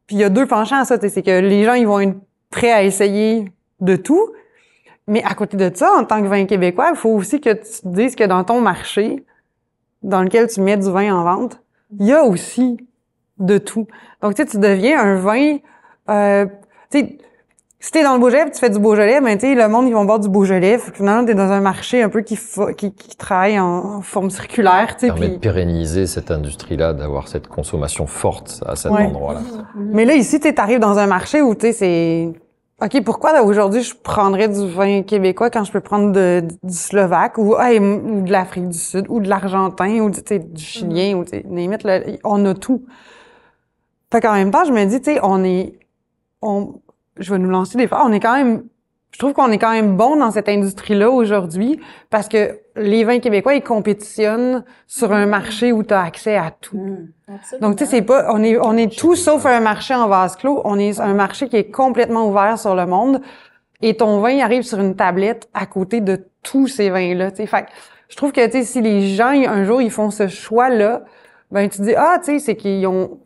puis il y a 2 penchants à ça, c'est que les gens, ils vont être prêts à essayer de tout, mais à côté de ça, en tant que vin québécois, il faut aussi que tu te dises que dans ton marché, dans lequel tu mets du vin en vente, il y a aussi de tout. Donc, tu sais, tu deviens un vin, tu sais, si t'es dans le Beaujolais, tu fais du Beaujolais, ben, tu sais, le monde, ils vont boire du Beaujolais. Finalement, t'es dans un marché un peu qui travaille en forme circulaire, tu sais. Ça permet de pérenniser cette industrie-là, d'avoir cette consommation forte à cet endroit-là. Mais là, ici, tu t'arrives dans un marché où, tu sais, c'est... OK, pourquoi là, aujourd'hui je prendrais du vin québécois quand je peux prendre du Slovaque ou de l'Afrique du Sud ou de l'Argentin ou du Chilien ou limite là, on a tout. Fait qu'en même temps, je me dis, tu sais, je vais nous lancer des fois, je trouve qu'on est quand même bon dans cette industrie-là aujourd'hui parce que les vins québécois, ils compétitionnent sur un marché où tu as accès à tout. Donc, tu sais, c'est pas, on est tout sauf un marché en vase clos. On est un marché qui est complètement ouvert sur le monde. et ton vin arrive sur une tablette à côté de tous ces vins-là, tu sais. Fait que je trouve que, tu sais, si les gens, un jour, ils font ce choix-là, ben tu dis, tu sais, c'est qu'ils ont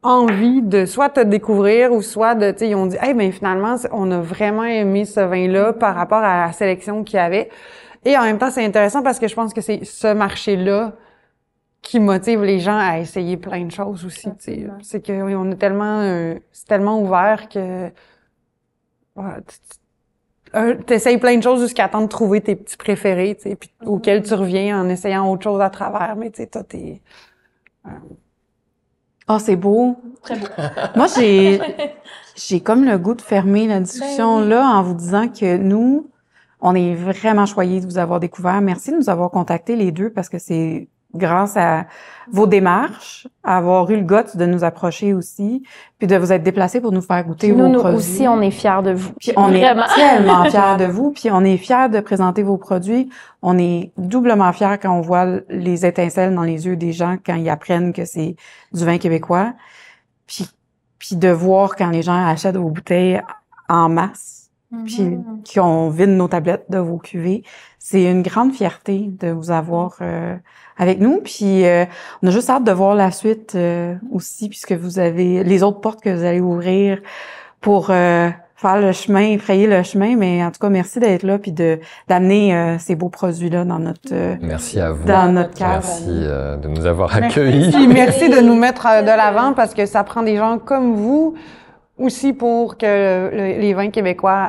envie de soit te découvrir ou soit de, tu sais, ils ont dit, ben finalement, on a vraiment aimé ce vin-là par rapport à la sélection qu'il y avait. Et en même temps, c'est intéressant parce que je pense que c'est ce marché-là qui motive les gens à essayer plein de choses aussi, tu sais. C'est que on est tellement, c'est tellement ouvert que t'essayes plein de choses jusqu'à temps de trouver tes petits préférés, tu sais, puis auxquels tu reviens en essayant autre chose à travers. Mais tu sais, toi, t'es... Oh, c'est beau. Très beau. Moi, j'ai comme le goût de fermer la discussion là en vous disant que nous, on est vraiment choyés de vous avoir découvert. Merci de nous avoir contactés les deux parce que c'est grâce à vos démarches, à avoir eu le goût de nous approcher aussi, puis de vous être déplacés pour nous faire goûter vos produits. Nous aussi, on est fiers de vous. Puis on est tellement fiers de vous, puis on est fiers de présenter vos produits. On est doublement fiers quand on voit les étincelles dans les yeux des gens quand ils apprennent que c'est du vin québécois. Puis de voir quand les gens achètent vos bouteilles en masse, puis qu'on vide nos tablettes de vos cuvées. C'est une grande fierté de vous avoir avec nous. Puis on a juste hâte de voir la suite aussi, puisque vous avez les autres portes que vous allez ouvrir pour faire le chemin, frayer le chemin. Mais en tout cas, merci d'être là puis d'amener ces beaux produits-là dans notre merci à vous. Dans notre cave. Merci de nous avoir accueillis. Merci de nous mettre de l'avant parce que ça prend des gens comme vous aussi pour que les vins québécois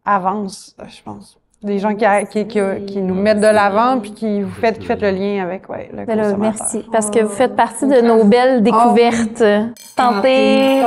avancent, je pense. Des gens qui nous mettent de l'avant puis qui faites le lien avec le consommateur. Merci, parce que vous faites partie de nos belles découvertes. Santé.